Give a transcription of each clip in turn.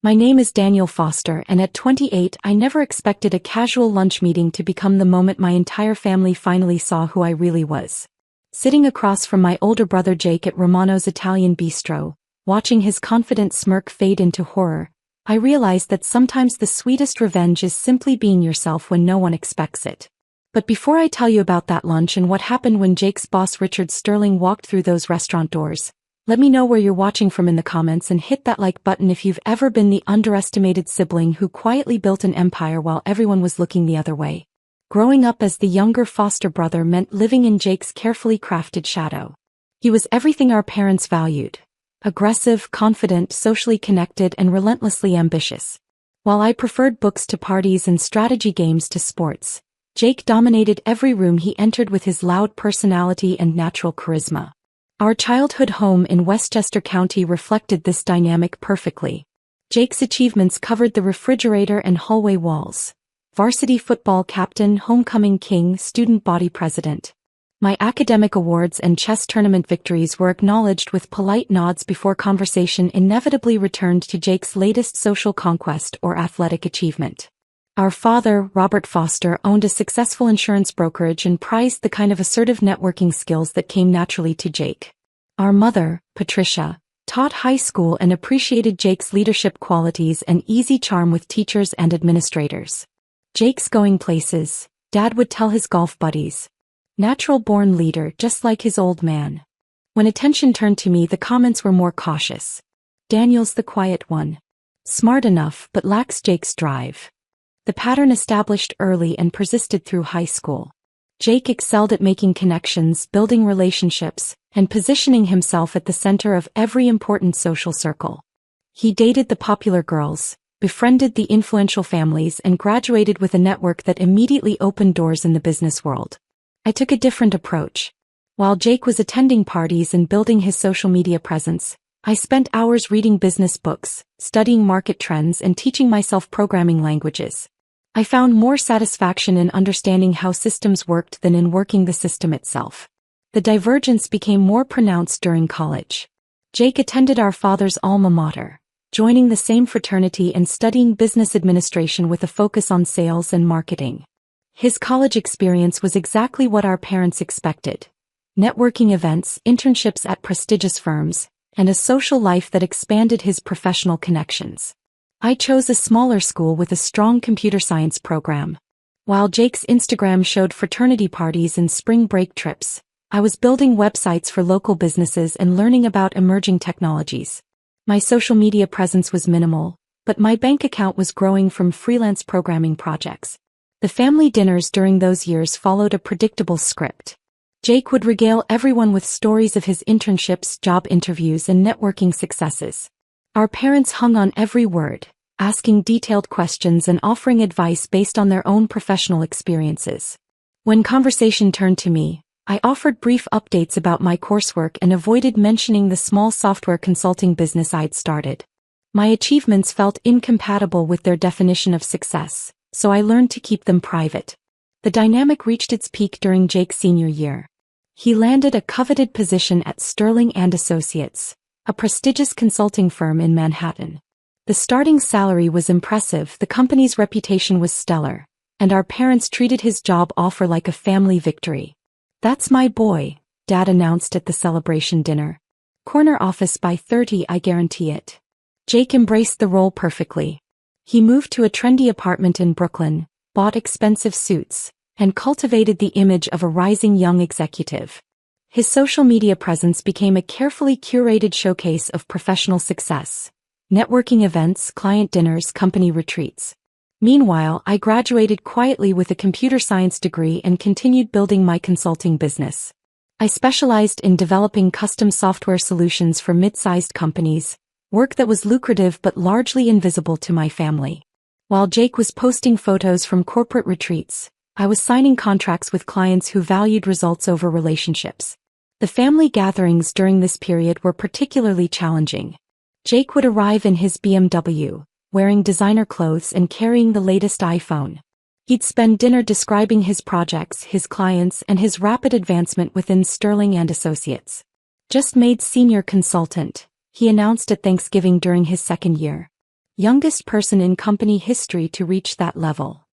My name is Daniel Foster, and at 28 I never expected a casual lunch meeting to become the moment my entire family finally saw who I really was. Sitting across from my older brother Jake at Romano's Italian bistro, watching his confident smirk fade into horror, I realized that sometimes the sweetest revenge is simply being yourself when no one expects it. But before I tell you about that lunch and what happened when Jake's boss Richard Sterling walked through those restaurant doors, let me know where you're watching from in the comments and hit that like button if you've ever been the underestimated sibling who quietly built an empire while everyone was looking the other way. Growing up as the younger foster brother meant living in Jake's carefully crafted shadow. He was everything our parents valued: aggressive, confident, socially connected, and relentlessly ambitious. While I preferred books to parties and strategy games to sports, Jake dominated every room he entered with his loud personality and natural charisma. Our childhood home in Westchester County reflected this dynamic perfectly. Jake's achievements covered the refrigerator and hallway walls: varsity football captain, homecoming king, student body president. My academic awards and chess tournament victories were acknowledged with polite nods before conversation inevitably returned to Jake's latest social conquest or athletic achievement. Our father, Robert Foster, owned a successful insurance brokerage and prized the kind of assertive networking skills that came naturally to Jake. Our mother, Patricia, taught high school and appreciated Jake's leadership qualities and easy charm with teachers and administrators. Jake's going places, Dad would tell his golf buddies. Natural-born leader, just like his old man. When attention turned to me, the comments were more cautious. Daniel's the quiet one. Smart enough, but lacks Jake's drive. The pattern established early and persisted through high school. Jake excelled at making connections, building relationships, and positioning himself at the center of every important social circle. He dated the popular girls, befriended the influential families, and graduated with a network that immediately opened doors in the business world. I took a different approach. While Jake was attending parties and building his social media presence, I spent hours reading business books, studying market trends, and teaching myself programming languages. I found more satisfaction in understanding how systems worked than in working the system itself. The divergence became more pronounced during college. Jake attended our father's alma mater, joining the same fraternity and studying business administration with a focus on sales and marketing. His college experience was exactly what our parents expected: networking events, internships at prestigious firms, and a social life that expanded his professional connections. I chose a smaller school with a strong computer science program. While Jake's Instagram showed fraternity parties and spring break trips, I was building websites for local businesses and learning about emerging technologies. My social media presence was minimal, but my bank account was growing from freelance programming projects. The family dinners during those years followed a predictable script. Jake would regale everyone with stories of his internships, job interviews, and networking successes. Our parents hung on every word, asking detailed questions and offering advice based on their own professional experiences. When conversation turned to me, I offered brief updates about my coursework and avoided mentioning the small software consulting business I'd started. My achievements felt incompatible with their definition of success, so I learned to keep them private. The dynamic reached its peak during Jake's senior year. He landed a coveted position at Sterling and Associates, a prestigious consulting firm in Manhattan. The starting salary was impressive, the company's reputation was stellar, and our parents treated his job offer like a family victory. "That's my boy," Dad announced at the celebration dinner. "Corner office by 30, I guarantee it." Jake embraced the role perfectly. He moved to a trendy apartment in Brooklyn, bought expensive suits, and cultivated the image of a rising young executive. His social media presence became a carefully curated showcase of professional success: networking events, client dinners, company retreats. Meanwhile, I graduated quietly with a computer science degree and continued building my consulting business. I specialized in developing custom software solutions for mid-sized companies, work that was lucrative but largely invisible to my family. While Jake was posting photos from corporate retreats, I was signing contracts with clients who valued results over relationships. The family gatherings during this period were particularly challenging. Jake would arrive in his BMW, wearing designer clothes and carrying the latest iPhone. He'd spend dinner describing his projects, his clients, and his rapid advancement within Sterling and Associates. "Just made senior consultant," he announced at Thanksgiving during his second year. youngest person in company history to reach that level.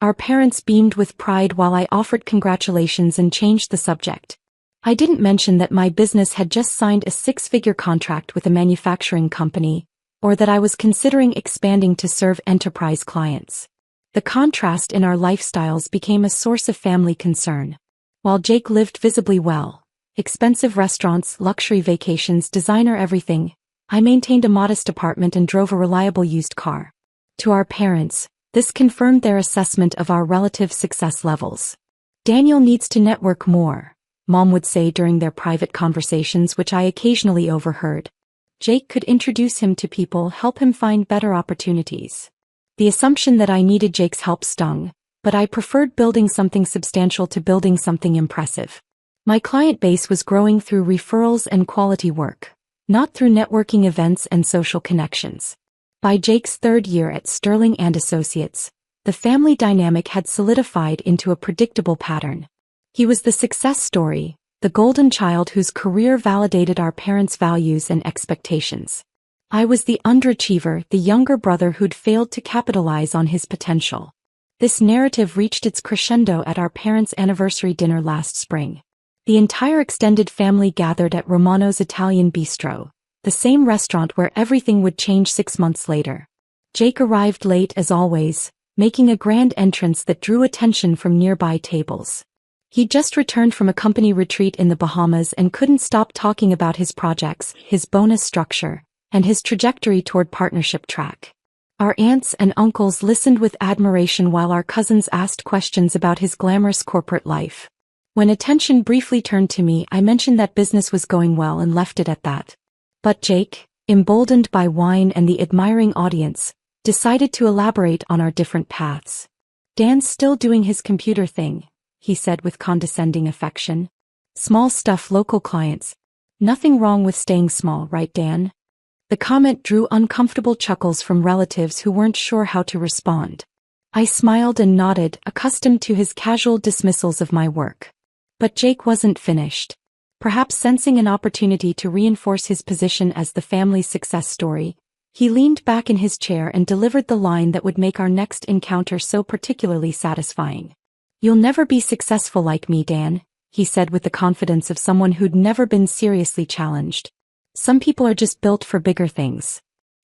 Our parents beamed with pride while I offered congratulations and changed the subject. I didn't mention that my business had just signed a six-figure contract with a manufacturing company, or that I was considering expanding to serve enterprise clients. The contrast in our lifestyles became a source of family concern. While Jake lived visibly well, expensive restaurants, luxury vacations, designer everything, I maintained a modest apartment and drove a reliable used car. To our parents, this confirmed their assessment of our relative success levels. "Daniel needs to network more," Mom would say during their private conversations, which I occasionally overheard. Jake could introduce him to people, help him find better opportunities. The assumption that I needed Jake's help stung, but I preferred building something substantial to building something impressive. My client base was growing through referrals and quality work, not through networking events and social connections. By Jake's third year at Sterling and Associates, the family dynamic had solidified into a predictable pattern. He was the success story, the golden child whose career validated our parents' values and expectations. I was the underachiever, the younger brother who'd failed to capitalize on his potential. This narrative reached its crescendo at our parents' anniversary dinner last spring. The entire extended family gathered at Romano's Italian Bistro, the same restaurant where everything would change 6 months later. Jake arrived late as always, making a grand entrance that drew attention from nearby tables. He'd just returned from a company retreat in the Bahamas and couldn't stop talking about his projects, his bonus structure, and his trajectory toward partnership track. Our aunts and uncles listened with admiration while our cousins asked questions about his glamorous corporate life. When attention briefly turned to me, I mentioned that business was going well and left it at that. But Jake, emboldened by wine and the admiring audience, decided to elaborate on our different paths. "Dan's still doing his computer thing," he said with condescending affection. "Small stuff, local clients. Nothing wrong with staying small, right, Dan?" The comment drew uncomfortable chuckles from relatives who weren't sure how to respond. I smiled and nodded, accustomed to his casual dismissals of my work. But Jake wasn't finished. Perhaps sensing an opportunity to reinforce his position as the family's success story, he leaned back in his chair and delivered the line that would make our next encounter so particularly satisfying. "You'll never be successful like me, Dan," he said with the confidence of someone who'd never been seriously challenged. "Some people are just built for bigger things."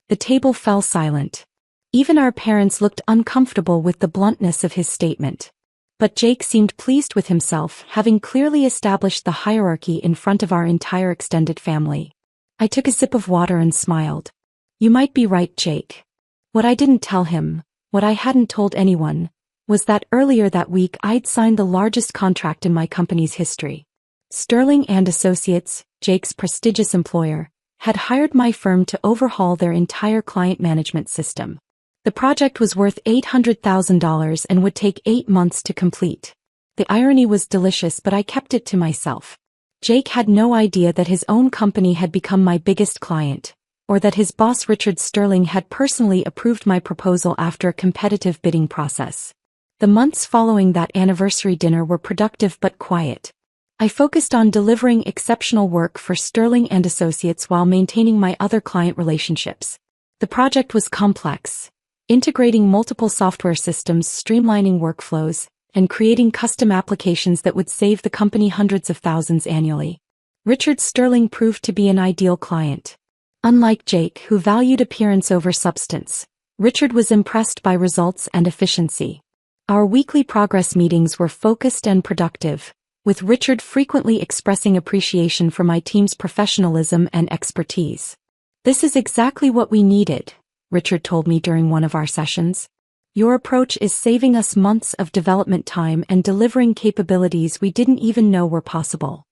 The table fell silent. Even our parents looked uncomfortable with the bluntness of his statement. But Jake seemed pleased with himself, having clearly established the hierarchy in front of our entire extended family. I took a sip of water and smiled. "You might be right, Jake." What I didn't tell him, what I hadn't told anyone, was that earlier that week I'd signed the largest contract in my company's history. Sterling and Associates, Jake's prestigious employer, had hired my firm to overhaul their entire client management system. The project was worth $800,000 and would take 8 months to complete. The irony was delicious, but I kept it to myself. Jake had no idea that his own company had become my biggest client, or that his boss Richard Sterling had personally approved my proposal after a competitive bidding process. The months following that anniversary dinner were productive but quiet. I focused on delivering exceptional work for Sterling and Associates while maintaining my other client relationships. The project was complex, integrating multiple software systems, streamlining workflows, and creating custom applications that would save the company hundreds of thousands annually. Richard Sterling proved to be an ideal client. Unlike Jake, who valued appearance over substance, Richard was impressed by results and efficiency. Our weekly progress meetings were focused and productive, with Richard frequently expressing appreciation for my team's professionalism and expertise. "This is exactly what we needed," Richard told me during one of our sessions. "Your approach is saving us months of development time and delivering capabilities we didn't even know were possible."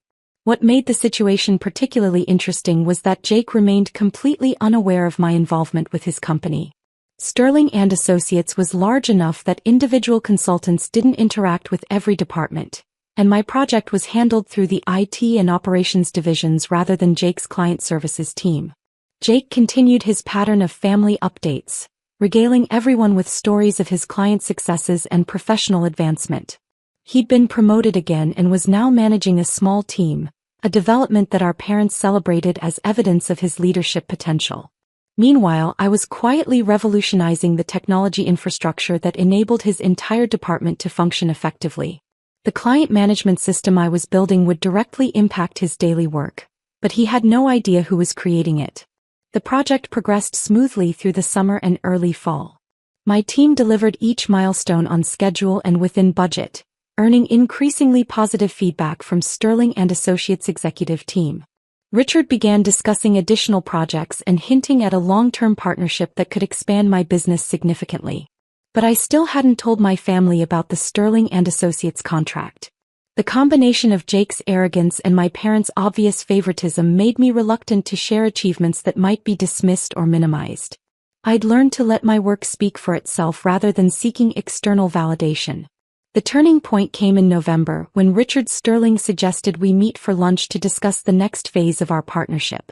What made the situation particularly interesting was that Jake remained completely unaware of my involvement with his company. Sterling and Associates was large enough that individual consultants didn't interact with every department, and my project was handled through the IT and operations divisions rather than Jake's client services team. Jake continued his pattern of family updates, regaling everyone with stories of his client successes and professional advancement. He'd been promoted again and was now managing a small team, a development that our parents celebrated as evidence of his leadership potential. Meanwhile, I was quietly revolutionizing the technology infrastructure that enabled his entire department to function effectively. The client management system I was building would directly impact his daily work, but he had no idea who was creating it. The project progressed smoothly through the summer and early fall. My team delivered each milestone on schedule and within budget, earning increasingly positive feedback from Sterling and Associates' executive team. Richard began discussing additional projects and hinting at a long-term partnership that could expand my business significantly. But I still hadn't told my family about the Sterling and Associates contract. The combination of Jake's arrogance and my parents' obvious favoritism made me reluctant to share achievements that might be dismissed or minimized. I'd learned to let my work speak for itself rather than seeking external validation. The turning point came in November when Richard Sterling suggested we meet for lunch to discuss the next phase of our partnership.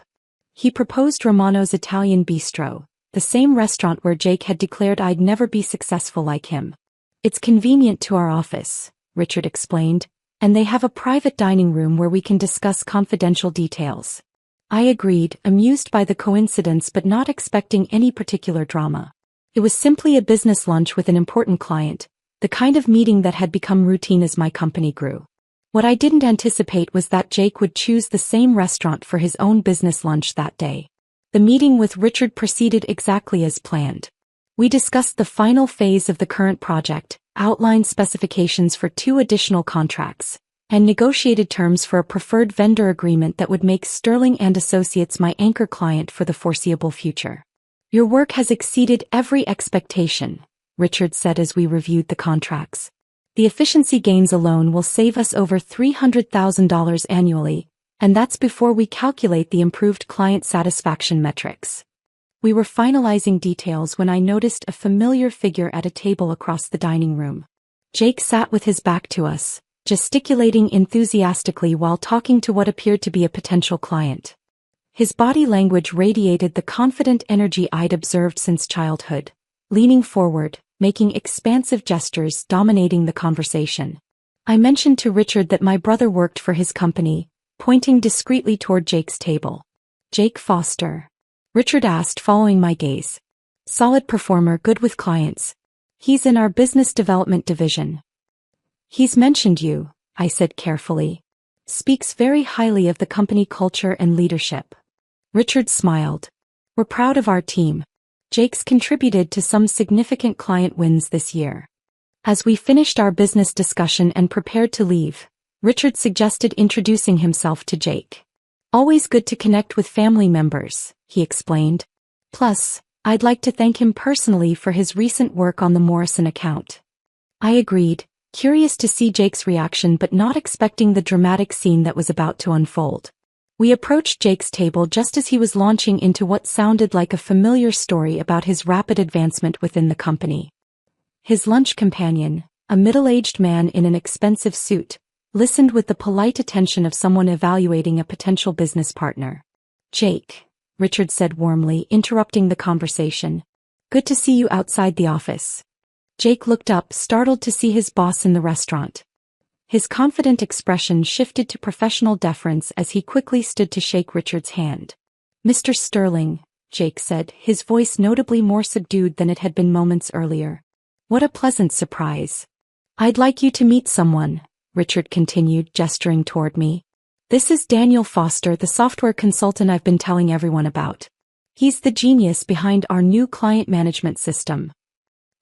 He proposed Romano's Italian Bistro, the same restaurant where Jake had declared I'd never be successful like him. "It's convenient to our office," Richard explained, "and they have a private dining room where we can discuss confidential details." I agreed, amused by the coincidence but not expecting any particular drama. It was simply a business lunch with an important client, the kind of meeting that had become routine as my company grew. What I didn't anticipate was that Jake would choose the same restaurant for his own business lunch that day. The meeting with Richard proceeded exactly as planned. We discussed the final phase of the current project, outlined specifications for 2 additional contracts, and negotiated terms for a preferred vendor agreement that would make Sterling and Associates my anchor client for the foreseeable future. "Your work has exceeded every expectation," Richard said as we reviewed the contracts. "The efficiency gains alone will save us over $300,000 annually, and that's before we calculate the improved client satisfaction metrics." We were finalizing details when I noticed a familiar figure at a table across the dining room. Jake sat with his back to us, gesticulating enthusiastically while talking to what appeared to be a potential client. His body language radiated the confident energy I'd observed since childhood, leaning forward, making expansive gestures dominating the conversation. I mentioned to Richard that my brother worked for his company, pointing discreetly toward Jake's table. "Jake Foster?" Richard asked, following my gaze. "Solid performer, good with clients. He's in our business development division." "He's mentioned you," I said carefully. "Speaks very highly of the company culture and leadership." Richard smiled. "We're proud of our team. Jake's contributed to some significant client wins this year." As we finished our business discussion and prepared to leave, Richard suggested introducing himself to Jake. "Always good to connect with family members," he explained. "Plus, I'd like to thank him personally for his recent work on the Morrison account." I agreed, curious to see Jake's reaction but not expecting the dramatic scene that was about to unfold. We approached Jake's table just as he was launching into what sounded like a familiar story about his rapid advancement within the company. His lunch companion, a middle-aged man in an expensive suit, listened with the polite attention of someone evaluating a potential business partner. "Jake," Richard said warmly, interrupting the conversation. "Good to see you outside the office." Jake looked up, startled to see his boss in the restaurant. His confident expression shifted to professional deference as he quickly stood to shake Richard's hand. "Mr. Sterling," Jake said, his voice notably more subdued than it had been moments earlier. "What a pleasant surprise. I'd like you to meet someone," Richard continued, gesturing toward me. "This is Daniel Foster, the software consultant I've been telling everyone about. He's the genius behind our new client management system."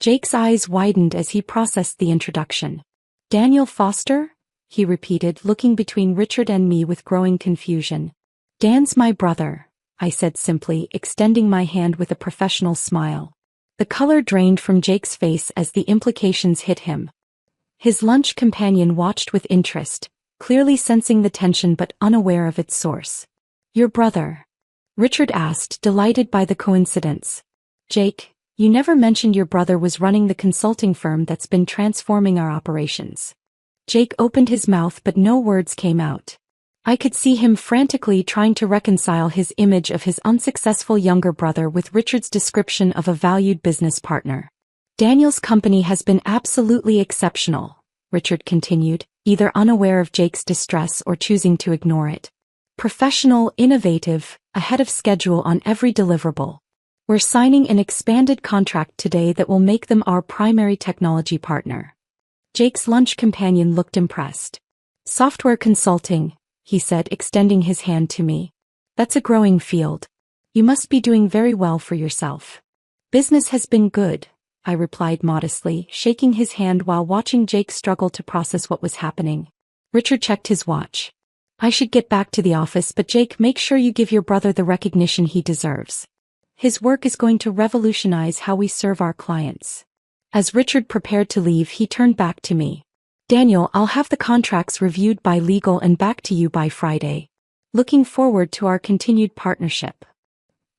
Jake's eyes widened as he processed the introduction. "Daniel Foster?" he repeated, looking between Richard and me with growing confusion. "Dan's my brother," I said simply, extending my hand with a professional smile. The color drained from Jake's face as the implications hit him. His lunch companion watched with interest, clearly sensing the tension but unaware of its source. "Your brother?" Richard asked, delighted by the coincidence. "Jake, you never mentioned your brother was running the consulting firm that's been transforming our operations." Jake opened his mouth but no words came out. I could see him frantically trying to reconcile his image of his unsuccessful younger brother with Richard's description of a valued business partner. "Daniel's company has been absolutely exceptional," Richard continued, either unaware of Jake's distress or choosing to ignore it. "Professional, innovative, ahead of schedule on every deliverable. We're signing an expanded contract today that will make them our primary technology partner. Jake's lunch companion looked impressed. Software consulting, he said, extending his hand to me. That's a growing field. You must be doing very well for yourself. Business has been good, I replied modestly, shaking his hand while watching Jake struggle to process what was happening. Richard checked his watch. I should get back to the office, but Jake, make sure you give your brother the recognition he deserves. His work is going to revolutionize how we serve our clients. As Richard prepared to leave, he turned back to me. Daniel, I'll have the contracts reviewed by legal and back to you by Friday. Looking forward to our continued partnership.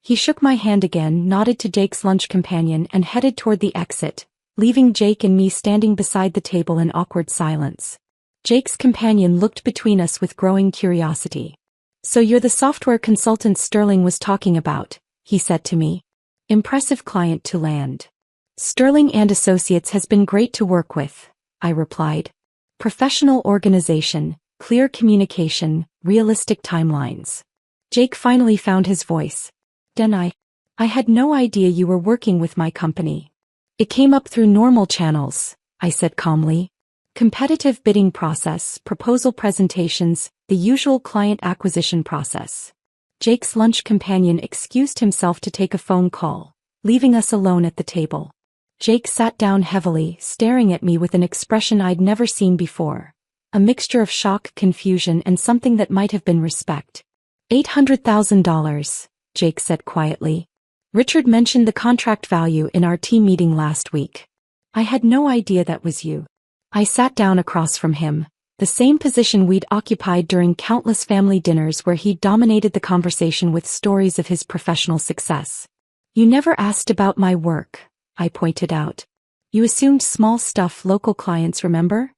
He shook my hand again, nodded to Jake's lunch companion, and headed toward the exit, leaving Jake and me standing beside the table in awkward silence. Jake's companion looked between us with growing curiosity. So you're the software consultant Sterling was talking about, he said to me. Impressive client to land. Sterling and Associates has been great to work with, I replied. Professional organization, clear communication, realistic timelines. Jake finally found his voice. Dan, I had no idea you were working with my company. It came up through normal channels, I said calmly. Competitive bidding process, proposal presentations, the usual client acquisition process. Jake's lunch companion excused himself to take a phone call, leaving us alone at the table. Jake sat down heavily, staring at me with an expression I'd never seen before. A mixture of shock, confusion, and something that might have been respect. $800,000, Jake said quietly. Richard mentioned the contract value in our team meeting last week. I had no idea that was you. I sat down across from him, the same position we'd occupied during countless family dinners where he dominated the conversation with stories of his professional success. You never asked about my work, I pointed out. You assumed small stuff, local clients, remember?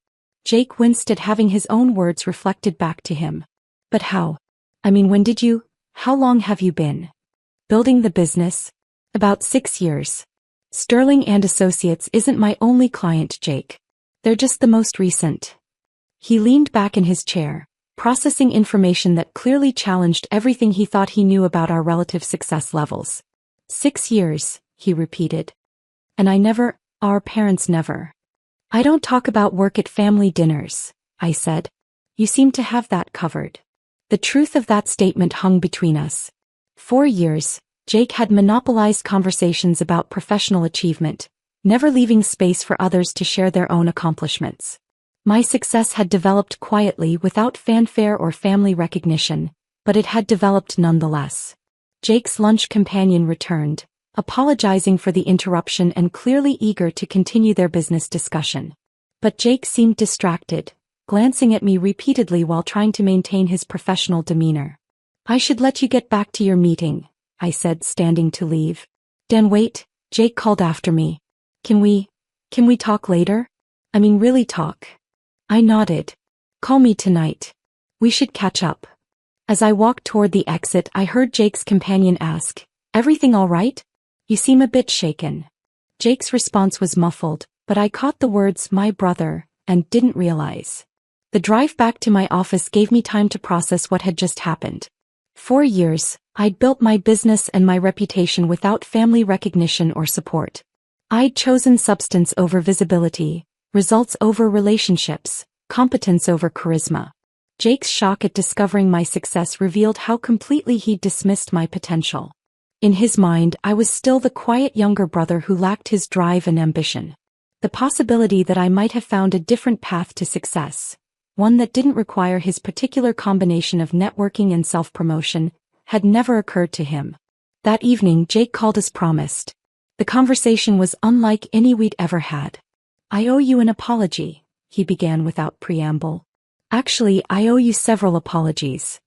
Jake winced at having his own words reflected back to him. But how? I mean, when did you? How long have you been building the business? About 6 years. Sterling and Associates isn't my only client, Jake. They're just the most recent. He leaned back in his chair, processing information that clearly challenged everything he thought he knew about our relative success levels. 6 years, he repeated. And our parents never. I don't talk about work at family dinners, I said. You seem to have that covered. The truth of that statement hung between us. 4 years, Jake had monopolized conversations about professional achievement, never leaving space for others to share their own accomplishments. My success had developed quietly without fanfare or family recognition, but it had developed nonetheless. Jake's lunch companion returned, apologizing for the interruption and clearly eager to continue their business discussion. But Jake seemed distracted, glancing at me repeatedly while trying to maintain his professional demeanor. I should let you get back to your meeting, I said, standing to leave. Dan, wait, Jake called after me. Can we talk later? I mean, really talk. I nodded. Call me tonight. We should catch up. As I walked toward the exit, I heard Jake's companion ask, Everything all right? You seem a bit shaken. Jake's response was muffled, but I caught the words, my brother, and didn't realize. The drive back to my office gave me time to process what had just happened. 4 years, I'd built my business and my reputation without family recognition or support. I'd chosen substance over visibility, results over relationships, competence over charisma. Jake's shock at discovering my success revealed how completely he'd dismissed my potential. In his mind, I was still the quiet younger brother who lacked his drive and ambition. The possibility that I might have found a different path to success, one that didn't require his particular combination of networking and self-promotion, had never occurred to him. That evening, Jake called as promised. The conversation was unlike any we'd ever had. I owe you an apology, he began without preamble. Actually, I owe you several apologies.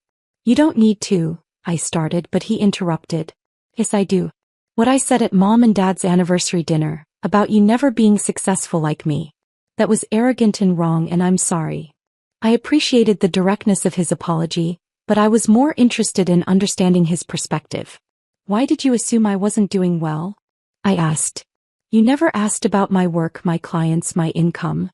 You don't need to, I started, but he interrupted. Yes, I do. What I said at Mom and Dad's anniversary dinner, about you never being successful like me. That was arrogant and wrong, and I'm sorry. I appreciated the directness of his apology, but I was more interested in understanding his perspective. Why did you assume I wasn't doing well? I asked. You never asked about my work, my clients, my income.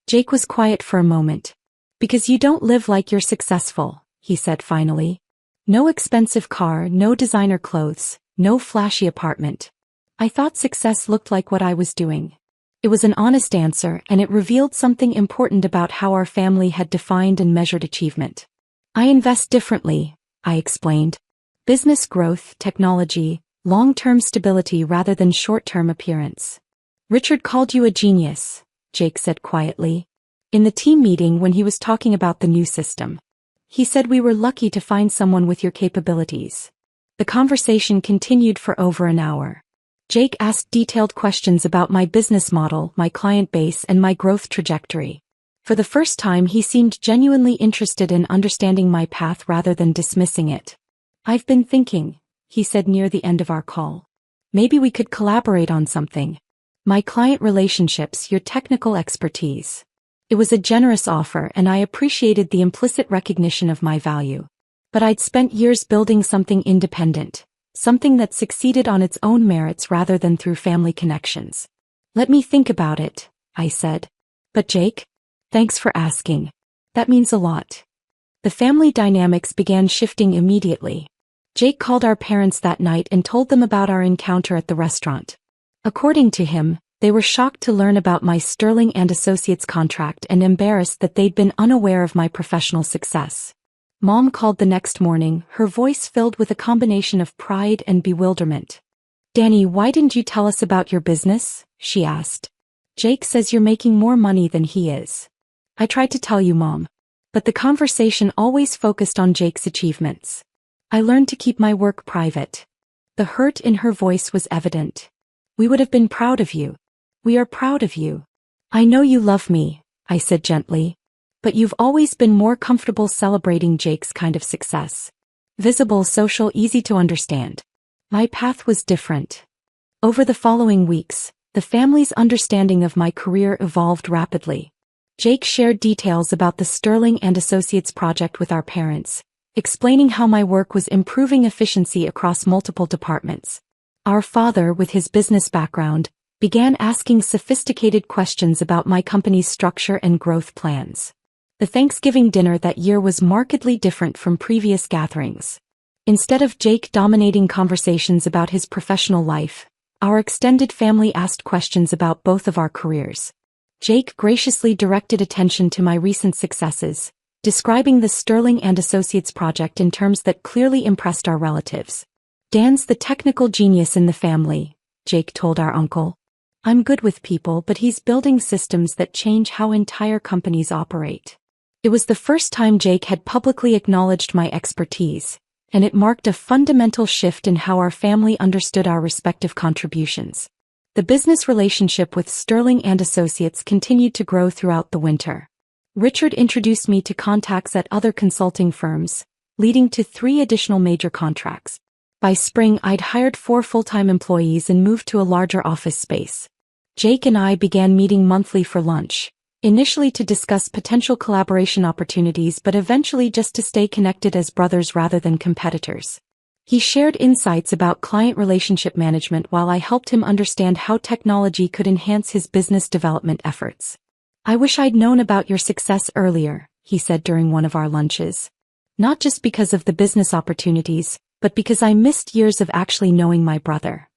Jake was quiet for a moment. Because you don't live like you're successful, he said finally. No expensive car, no designer clothes, no flashy apartment. I thought success looked like what I was doing. It was an honest answer, and it revealed something important about how our family had defined and measured achievement. I invest differently, I explained. Business growth, technology, long-term stability rather than short-term appearance. Richard called you a genius, Jake said quietly. In the team meeting when he was talking about the new system. He said we were lucky to find someone with your capabilities. The conversation continued for over an hour. Jake asked detailed questions about my business model, my client base, and my growth trajectory. For the first time, he seemed genuinely interested in understanding my path rather than dismissing it. I've been thinking, he said near the end of our call. Maybe we could collaborate on something. My client relationships, your technical expertise. It was a generous offer, and I appreciated the implicit recognition of my value. But I'd spent years building something independent. Something that succeeded on its own merits rather than through family connections. Let me think about it, I said. But Jake? Thanks for asking. That means a lot. The family dynamics began shifting immediately. Jake called our parents that night and told them about our encounter at the restaurant. According to him, they were shocked to learn about my Sterling and Associates contract and embarrassed that they'd been unaware of my professional success. Mom called the next morning, her voice filled with a combination of pride and bewilderment. Danny, why didn't you tell us about your business? She asked. Jake says you're making more money than he is. I tried to tell you, Mom. But the conversation always focused on Jake's achievements. I learned to keep my work private. The hurt in her voice was evident. We would have been proud of you. We are proud of you. I know you love me, I said gently. But you've always been more comfortable celebrating Jake's kind of success. Visible, social, easy to understand. My path was different. Over the following weeks, the family's understanding of my career evolved rapidly. Jake shared details about the Sterling and Associates project with our parents, explaining how my work was improving efficiency across multiple departments. Our father, with his business background, began asking sophisticated questions about my company's structure and growth plans. The Thanksgiving dinner that year was markedly different from previous gatherings. Instead of Jake dominating conversations about his professional life, our extended family asked questions about both of our careers. Jake graciously directed attention to my recent successes, describing the Sterling and Associates project in terms that clearly impressed our relatives. Dan's the technical genius in the family, Jake told our uncle. I'm good with people, but he's building systems that change how entire companies operate. It was the first time Jake had publicly acknowledged my expertise, and it marked a fundamental shift in how our family understood our respective contributions. The business relationship with Sterling and Associates continued to grow throughout the winter. Richard introduced me to contacts at other consulting firms, leading to 3 additional major contracts. By spring, I'd hired 4 full-time employees and moved to a larger office space. Jake and I began meeting monthly for lunch. Initially to discuss potential collaboration opportunities, but eventually just to stay connected as brothers rather than competitors. He shared insights about client relationship management while I helped him understand how technology could enhance his business development efforts. I wish I'd known about your success earlier, he said during one of our lunches. Not just because of the business opportunities, but because I missed years of actually knowing my brother.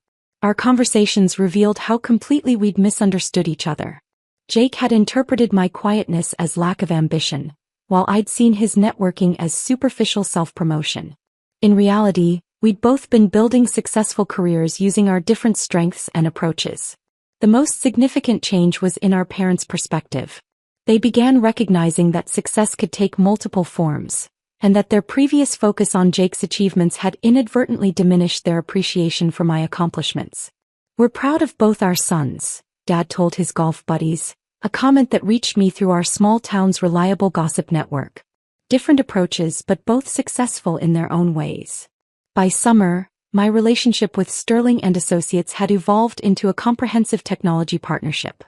Our conversations revealed how completely we'd misunderstood each other. Jake had interpreted my quietness as lack of ambition, while I'd seen his networking as superficial self-promotion. In reality, we'd both been building successful careers using our different strengths and approaches. The most significant change was in our parents' perspective. They began recognizing that success could take multiple forms, and that their previous focus on Jake's achievements had inadvertently diminished their appreciation for my accomplishments. We're proud of both our sons, Dad told his golf buddies, a comment that reached me through our small town's reliable gossip network. Different approaches, but both successful in their own ways. By summer, my relationship with Sterling and Associates had evolved into a comprehensive technology partnership.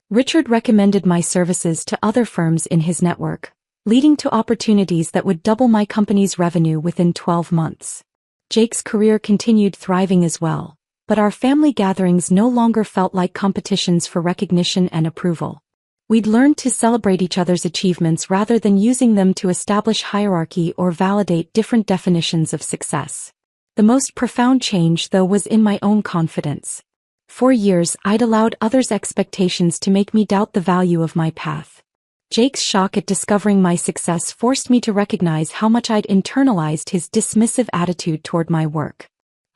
Richard recommended my services to other firms in his network, leading to opportunities that would double my company's revenue within 12 months. Jake's career continued thriving as well, but our family gatherings no longer felt like competitions for recognition and approval. We'd learned to celebrate each other's achievements rather than using them to establish hierarchy or validate different definitions of success. The most profound change, though, was in my own confidence. For years, I'd allowed others' expectations to make me doubt the value of my path. Jake's shock at discovering my success forced me to recognize how much I'd internalized his dismissive attitude toward my work.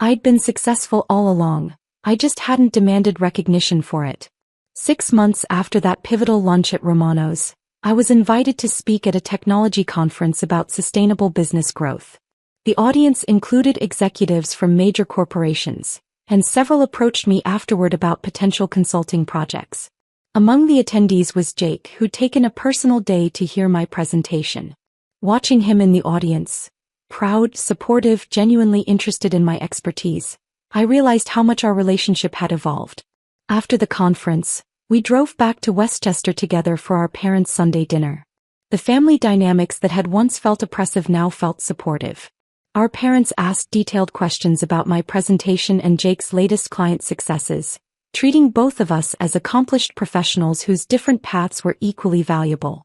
I'd been successful all along, I just hadn't demanded recognition for it. 6 months after that pivotal lunch at Romano's, I was invited to speak at a technology conference about sustainable business growth. The audience included executives from major corporations, and several approached me afterward about potential consulting projects. Among the attendees was Jake, who'd taken a personal day to hear my presentation. Watching him in the audience, proud, supportive, genuinely interested in my expertise, I realized how much our relationship had evolved. After the conference, we drove back to Westchester together for our parents' Sunday dinner. The family dynamics that had once felt oppressive now felt supportive. Our parents asked detailed questions about my presentation and Jake's latest client successes, treating both of us as accomplished professionals whose different paths were equally valuable.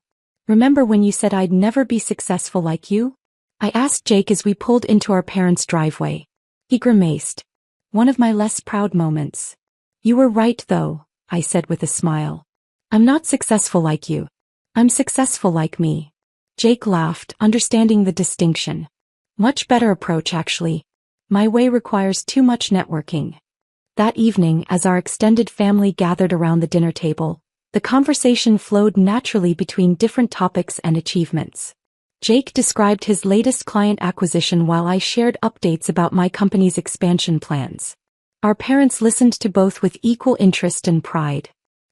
"Remember when you said I'd never be successful like you?" I asked Jake as we pulled into our parents' driveway. He grimaced. "One of my less proud moments." "You were right, though," I said with a smile. "I'm not successful like you. I'm successful like me." Jake laughed, understanding the distinction. "Much better approach, actually. My way requires too much networking." That evening, as our extended family gathered around the dinner table, the conversation flowed naturally between different topics and achievements. Jake described his latest client acquisition while I shared updates about my company's expansion plans. Our parents listened to both with equal interest and pride.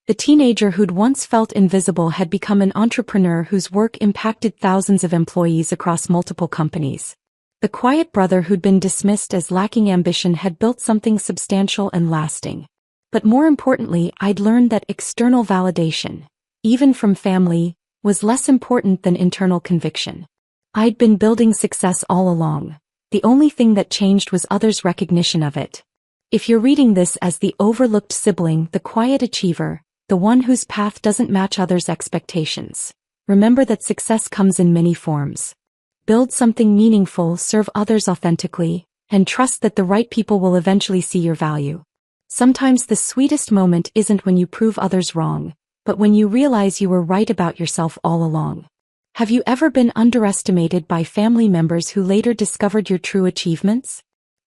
The teenager who'd once felt invisible had become an entrepreneur whose work impacted thousands of employees across multiple companies. The quiet brother who'd been dismissed as lacking ambition had built something substantial and lasting. But more importantly, I'd learned that external validation, even from family, was less important than internal conviction. I'd been building success all along. The only thing that changed was others' recognition of it. If you're reading this as the overlooked sibling, the quiet achiever, the one whose path doesn't match others' expectations, remember that success comes in many forms. Build something meaningful, serve others authentically, and trust that the right people will eventually see your value. Sometimes the sweetest moment isn't when you prove others wrong, but when you realize you were right about yourself all along. Have you ever been underestimated by family members who later discovered your true achievements?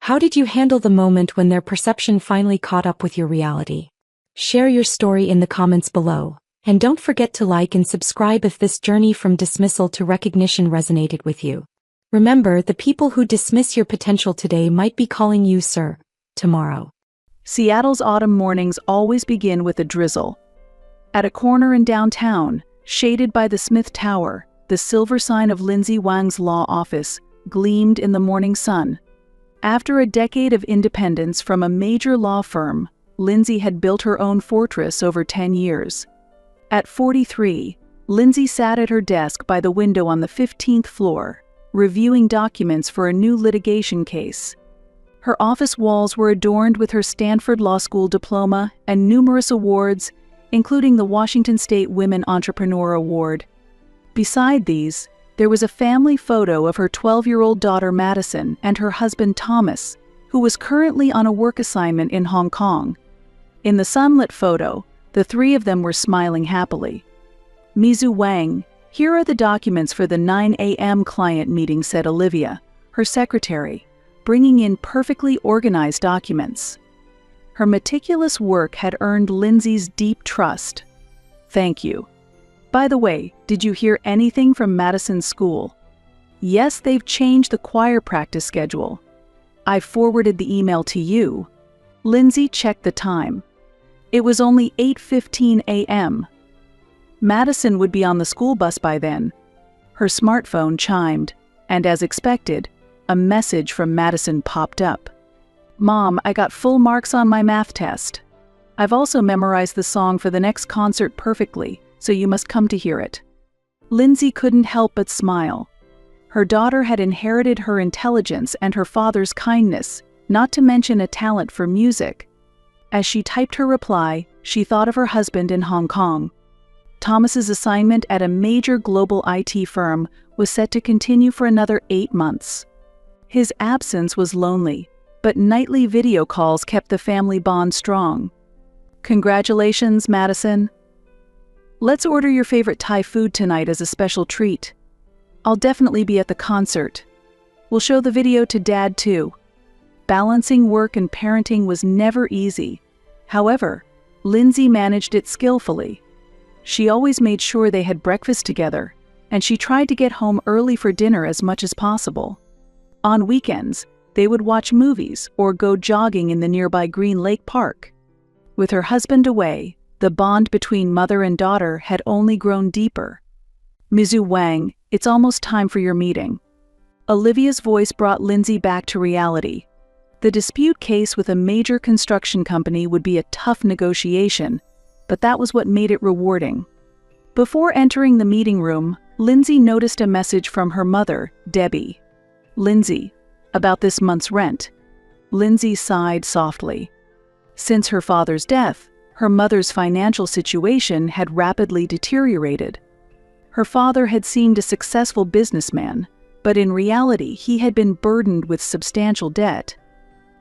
How did you handle the moment when their perception finally caught up with your reality? Share your story in the comments below, and don't forget to like and subscribe if this journey from dismissal to recognition resonated with you. Remember, the people who dismiss your potential today might be calling you sir tomorrow. Seattle's autumn mornings always begin with a drizzle. At a corner in downtown, shaded by the Smith Tower, the silver sign of Lindsay Wang's law office gleamed in the morning sun. After a decade of independence from a major law firm, Lindsay had built her own fortress over 10 years. At 43, Lindsay sat at her desk by the window on the 15th floor, reviewing documents for a new litigation case. Her office walls were adorned with her Stanford Law School diploma and numerous awards, including the Washington State Women Entrepreneur Award. Beside these, there was a family photo of her 12-year-old daughter Madison and her husband Thomas, who was currently on a work assignment in Hong Kong. In the sunlit photo, the three of them were smiling happily. "Mizu Wang, here are the documents for the 9 a.m. client meeting," said Olivia, her secretary, bringing in perfectly organized documents. Her meticulous work had earned Lindsay's deep trust. "Thank you. By the way, did you hear anything from Madison's school?" "Yes, they've changed the choir practice schedule. I forwarded the email to you." Lindsay checked the time. It was only 8:15 a.m. Madison would be on the school bus by then. Her smartphone chimed, and as expected, a message from Madison popped up. "Mom, I got full marks on my math test. I've also memorized the song for the next concert perfectly, so you must come to hear it." Lindsay couldn't help but smile. Her daughter had inherited her intelligence and her father's kindness, not to mention a talent for music. As she typed her reply, she thought of her husband in Hong Kong. Thomas's assignment at a major global IT firm was set to continue for another 8 months. His absence was lonely, but nightly video calls kept the family bond strong. "Congratulations, Madison. Let's order your favorite Thai food tonight as a special treat. I'll definitely be at the concert. We'll show the video to Dad too." Balancing work and parenting was never easy. However, Lindsay managed it skillfully. She always made sure they had breakfast together, and she tried to get home early for dinner as much as possible. On weekends, they would watch movies or go jogging in the nearby Green Lake Park. With her husband away, the bond between mother and daughter had only grown deeper. "Mizu Wang, it's almost time for your meeting." Olivia's voice brought Lindsay back to reality. The dispute case with a major construction company would be a tough negotiation, but that was what made it rewarding. Before entering the meeting room, Lindsay noticed a message from her mother, Debbie. "Lindsay, about this month's rent." Lindsay sighed softly. Since her father's death, her mother's financial situation had rapidly deteriorated. Her father had seemed a successful businessman, but in reality he had been burdened with substantial debt.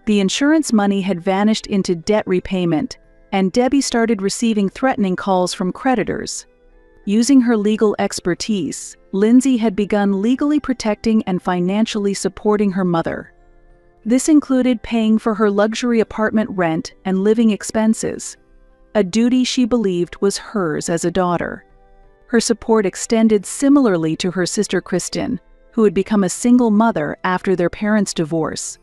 The insurance money had vanished into debt repayment, and Debbie started receiving threatening calls from creditors. Using her legal expertise, Lindsay had begun legally protecting and financially supporting her mother. This included paying for her luxury apartment rent and living expenses, a duty she believed was hers as a daughter. Her support extended similarly to her sister Kristen, who had become a single mother after their parents' divorce.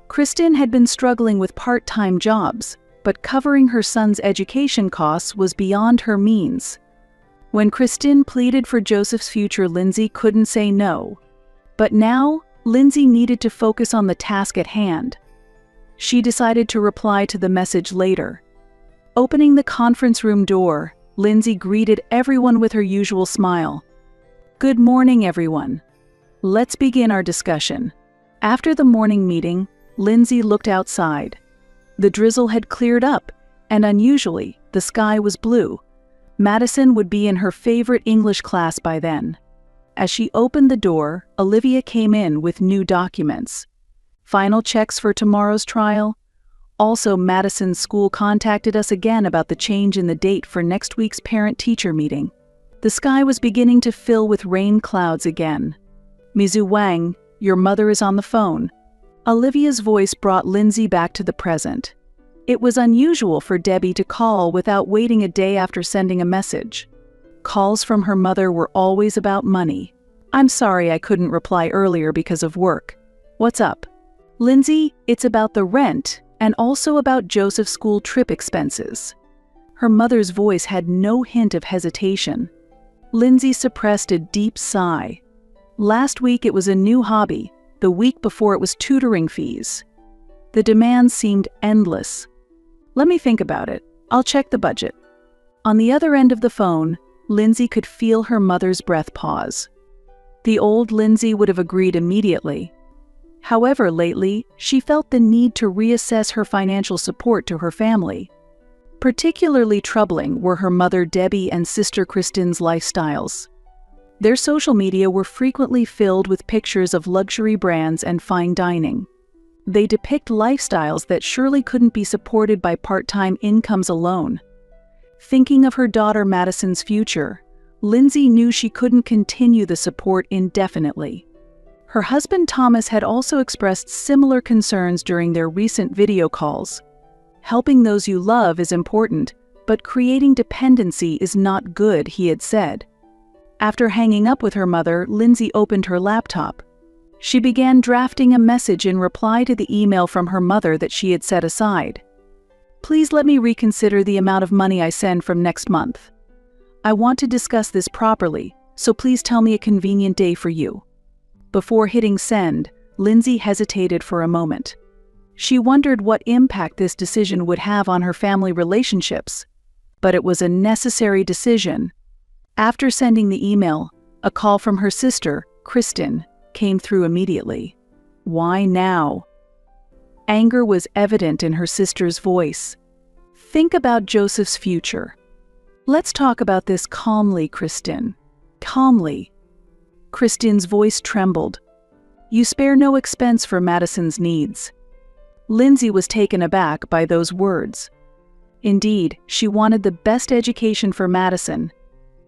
Kristen had been struggling with part-time jobs, but covering her son's education costs was beyond her means. When Kristen pleaded for Joseph's future, Lindsay couldn't say no. But now, Lindsay needed to focus on the task at hand. She decided to reply to the message later. Opening the conference room door, Lindsay greeted everyone with her usual smile. "Good morning, everyone. Let's begin our discussion." After the morning meeting, Lindsay looked outside. The drizzle had cleared up, and unusually, the sky was blue. Madison would be in her favorite English class by then. As she opened the door, Olivia came in with new documents. "Final checks for tomorrow's trial. Also, Madison's school contacted us again about the change in the date for next week's parent-teacher meeting." The sky was beginning to fill with rain clouds again. "Mizu Wang, your mother is on the phone." Olivia's voice brought Lindsay back to the present. It was unusual for Debbie to call without waiting a day after sending a message. Calls from her mother were always about money. "I'm sorry I couldn't reply earlier because of work. What's up?" "Lindsay, it's about the rent and also about Joseph's school trip expenses." Her mother's voice had no hint of hesitation. Lindsay suppressed a deep sigh. Last week it was a new hobby. The week before it was tutoring fees. The demands seemed endless. "Let me think about it. I'll check the budget." On the other end of the phone, Lindsay could feel her mother's breath pause. The old Lindsay would have agreed immediately. However, lately, she felt the need to reassess her financial support to her family. Particularly troubling were her mother Debbie and sister Kristen's lifestyles. Their social media were frequently filled with pictures of luxury brands and fine dining. They depict lifestyles that surely couldn't be supported by part-time incomes alone. Thinking of her daughter Madison's future, Lindsay knew she couldn't continue the support indefinitely. Her husband Thomas had also expressed similar concerns during their recent video calls. "Helping those you love is important, but creating dependency is not good," he had said. After hanging up with her mother, Lindsay opened her laptop. She began drafting a message in reply to the email from her mother that she had set aside. "Please let me reconsider the amount of money I send from next month. I want to discuss this properly, so please tell me a convenient day for you." Before hitting send, Lindsay hesitated for a moment. She wondered what impact this decision would have on her family relationships, but it was a necessary decision. After sending the email, a call from her sister, Kristen, came through immediately. "Why now?" Anger was evident in her sister's voice. "Think about Joseph's future. Let's talk about this calmly, Kristen. Calmly." Kristen's voice trembled. You spare no expense for Madison's needs." Lindsay was taken aback by those words. Indeed, she wanted the best education for Madison.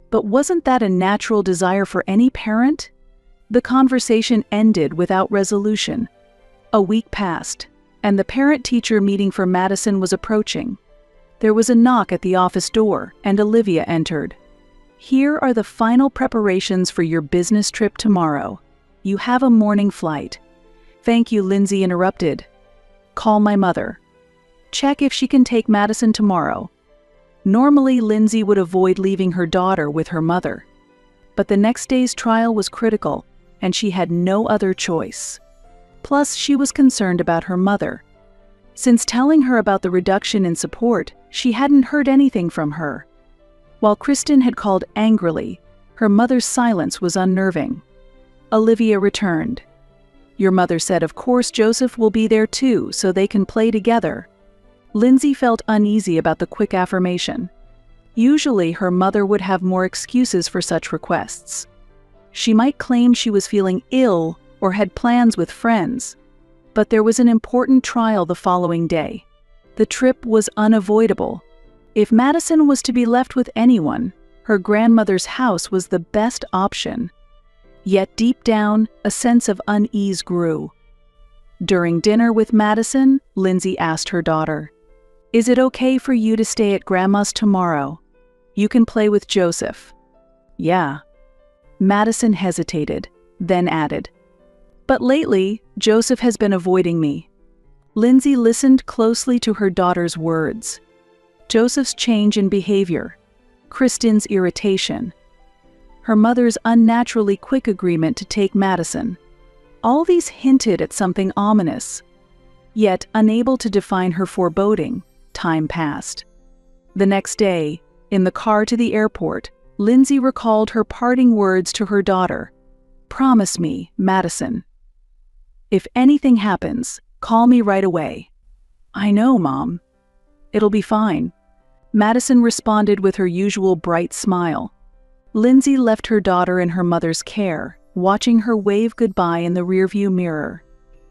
But wasn't that a natural desire for any parent? The conversation ended without resolution. A week passed, and the parent-teacher meeting for Madison was approaching. There was a knock at the office door, and Olivia entered. "Here are the final preparations for your business trip tomorrow. You have a morning flight." "Thank you," Lindsay interrupted. "Call my mother. Check if she can take Madison tomorrow." Normally, Lindsay would avoid leaving her daughter with her mother. But the next day's trial was critical, and she had no other choice. Plus, she was concerned about her mother. Since telling her about the reduction in support, she hadn't heard anything from her. While Kristen had called angrily, her mother's silence was unnerving. Olivia returned. "Your mother said of course Joseph will be there too, so they can play together." Lindsay felt uneasy about the quick affirmation. Usually, her mother would have more excuses for such requests. She might claim she was feeling ill or had plans with friends. But there was an important trial the following day. The trip was unavoidable. If Madison was to be left with anyone, her grandmother's house was the best option. Yet deep down, a sense of unease grew. During dinner with Madison, Lindsay asked her daughter, "Is it okay for you to stay at Grandma's tomorrow? You can play with Joseph." "Yeah." Madison hesitated, then added, "But lately, Joseph has been avoiding me." Lindsay listened closely to her daughter's words. Joseph's change in behavior, Kristen's irritation, her mother's unnaturally quick agreement to take Madison. All these hinted at something ominous. Yet, unable to define her foreboding, time passed. The next day, in the car to the airport, Lindsay recalled her parting words to her daughter. "Promise me, Madison. If anything happens, call me right away." "I know, Mom. It'll be fine." Madison responded with her usual bright smile. Lindsay left her daughter in her mother's care, watching her wave goodbye in the rearview mirror.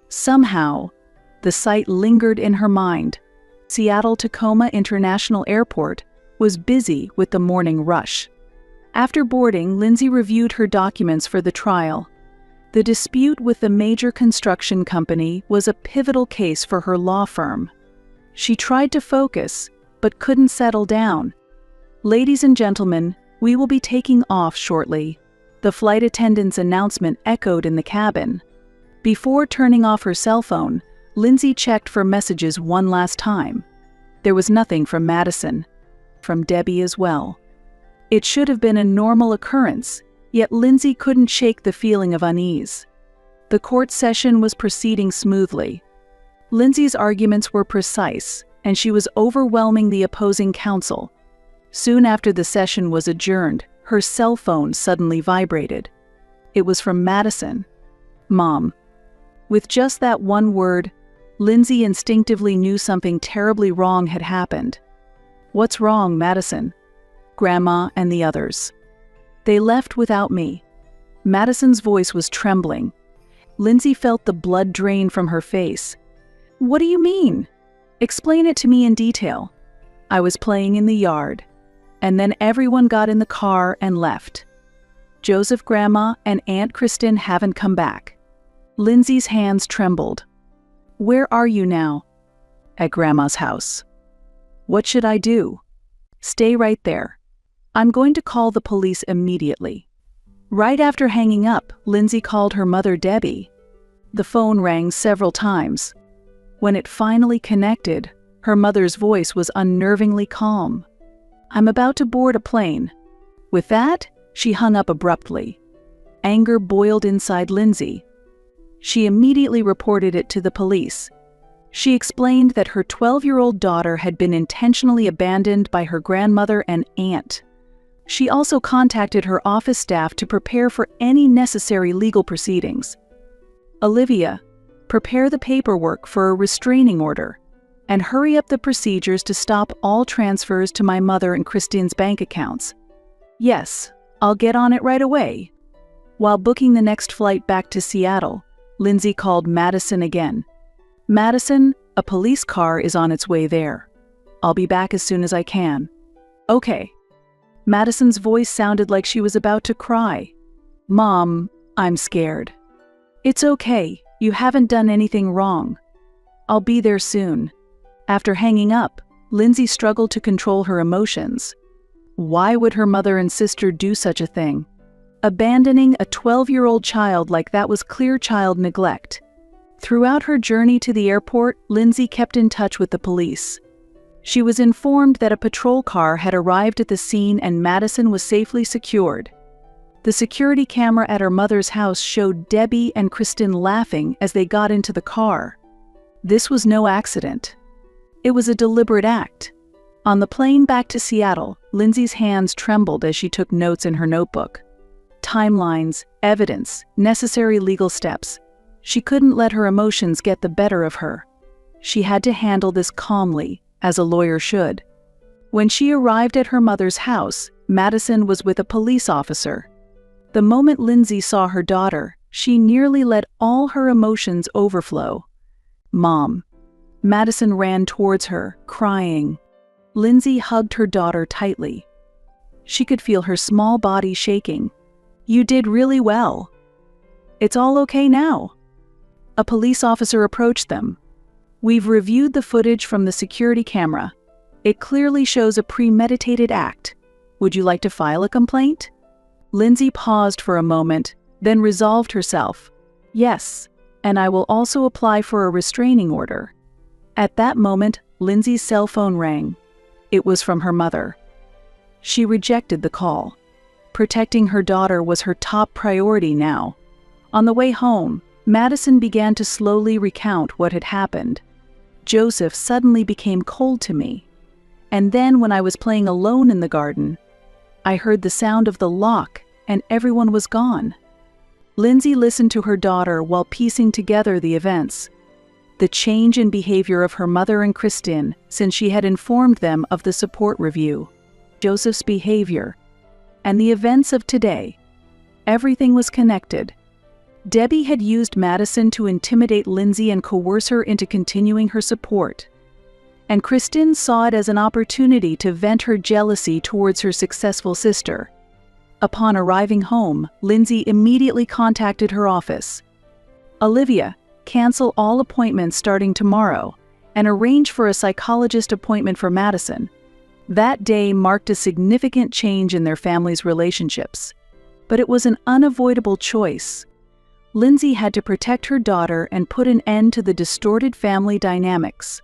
Somehow, the sight lingered in her mind. Seattle-Tacoma International Airport was busy with the morning rush. After boarding, Lindsay reviewed her documents for the trial. The dispute with the major construction company was a pivotal case for her law firm. She tried to focus, but couldn't settle down. "Ladies and gentlemen, we will be taking off shortly." The flight attendant's announcement echoed in the cabin. Before turning off her cell phone, Lindsay checked for messages one last time. There was nothing from Madison. From Debbie as well. It should have been a normal occurrence, yet Lindsay couldn't shake the feeling of unease. The court session was proceeding smoothly. Lindsay's arguments were precise, and she was overwhelming the opposing counsel. Soon after the session was adjourned, her cell phone suddenly vibrated. It was from Madison. "Mom." With just that one word, Lindsay instinctively knew something terribly wrong had happened. "What's wrong, Madison?" "Grandma and the others. They left without me." Madison's voice was trembling. Lindsay felt the blood drain from her face. "What do you mean? Explain it to me in detail." "I was playing in the yard, and then everyone got in the car and left. Joseph, Grandma, and Aunt Kristen haven't come back." Lindsay's hands trembled. "Where are you now?" "At Grandma's house." "What should I do?" "Stay right there. I'm going to call the police immediately." Right after hanging up, Lindsay called her mother Debbie. The phone rang several times. When it finally connected, her mother's voice was unnervingly calm. "I'm about to board a plane." With that, she hung up abruptly. Anger boiled inside Lindsay. She immediately reported it to the police. She explained that her 12-year-old daughter had been intentionally abandoned by her grandmother and aunt. She also contacted her office staff to prepare for any necessary legal proceedings. "Olivia, prepare the paperwork for a restraining order, and hurry up the procedures to stop all transfers to my mother and Christine's bank accounts." "Yes, I'll get on it right away." While booking the next flight back to Seattle, Lindsay called Madison again. "Madison, a police car is on its way there. I'll be back as soon as I can." "Okay." Madison's voice sounded like she was about to cry. "Mom, I'm scared." "It's okay, you haven't done anything wrong. I'll be there soon." After hanging up, Lindsay struggled to control her emotions. Why would her mother and sister do such a thing? Abandoning a 12-year-old child like that was clear child neglect. Throughout her journey to the airport, Lindsay kept in touch with the police. She was informed that a patrol car had arrived at the scene and Madison was safely secured. The security camera at her mother's house showed Debbie and Kristen laughing as they got into the car. This was no accident. It was a deliberate act. On the plane back to Seattle, Lindsay's hands trembled as she took notes in her notebook. Timelines, evidence, necessary legal steps. She couldn't let her emotions get the better of her. She had to handle this calmly, as a lawyer should. When she arrived at her mother's house, Madison was with a police officer. The moment Lindsay saw her daughter, she nearly let all her emotions overflow. "Mom." Madison ran towards her, crying. Lindsay hugged her daughter tightly. She could feel her small body shaking. "You did really well. It's all okay now." A police officer approached them. "We've reviewed the footage from the security camera. It clearly shows a premeditated act. Would you like to file a complaint?" Lindsay paused for a moment, then resolved herself. "Yes, and I will also apply for a restraining order." At that moment, Lindsay's cell phone rang. It was from her mother. She rejected the call. Protecting her daughter was her top priority now. On the way home, Madison began to slowly recount what had happened. "Joseph suddenly became cold to me. And then when I was playing alone in the garden, I heard the sound of the lock and everyone was gone." Lindsay listened to her daughter while piecing together the events. The change in behavior of her mother and Kristen since she had informed them of the support review, Joseph's behavior, and the events of today. Everything was connected. Debbie had used Madison to intimidate Lindsay and coerce her into continuing her support. And Kristen saw it as an opportunity to vent her jealousy towards her successful sister. Upon arriving home, Lindsay immediately contacted her office. "Olivia, cancel all appointments starting tomorrow and arrange for a psychologist appointment for Madison." That day marked a significant change in their family's relationships. But it was an unavoidable choice. Lindsay had to protect her daughter and put an end to the distorted family dynamics.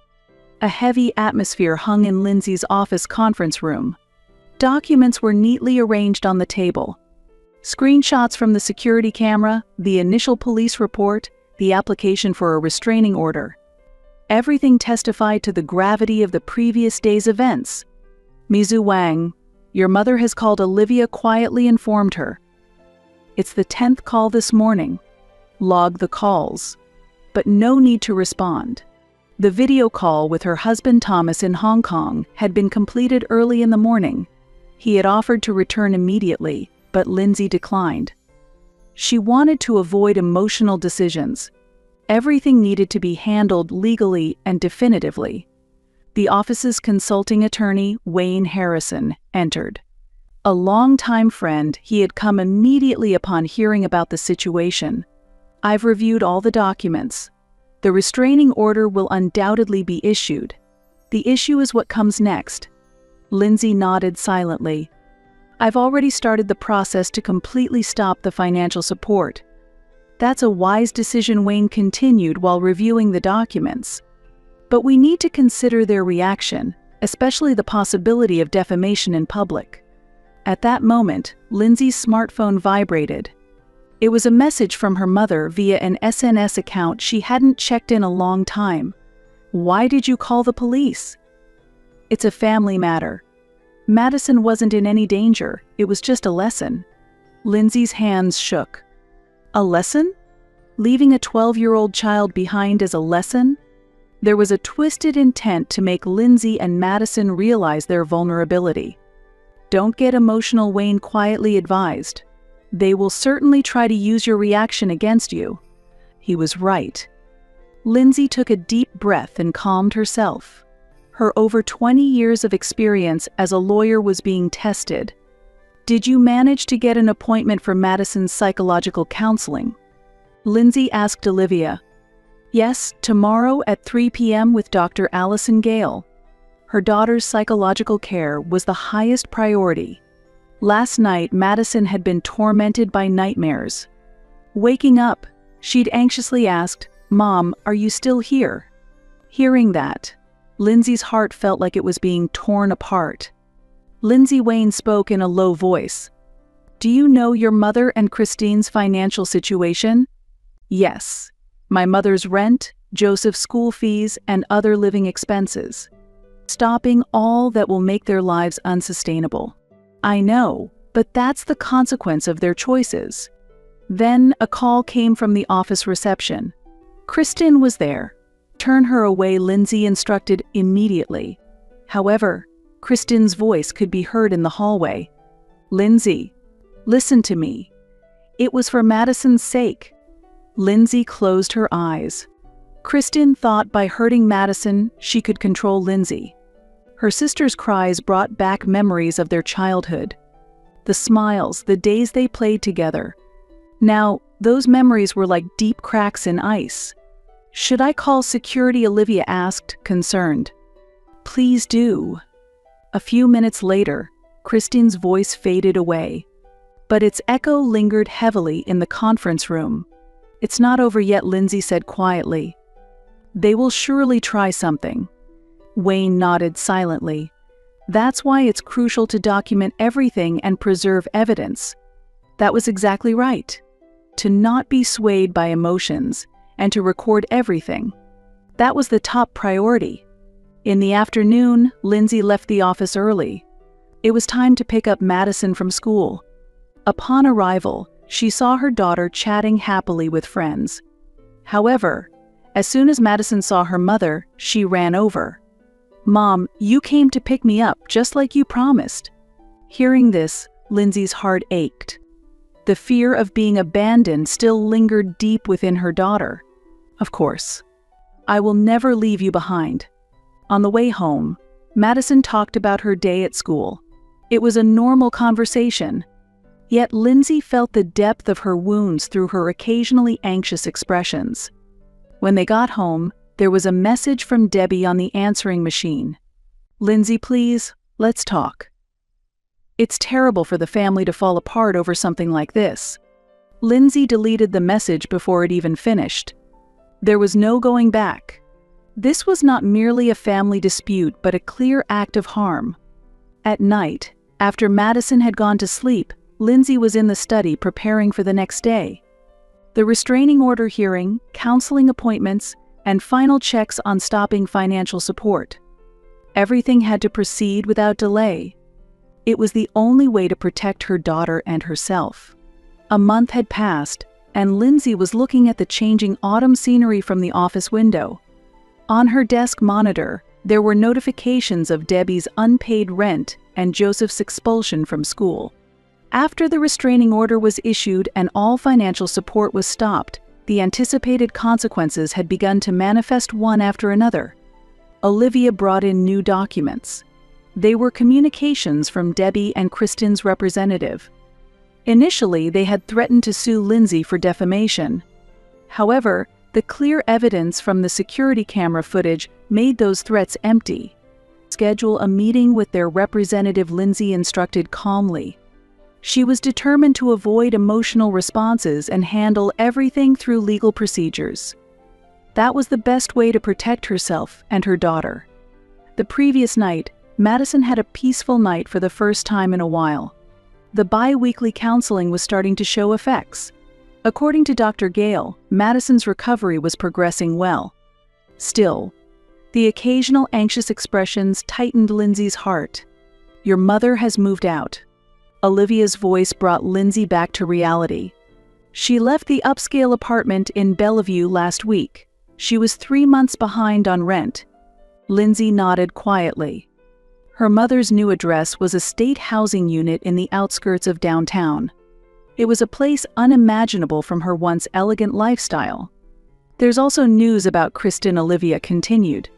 A heavy atmosphere hung in Lindsay's office conference room. Documents were neatly arranged on the table. Screenshots from the security camera, the initial police report, the application for a restraining order. Everything testified to the gravity of the previous day's events. "Mizu Wang, your mother has called," Olivia quietly informed her. "It's the 10th call this morning. Log the calls." But no need to respond. The video call with her husband Thomas in Hong Kong had been completed early in the morning. He had offered to return immediately, but Lindsay declined. She wanted to avoid emotional decisions. Everything needed to be handled legally and definitively. The office's consulting attorney, Wayne Harrison, entered. A longtime friend, he had come immediately upon hearing about the situation. "I've reviewed all the documents. The restraining order will undoubtedly be issued. The issue is what comes next." Lindsay nodded silently. "I've already started the process to completely stop the financial support." "That's a wise decision," Wayne continued while reviewing the documents. "But we need to consider their reaction, especially the possibility of defamation in public." At that moment, Lindsay's smartphone vibrated. It was a message from her mother via an SNS account she hadn't checked in a long time. "Why did you call the police?" "It's a family matter. Madison wasn't in any danger, it was just a lesson." Lindsay's hands shook. A lesson? Leaving a 12-year-old child behind as a lesson? There was a twisted intent to make Lindsay and Madison realize their vulnerability. "Don't get emotional," Wayne quietly advised. "They will certainly try to use your reaction against you." He was right. Lindsay took a deep breath and calmed herself. Her over 20 years of experience as a lawyer was being tested. "Did you manage to get an appointment for Madison's psychological counseling?" Lindsay asked Olivia. "Yes, tomorrow at 3 p.m. with Dr. Allison Gale." Her daughter's psychological care was the highest priority. Last night, Madison had been tormented by nightmares. Waking up, she'd anxiously asked, "Mom, are you still here?" Hearing that, Lindsay's heart felt like it was being torn apart. Lindsay Wayne spoke in a low voice. "Do you know your mother and Christine's financial situation?" "Yes. My mother's rent, Joseph's school fees, and other living expenses. Stopping all that will make their lives unsustainable." "I know, but that's the consequence of their choices." Then a call came from the office reception. Kristen was there. "Turn her away," Lindsay instructed immediately. However, Kristen's voice could be heard in the hallway. "Lindsay, listen to me. It was for Madison's sake." Lindsay closed her eyes. Kristen thought by hurting Madison, she could control Lindsay. Her sister's cries brought back memories of their childhood. The smiles, the days they played together. Now, those memories were like deep cracks in ice. "Should I call security?" Olivia asked, concerned. "Please do." A few minutes later, Kristen's voice faded away, but its echo lingered heavily in the conference room. "It's not over yet," Lindsay said quietly. "They will surely try something." Wayne nodded silently. "That's why it's crucial to document everything and preserve evidence." That was exactly right. To not be swayed by emotions and to record everything. That was the top priority. In the afternoon, Lindsay left the office early. It was time to pick up Madison from school. Upon arrival, she saw her daughter chatting happily with friends. However, as soon as Madison saw her mother, she ran over. "Mom, you came to pick me up just like you promised." Hearing this, Lindsay's heart ached. The fear of being abandoned still lingered deep within her daughter. "Of course. I will never leave you behind." On the way home, Madison talked about her day at school. It was a normal conversation. Yet Lindsay felt the depth of her wounds through her occasionally anxious expressions. When they got home, there was a message from Debbie on the answering machine. "Lindsay, please, let's talk. It's terrible for the family to fall apart over something like this." Lindsay deleted the message before it even finished. There was no going back. This was not merely a family dispute, but a clear act of harm. At night, after Madison had gone to sleep, Lindsay was in the study preparing for the next day. The restraining order hearing, counseling appointments, and final checks on stopping financial support. Everything had to proceed without delay. It was the only way to protect her daughter and herself. A month had passed, and Lindsay was looking at the changing autumn scenery from the office window. On her desk monitor, there were notifications of Debbie's unpaid rent and Joseph's expulsion from school. After the restraining order was issued and all financial support was stopped, the anticipated consequences had begun to manifest one after another. Olivia brought in new documents. They were communications from Debbie and Kristen's representative. Initially, they had threatened to sue Lindsay for defamation. However, the clear evidence from the security camera footage made those threats empty. Schedule a meeting with their representative, Lindsay instructed calmly. She was determined to avoid emotional responses and handle everything through legal procedures. That was the best way to protect herself and her daughter. The previous night, Madison had a peaceful night for the first time in a while. The bi-weekly counseling was starting to show effects. According to Dr. Gale, Madison's recovery was progressing well. Still, the occasional anxious expressions tightened Lindsay's heart. "Your mother has moved out." Olivia's voice brought Lindsay back to reality. "She left the upscale apartment in Bellevue last week. She was 3 months behind on rent." Lindsay nodded quietly. Her mother's new address was a state housing unit in the outskirts of downtown. It was a place unimaginable from her once elegant lifestyle. There's also news about Kristen Olivia continued.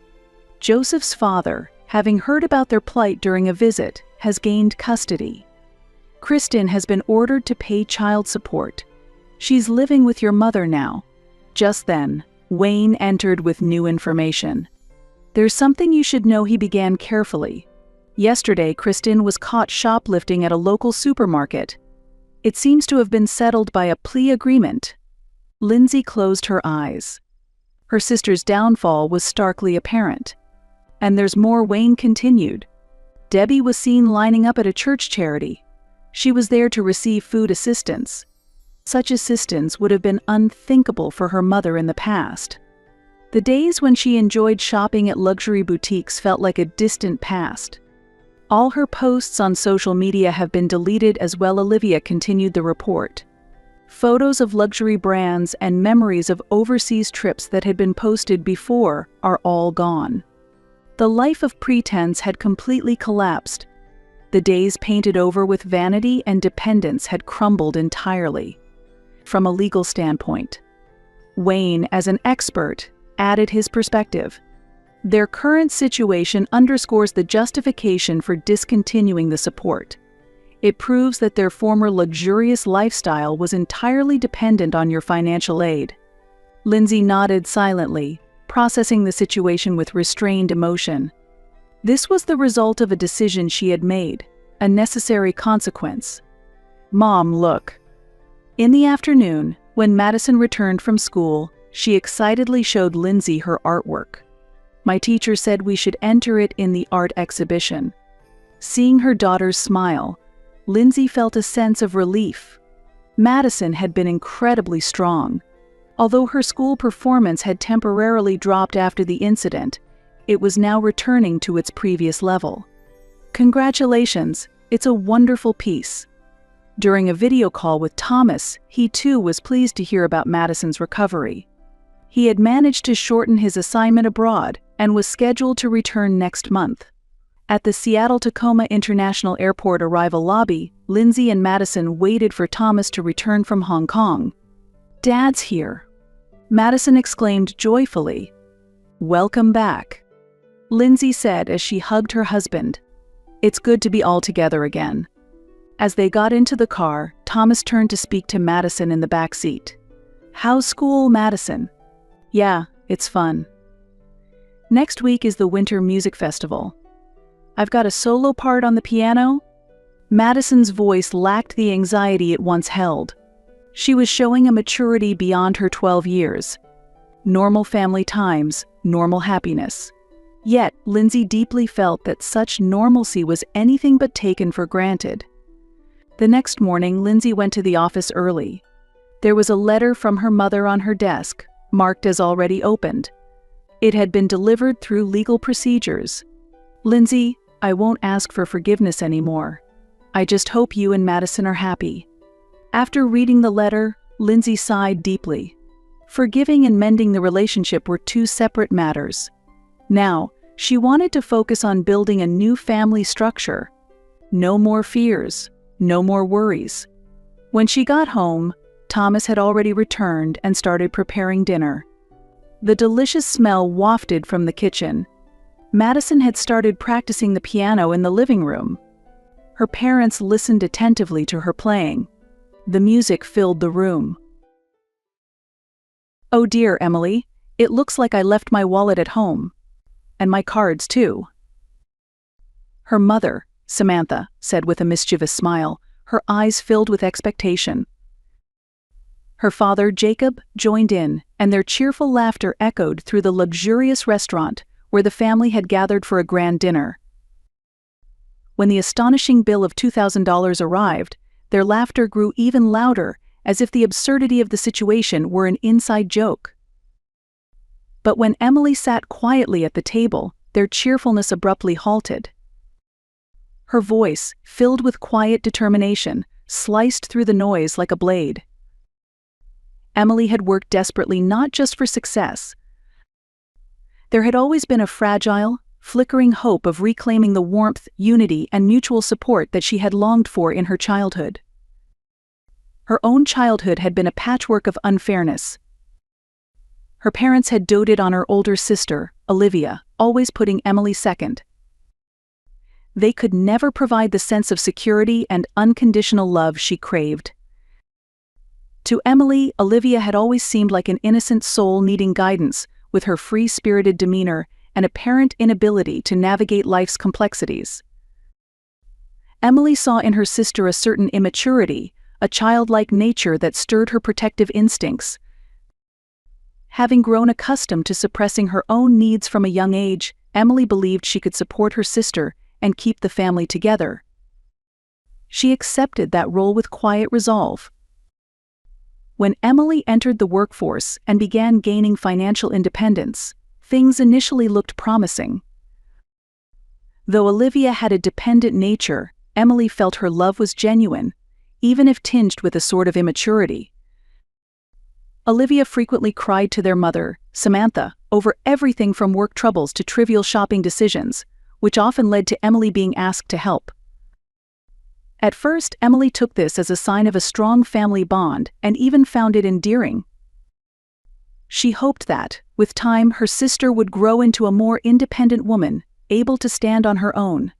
Joseph's father, having heard about their plight during a visit, has gained custody. Kristen has been ordered to pay child support. She's living with your mother now. Just then, Wayne entered with new information. There's something you should know, he began carefully. Yesterday, Kristen was caught shoplifting at a local supermarket. It seems to have been settled by a plea agreement. Lindsay closed her eyes. Her sister's downfall was starkly apparent. And there's more, Wayne continued. Debbie was seen lining up at a church charity. She was there to receive food assistance. Such assistance would have been unthinkable for her mother in the past. The days when she enjoyed shopping at luxury boutiques felt like a distant past. All her posts on social media have been deleted as well, Olivia continued the report. Photos of luxury brands and memories of overseas trips that had been posted before are all gone. The life of pretense had completely collapsed. The days painted over with vanity and dependence had crumbled entirely. From a legal standpoint, Wayne, as an expert, added his perspective. Their current situation underscores the justification for discontinuing the support. It proves that their former luxurious lifestyle was entirely dependent on your financial aid. Lindsay nodded silently, processing the situation with restrained emotion. This was the result of a decision she had made, a necessary consequence. Mom, look. In the afternoon, when Madison returned from school, she excitedly showed Lindsay her artwork. My teacher said we should enter it in the art exhibition. Seeing her daughter's smile, Lindsay felt a sense of relief. Madison had been incredibly strong. Although her school performance had temporarily dropped after the incident, it was now returning to its previous level. Congratulations, it's a wonderful piece. During a video call with Thomas, he too was pleased to hear about Madison's recovery. He had managed to shorten his assignment abroad and was scheduled to return next month. At the Seattle-Tacoma International Airport arrival lobby, Lindsay and Madison waited for Thomas to return from Hong Kong. "Dad's here," Madison exclaimed joyfully. "Welcome back," Lindsay said as she hugged her husband. "It's good to be all together again." As they got into the car, Thomas turned to speak to Madison in the back seat. "How's school, Madison?" "Yeah, it's fun. Next week is the Winter Music Festival. I've got a solo part on the piano." Madison's voice lacked the anxiety it once held. She was showing a maturity beyond her 12 years. Normal family times, normal happiness. Yet, Lindsay deeply felt that such normalcy was anything but taken for granted. The next morning, Lindsay went to the office early. There was a letter from her mother on her desk, marked as already opened. It had been delivered through legal procedures. "Lindsay, I won't ask for forgiveness anymore. I just hope you and Madison are happy." After reading the letter, Lindsay sighed deeply. Forgiving and mending the relationship were two separate matters. Now, she wanted to focus on building a new family structure. No more fears, no more worries. When she got home, Thomas had already returned and started preparing dinner. The delicious smell wafted from the kitchen. Madison had started practicing the piano in the living room. Her parents listened attentively to her playing. The music filled the room. "Oh dear, Emily, it looks like I left my wallet at home. And my cards, too." Her mother, Samantha, said with a mischievous smile, her eyes filled with expectation. Her father, Jacob, joined in, and their cheerful laughter echoed through the luxurious restaurant where the family had gathered for a grand dinner. When the astonishing bill of $2,000 arrived, their laughter grew even louder, as if the absurdity of the situation were an inside joke. But when Emily sat quietly at the table, their cheerfulness abruptly halted. Her voice, filled with quiet determination, sliced through the noise like a blade. Emily had worked desperately not just for success. There had always been a fragile, flickering hope of reclaiming the warmth, unity, and mutual support that she had longed for in her childhood. Her own childhood had been a patchwork of unfairness. Her parents had doted on her older sister, Olivia, always putting Emily second. They could never provide the sense of security and unconditional love she craved. To Emily, Olivia had always seemed like an innocent soul needing guidance, with her free-spirited demeanor and apparent inability to navigate life's complexities. Emily saw in her sister a certain immaturity, a childlike nature that stirred her protective instincts. Having grown accustomed to suppressing her own needs from a young age, Emily believed she could support her sister and keep the family together. She accepted that role with quiet resolve. When Emily entered the workforce and began gaining financial independence, things initially looked promising. Though Olivia had a dependent nature, Emily felt her love was genuine, even if tinged with a sort of immaturity. Olivia frequently cried to their mother, Samantha, over everything from work troubles to trivial shopping decisions, which often led to Emily being asked to help. At first, Emily took this as a sign of a strong family bond and even found it endearing. She hoped that, with time, her sister would grow into a more independent woman, able to stand on her own.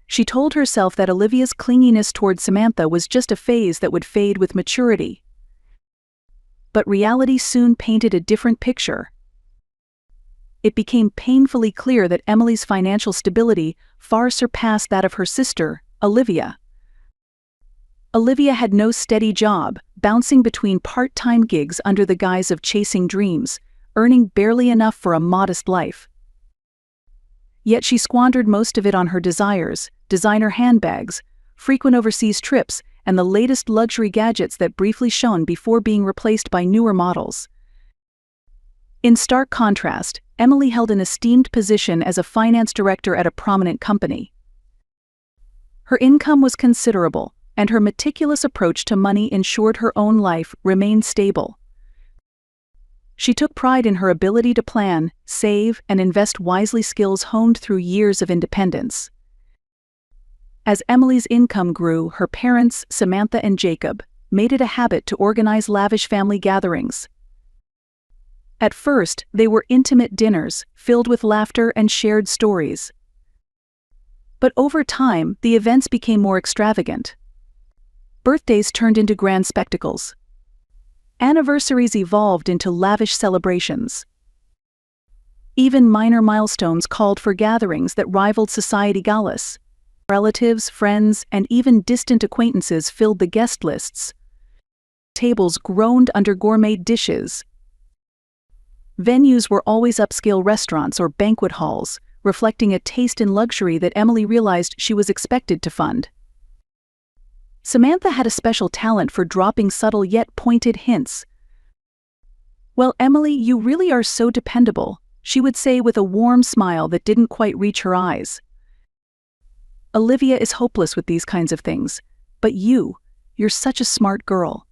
She told herself that Olivia's clinginess toward Samantha was just a phase that would fade with maturity. But reality soon painted a different picture. It became painfully clear that Emily's financial stability far surpassed that of her sister, Olivia. Olivia had no steady job, bouncing between part-time gigs under the guise of chasing dreams, earning barely enough for a modest life. Yet she squandered most of it on her desires, designer handbags, frequent overseas trips, and the latest luxury gadgets that briefly shone before being replaced by newer models. In stark contrast, Emily held an esteemed position as a finance director at a prominent company. Her income was considerable, and her meticulous approach to money ensured her own life remained stable. She took pride in her ability to plan, save, and invest wisely, skills honed through years of independence. As Emily's income grew, her parents, Samantha and Jacob, made it a habit to organize lavish family gatherings. At first, they were intimate dinners, filled with laughter and shared stories. But over time, the events became more extravagant. Birthdays turned into grand spectacles. Anniversaries evolved into lavish celebrations. Even minor milestones called for gatherings that rivaled society galas. Relatives, friends, and even distant acquaintances filled the guest lists. Tables groaned under gourmet dishes. Venues were always upscale restaurants or banquet halls, reflecting a taste in luxury that Emily realized she was expected to fund. Samantha had a special talent for dropping subtle yet pointed hints. "Well, Emily, you really are so dependable," she would say with a warm smile that didn't quite reach her eyes. "Olivia is hopeless with these kinds of things, but you're such a smart girl."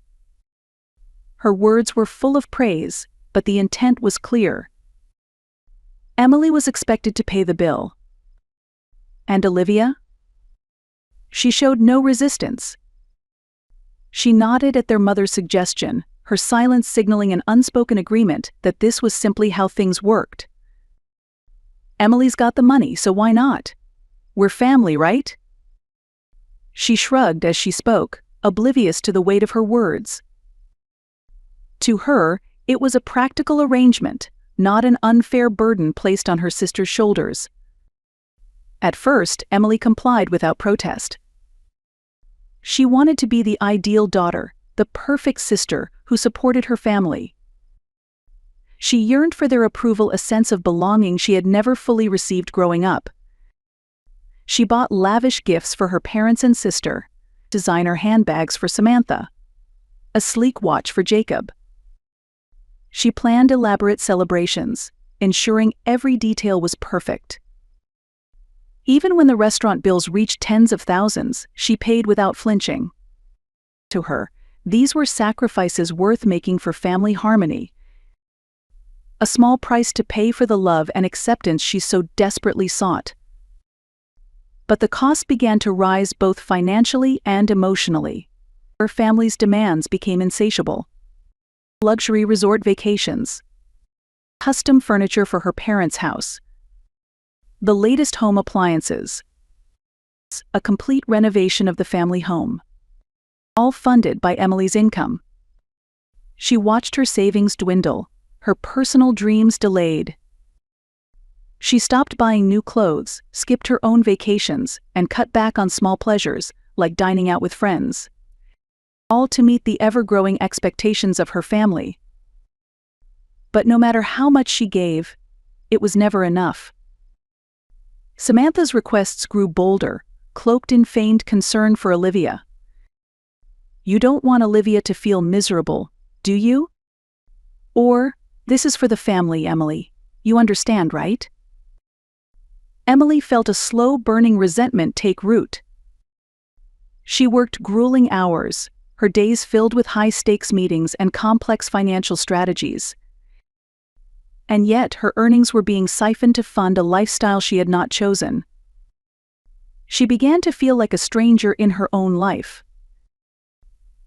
Her words were full of praise, but the intent was clear. Emily was expected to pay the bill. And Olivia? She showed no resistance. She nodded at their mother's suggestion, her silence signaling an unspoken agreement that this was simply how things worked. "Emily's got the money, so why not? We're family, right?" She shrugged as she spoke, oblivious to the weight of her words. To her, it was a practical arrangement, not an unfair burden placed on her sister's shoulders. At first, Emily complied without protest. She wanted to be the ideal daughter, the perfect sister who supported her family. She yearned for their approval, a sense of belonging she had never fully received growing up. She bought lavish gifts for her parents and sister, designer handbags for Samantha, a sleek watch for Jacob. She planned elaborate celebrations, ensuring every detail was perfect. Even when the restaurant bills reached tens of thousands, she paid without flinching. To her, these were sacrifices worth making for family harmony. A small price to pay for the love and acceptance she so desperately sought. But the cost began to rise both financially and emotionally. Her family's demands became insatiable. luxury resort vacations, custom furniture for her parents' house, the latest home appliances, a complete renovation of the family home, all funded by Emily's income. She watched her savings dwindle, her personal dreams delayed. She stopped buying new clothes, skipped her own vacations, and cut back on small pleasures, like dining out with friends, all to meet the ever-growing expectations of her family. But no matter how much she gave, it was never enough. Samantha's requests grew bolder, cloaked in feigned concern for Olivia. "You don't want Olivia to feel miserable, do you? Or, this is for the family, Emily. You understand, right?" Emily felt a slow burning resentment take root. She worked grueling hours, her days filled with high-stakes meetings and complex financial strategies. And yet her earnings were being siphoned to fund a lifestyle she had not chosen. She began to feel like a stranger in her own life.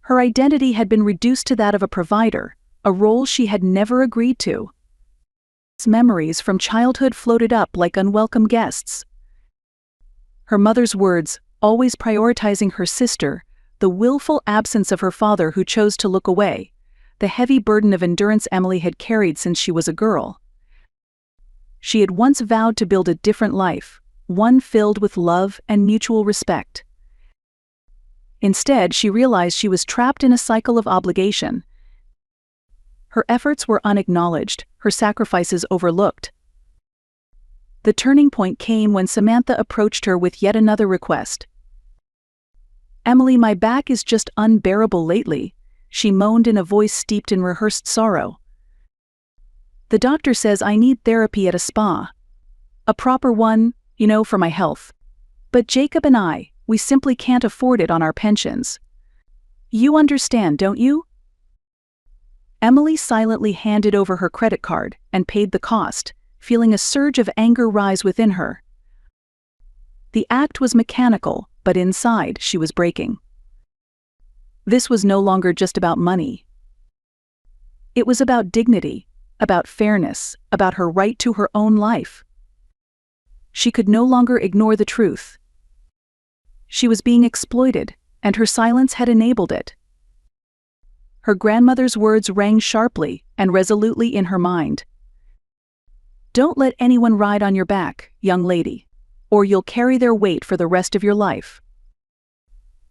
Her identity had been reduced to that of a provider, a role she had never agreed to. Memories from childhood floated up like unwelcome guests. Her mother's words, always prioritizing her sister, the willful absence of her father who chose to look away, the heavy burden of endurance Emily had carried since she was a girl. She had once vowed to build a different life, one filled with love and mutual respect. Instead, she realized she was trapped in a cycle of obligation. Her efforts were unacknowledged, her sacrifices overlooked. The turning point came when Samantha approached her with yet another request. "Emily, my back is just unbearable lately," she moaned in a voice steeped in rehearsed sorrow. "The doctor says I need therapy at a spa. A proper one, for my health. But Jacob and I, we simply can't afford it on our pensions. You understand, don't you?" Emily silently handed over her credit card and paid the cost, feeling a surge of anger rise within her. The act was mechanical, but inside she was breaking. This was no longer just about money. It was about dignity, about fairness, about her right to her own life. She could no longer ignore the truth. She was being exploited, and her silence had enabled it. Her grandmother's words rang sharply and resolutely in her mind. "Don't let anyone ride on your back, young lady, or you'll carry their weight for the rest of your life."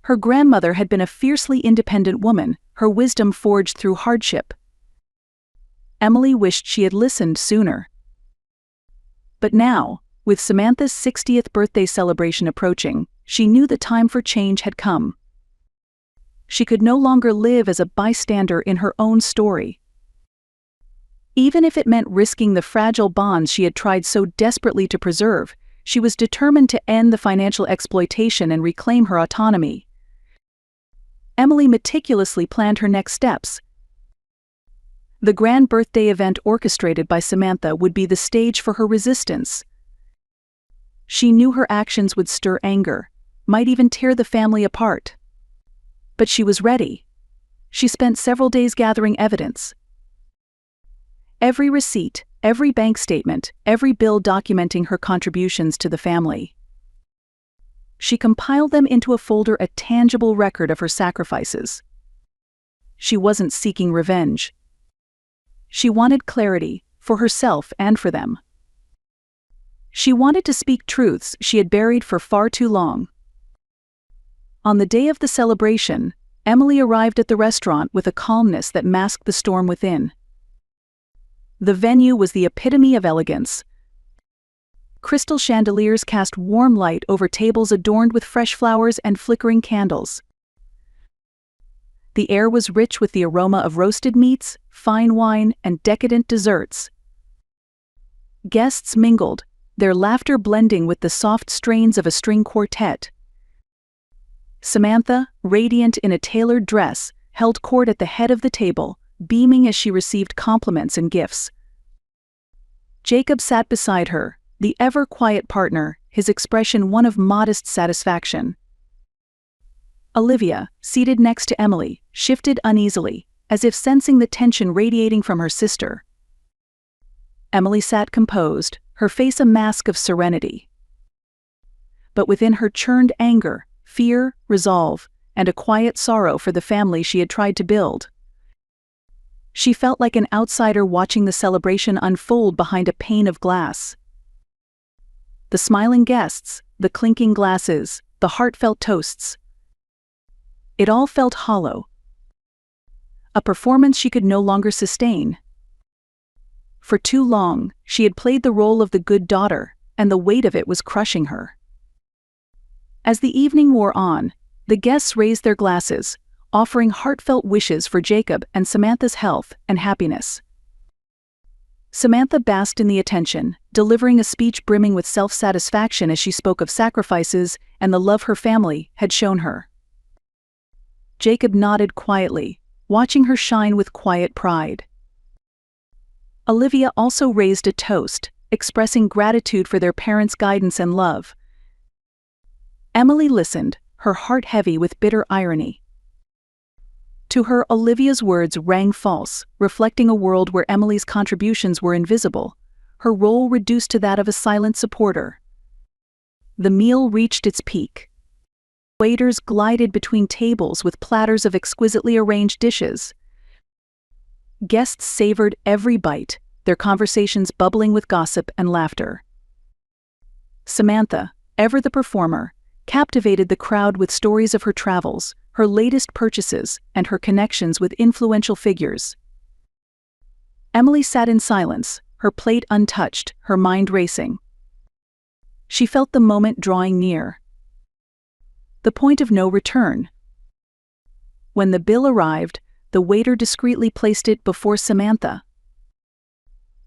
Her grandmother had been a fiercely independent woman, her wisdom forged through hardship. Emily wished she had listened sooner. But now, with Samantha's 60th birthday celebration approaching, she knew the time for change had come. She could no longer live as a bystander in her own story. Even if it meant risking the fragile bonds she had tried so desperately to preserve, she was determined to end the financial exploitation and reclaim her autonomy. Emily meticulously planned her next steps. The grand birthday event orchestrated by Samantha would be the stage for her resistance. She knew her actions would stir anger, might even tear the family apart. But she was ready. She spent several days gathering evidence. Every receipt, every bank statement, every bill documenting her contributions to the family. She compiled them into a folder, a tangible record of her sacrifices. She wasn't seeking revenge. She wanted clarity, for herself and for them. She wanted to speak truths she had buried for far too long. On the day of the celebration, Emily arrived at the restaurant with a calmness that masked the storm within. The venue was the epitome of elegance. Crystal chandeliers cast warm light over tables adorned with fresh flowers and flickering candles. The air was rich with the aroma of roasted meats, fine wine, and decadent desserts. Guests mingled, their laughter blending with the soft strains of a string quartet. Samantha, radiant in a tailored dress, held court at the head of the table, beaming as she received compliments and gifts. Jacob sat beside her, the ever-quiet partner, his expression one of modest satisfaction. Olivia, seated next to Emily, shifted uneasily, as if sensing the tension radiating from her sister. Emily sat composed, her face a mask of serenity. But within her churned anger, fear, resolve, and a quiet sorrow for the family she had tried to build. She felt like an outsider watching the celebration unfold behind a pane of glass. The smiling guests, the clinking glasses, the heartfelt toasts. It all felt hollow. A performance she could no longer sustain. For too long, she had played the role of the good daughter, and the weight of it was crushing her. As the evening wore on, the guests raised their glasses, offering heartfelt wishes for Jacob and Samantha's health and happiness. Samantha basked in the attention, delivering a speech brimming with self-satisfaction as she spoke of sacrifices and the love her family had shown her. Jacob nodded quietly, watching her shine with quiet pride. Olivia also raised a toast, expressing gratitude for their parents' guidance and love. Emily listened, her heart heavy with bitter irony. To her, Olivia's words rang false, reflecting a world where Emily's contributions were invisible, her role reduced to that of a silent supporter. The meal reached its peak. Waiters glided between tables with platters of exquisitely arranged dishes. Guests savored every bite, their conversations bubbling with gossip and laughter. Samantha, ever the performer, captivated the crowd with stories of her travels, her latest purchases, and her connections with influential figures. Emily sat in silence, her plate untouched, her mind racing. She felt the moment drawing near. The point of no return. When the bill arrived, the waiter discreetly placed it before Samantha.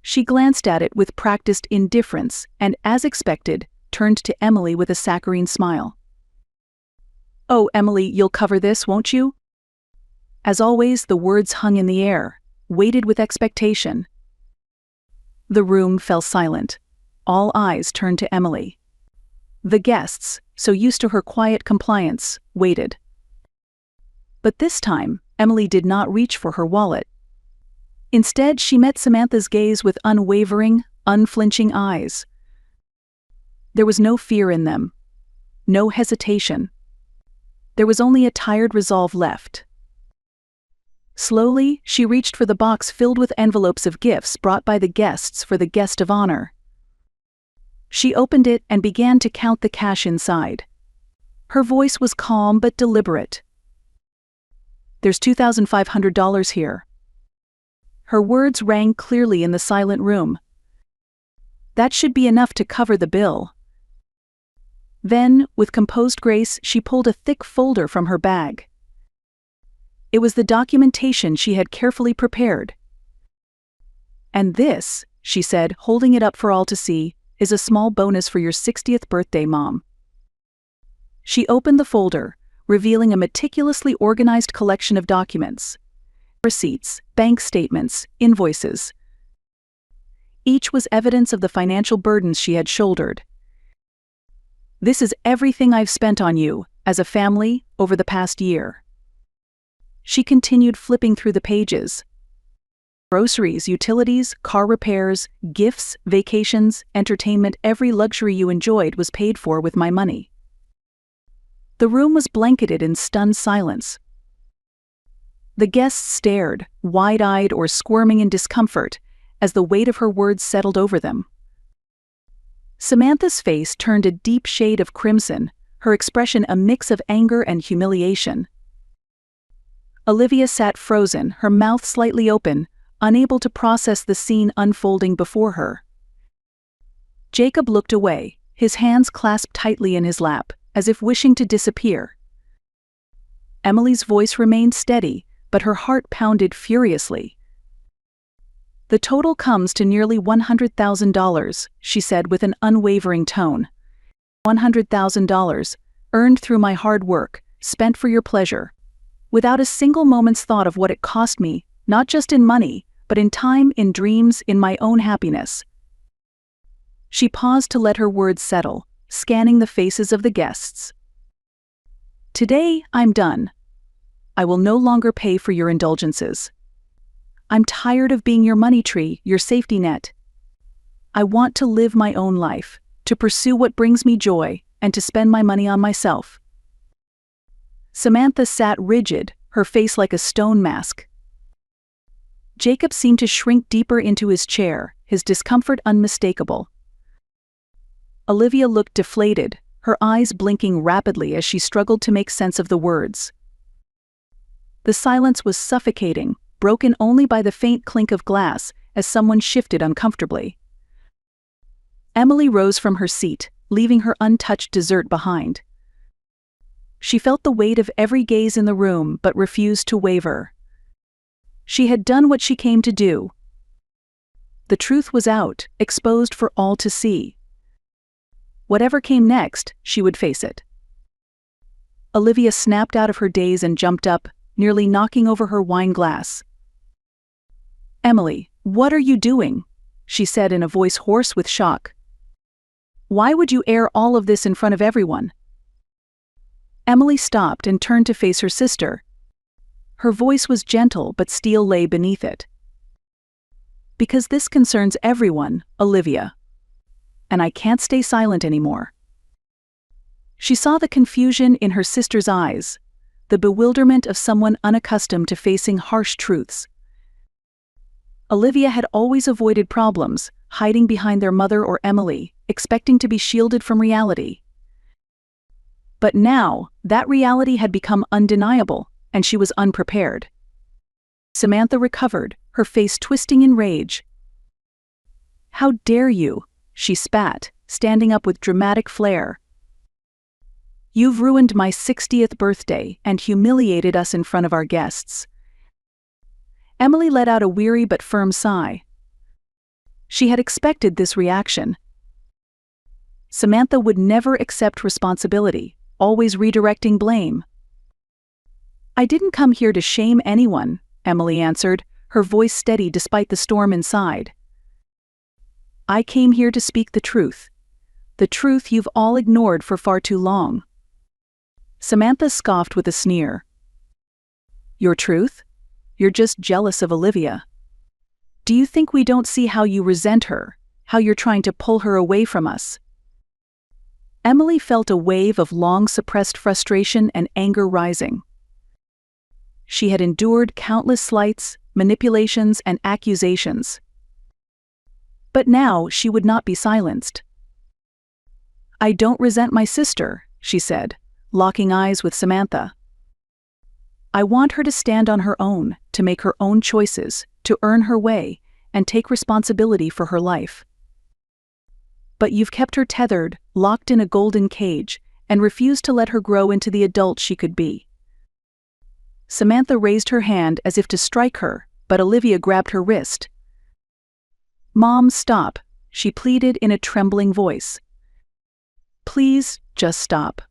She glanced at it with practiced indifference and, as expected, turned to Emily with a saccharine smile. "Oh, Emily, you'll cover this, won't you?" As always, the words hung in the air, weighted with expectation. The room fell silent. All eyes turned to Emily. The guests, so used to her quiet compliance, waited. But this time, Emily did not reach for her wallet. Instead, she met Samantha's gaze with unwavering, unflinching eyes. There was no fear in them, no hesitation. There was only a tired resolve left. Slowly, she reached for the box filled with envelopes of gifts brought by the guests for the guest of honor. She opened it and began to count the cash inside. Her voice was calm but deliberate. "There's $2,500 here." Her words rang clearly in the silent room. "That should be enough to cover the bill." Then, with composed grace, she pulled a thick folder from her bag. It was the documentation she had carefully prepared. "And this," she said, holding it up for all to see, "is a small bonus for your 60th birthday, Mom." She opened the folder, revealing a meticulously organized collection of documents. Receipts, bank statements, invoices. Each was evidence of the financial burdens she had shouldered. "This is everything I've spent on you, as a family, over the past year." She continued flipping through the pages. "Groceries, utilities, car repairs, gifts, vacations, entertainment, every luxury you enjoyed was paid for with my money." The room was blanketed in stunned silence. The guests stared, wide-eyed or squirming in discomfort, as the weight of her words settled over them. Samantha's face turned a deep shade of crimson, her expression a mix of anger and humiliation. Olivia sat frozen, her mouth slightly open, unable to process the scene unfolding before her. Jacob looked away, his hands clasped tightly in his lap, as if wishing to disappear. Emily's voice remained steady, but her heart pounded furiously. "The total comes to nearly $100,000, she said with an unwavering tone. $100,000, earned through my hard work, spent for your pleasure, without a single moment's thought of what it cost me, not just in money, but in time, in dreams, in my own happiness." She paused to let her words settle, scanning the faces of the guests. "Today, I'm done. I will no longer pay for your indulgences." I'm tired of being your money tree, your safety net. I want to live my own life, to pursue what brings me joy, and to spend my money on myself." Samantha sat rigid, her face like a stone mask. Jacob seemed to shrink deeper into his chair, his discomfort unmistakable. Olivia looked deflated, her eyes blinking rapidly as she struggled to make sense of the words. The silence was suffocating, broken only by the faint clink of glass as someone shifted uncomfortably. Emily rose from her seat, leaving her untouched dessert behind. She felt the weight of every gaze in the room but refused to waver. She had done what she came to do. The truth was out, exposed for all to see. Whatever came next, she would face it. Olivia snapped out of her daze and jumped up, nearly knocking over her wine glass. "Emily, what are you doing?" she said in a voice hoarse with shock. "Why would you air all of this in front of everyone?" Emily stopped and turned to face her sister. Her voice was gentle, but steel lay beneath it. "Because this concerns everyone, Olivia. And I can't stay silent anymore." She saw the confusion in her sister's eyes, the bewilderment of someone unaccustomed to facing harsh truths. Olivia had always avoided problems, hiding behind their mother or Emily, expecting to be shielded from reality. But now, that reality had become undeniable, and she was unprepared. Samantha recovered, her face twisting in rage. "How dare you?" she spat, standing up with dramatic flair. "You've ruined my 60th birthday and humiliated us in front of our guests." Emily let out a weary but firm sigh. She had expected this reaction. Samantha would never accept responsibility, always redirecting blame. "I didn't come here to shame anyone," Emily answered, her voice steady despite the storm inside. "I came here to speak the truth you've all ignored for far too long." Samantha scoffed with a sneer. "Your truth? You're just jealous of Olivia. Do you think we don't see how you resent her, how you're trying to pull her away from us?" Emily felt a wave of long-suppressed frustration and anger rising. She had endured countless slights, manipulations, and accusations. But now she would not be silenced. "I don't resent my sister," she said, locking eyes with Samantha. "I want her to stand on her own, to make her own choices, to earn her way, and take responsibility for her life. But you've kept her tethered, locked in a golden cage, and refused to let her grow into the adult she could be." Samantha raised her hand as if to strike her, but Olivia grabbed her wrist. "Mom, stop," she pleaded in a trembling voice. "Please, just stop."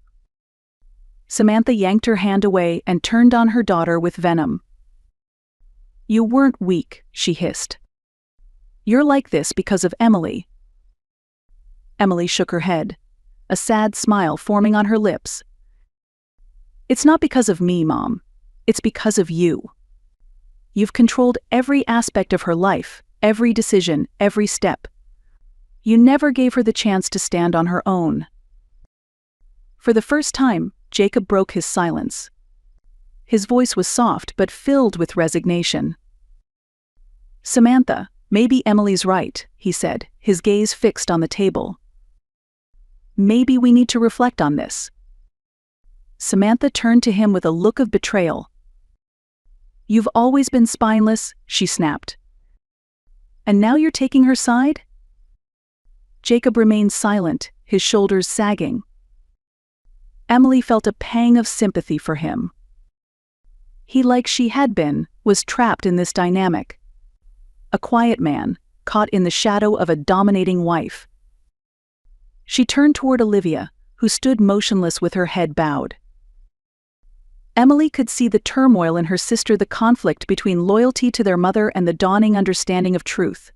Samantha yanked her hand away and turned on her daughter with venom. "You weren't weak," she hissed. "You're like this because of Emily." Emily shook her head, a sad smile forming on her lips. "It's not because of me, Mom. It's because of you. You've controlled every aspect of her life, every decision, every step. You never gave her the chance to stand on her own." For the first time, Jacob broke his silence. His voice was soft but filled with resignation. "Samantha, maybe Emily's right," he said, his gaze fixed on the table. "Maybe we need to reflect on this." Samantha turned to him with a look of betrayal. "You've always been spineless," she snapped. "And now you're taking her side?" Jacob remained silent, his shoulders sagging. Emily felt a pang of sympathy for him. He, like she had been, was trapped in this dynamic. A quiet man, caught in the shadow of a dominating wife. She turned toward Olivia, who stood motionless with her head bowed. Emily could see the turmoil in her sister, the conflict between loyalty to their mother and the dawning understanding of truth.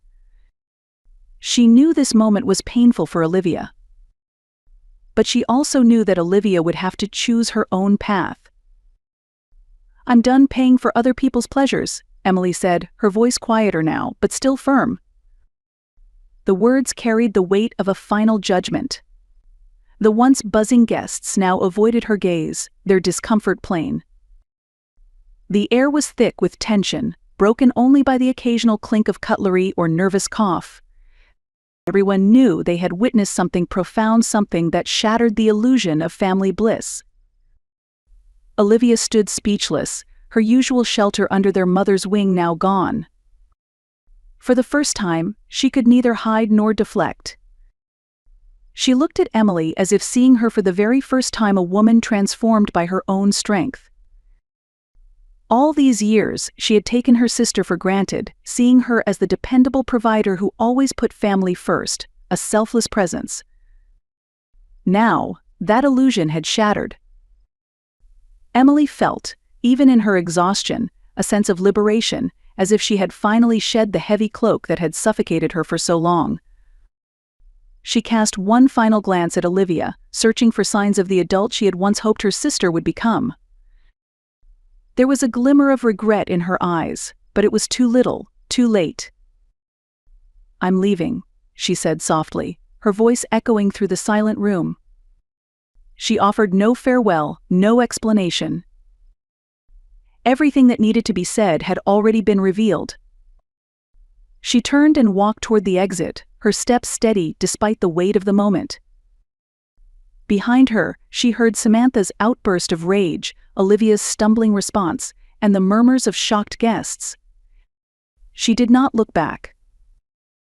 She knew this moment was painful for Olivia. But she also knew that Olivia would have to choose her own path. "I'm done paying for other people's pleasures," Emily said, her voice quieter now, but still firm. The words carried the weight of a final judgment. The once buzzing guests now avoided her gaze, their discomfort plain. The air was thick with tension, broken only by the occasional clink of cutlery or nervous cough. Everyone knew they had witnessed something profound, something that shattered the illusion of family bliss. Olivia stood speechless, her usual shelter under their mother's wing now gone. For the first time, she could neither hide nor deflect. She looked at Emily as if seeing her for the very first time, a woman transformed by her own strength. All these years, she had taken her sister for granted, seeing her as the dependable provider who always put family first, a selfless presence. Now, that illusion had shattered. Emily felt, even in her exhaustion, a sense of liberation, as if she had finally shed the heavy cloak that had suffocated her for so long. She cast one final glance at Olivia, searching for signs of the adult she had once hoped her sister would become. There was a glimmer of regret in her eyes, but it was too little, too late. "I'm leaving," she said softly, her voice echoing through the silent room. She offered no farewell, no explanation. Everything that needed to be said had already been revealed. She turned and walked toward the exit, her steps steady despite the weight of the moment. Behind her, she heard Samantha's outburst of rage, Olivia's stumbling response, and the murmurs of shocked guests. She did not look back.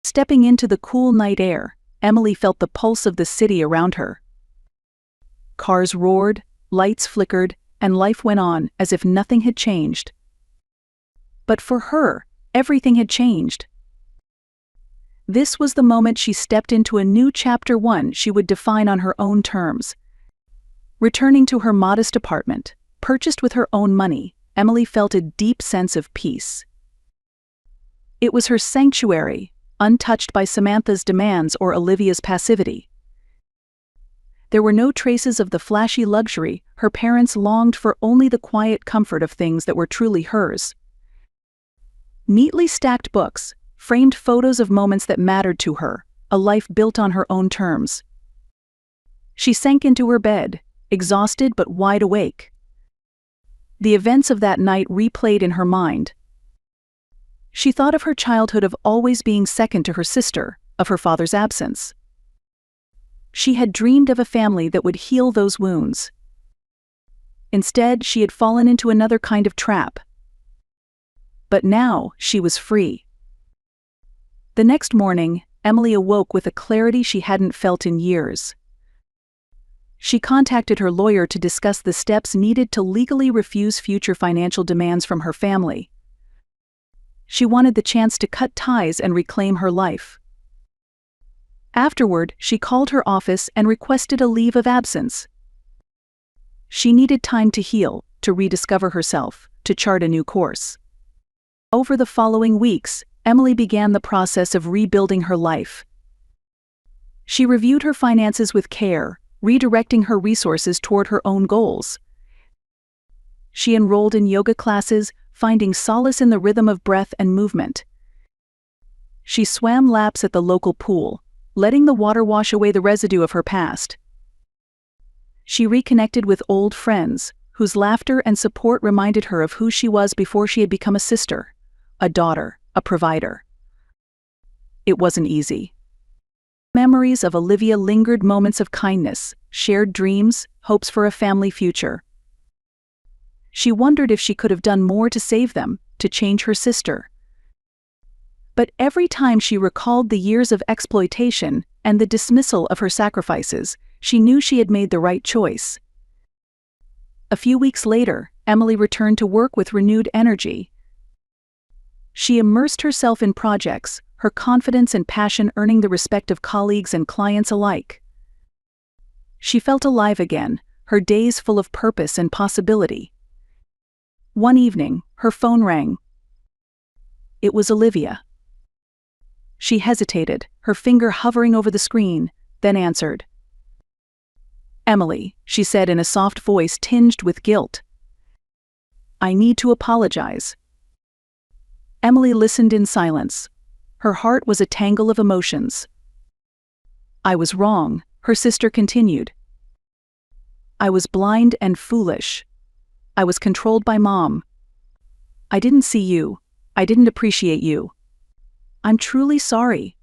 Stepping into the cool night air, Emily felt the pulse of the city around her. Cars roared, lights flickered, and life went on as if nothing had changed. But for her, everything had changed. This was the moment she stepped into a new chapter, one she would define on her own terms. Returning to her modest apartment, purchased with her own money, Emily felt a deep sense of peace. It was her sanctuary, untouched by Samantha's demands or Olivia's passivity. There were no traces of the flashy luxury her parents longed for, only the quiet comfort of things that were truly hers. Neatly stacked books, framed photos of moments that mattered to her, a life built on her own terms. She sank into her bed, exhausted but wide awake. The events of that night replayed in her mind. She thought of her childhood, of always being second to her sister, of her father's absence. She had dreamed of a family that would heal those wounds. Instead, she had fallen into another kind of trap. But now, she was free. The next morning, Emily awoke with a clarity she hadn't felt in years. She contacted her lawyer to discuss the steps needed to legally refuse future financial demands from her family. She wanted the chance to cut ties and reclaim her life. Afterward, she called her office and requested a leave of absence. She needed time to heal, to rediscover herself, to chart a new course. Over the following weeks, Emily began the process of rebuilding her life. She reviewed her finances with care, redirecting her resources toward her own goals. She enrolled in yoga classes, finding solace in the rhythm of breath and movement. She swam laps at the local pool, letting the water wash away the residue of her past. She reconnected with old friends, whose laughter and support reminded her of who she was before she had become a sister, a daughter, a provider. It wasn't easy. Memories of Olivia lingered, moments of kindness, shared dreams, hopes for a family future. She wondered if she could have done more to save them, to change her sister. But every time she recalled the years of exploitation and the dismissal of her sacrifices, she knew she had made the right choice. A few weeks later, Emily returned to work with renewed energy. She immersed herself in projects, her confidence and passion earning the respect of colleagues and clients alike. She felt alive again, her days full of purpose and possibility. One evening, her phone rang. It was Olivia. She hesitated, her finger hovering over the screen, then answered. "Emily," she said in a soft voice tinged with guilt. "I need to apologize." Emily listened in silence. Her heart was a tangle of emotions. "I was wrong," her sister continued. "I was blind and foolish. I was controlled by Mom. I didn't see you. I didn't appreciate you. I'm truly sorry."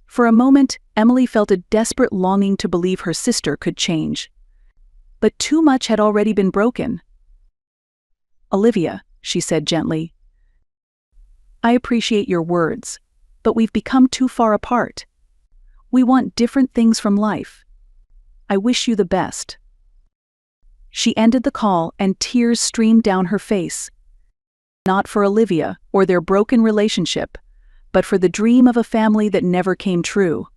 For a moment, Emily felt a desperate longing to believe her sister could change. But too much had already been broken. "Olivia," she said gently, "I appreciate your words, but we've become too far apart. We want different things from life. I wish you the best." She ended the call and tears streamed down her face. Not for Olivia or their broken relationship, but for the dream of a family that never came true.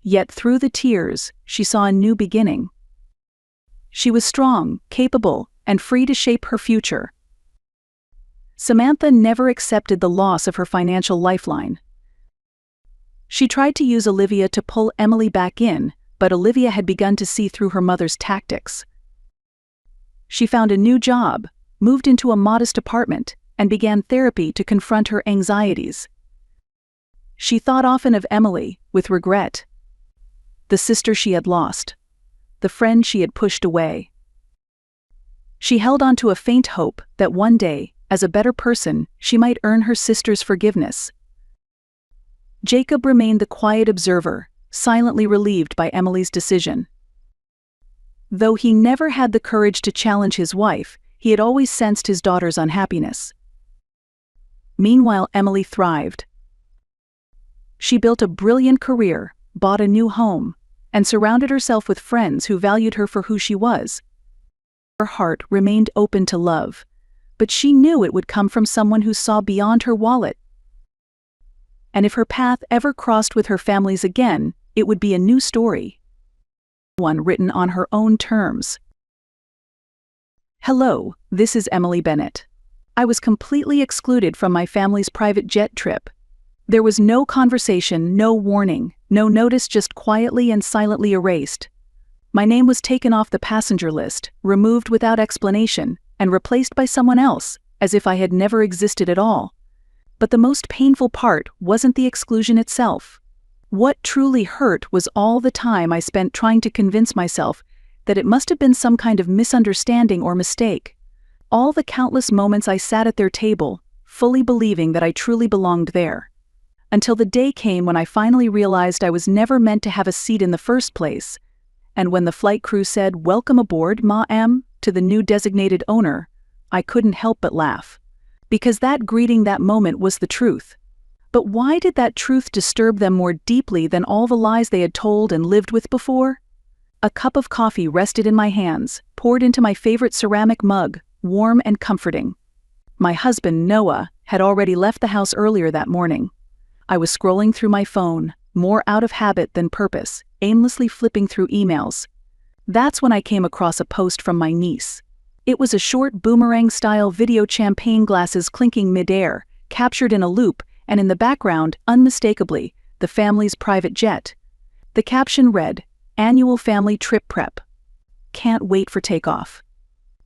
Yet through the tears, she saw a new beginning. She was strong, capable, and free to shape her future. Samantha never accepted the loss of her financial lifeline. She tried to use Olivia to pull Emily back in, but Olivia had begun to see through her mother's tactics. She found a new job, moved into a modest apartment, and began therapy to confront her anxieties. She thought often of Emily, with regret. The sister she had lost. The friend she had pushed away. She held on to a faint hope that one day, as a better person, she might earn her sister's forgiveness. Jacob remained the quiet observer, silently relieved by Emily's decision. Though he never had the courage to challenge his wife, he had always sensed his daughter's unhappiness. Meanwhile, Emily thrived. She built a brilliant career, bought a new home, and surrounded herself with friends who valued her for who she was. Her heart remained open to love, but she knew it would come from someone who saw beyond her wallet. And if her path ever crossed with her family's again, it would be a new story. One written on her own terms. "Hello, this is Emily Bennett. I was completely excluded from my family's private jet trip. There was no conversation, no warning, no notice, just quietly and silently erased. My name was taken off the passenger list, removed without explanation, and replaced by someone else, as if I had never existed at all. But the most painful part wasn't the exclusion itself. What truly hurt was all the time I spent trying to convince myself that it must have been some kind of misunderstanding or mistake. All the countless moments I sat at their table, fully believing that I truly belonged there. Until the day came when I finally realized I was never meant to have a seat in the first place. And when the flight crew said, 'Welcome aboard, ma'am,' to the new designated owner, I couldn't help but laugh. Because that greeting, that moment, was the truth. But why did that truth disturb them more deeply than all the lies they had told and lived with before? A cup of coffee rested in my hands, poured into my favorite ceramic mug, warm and comforting. My husband, Noah, had already left the house earlier that morning. I was scrolling through my phone, more out of habit than purpose, aimlessly flipping through emails. That's when I came across a post from my niece. It was a short boomerang-style video, champagne glasses clinking mid-air, captured in a loop, and in the background, unmistakably, the family's private jet. The caption read, "Annual family trip prep. Can't wait for takeoff."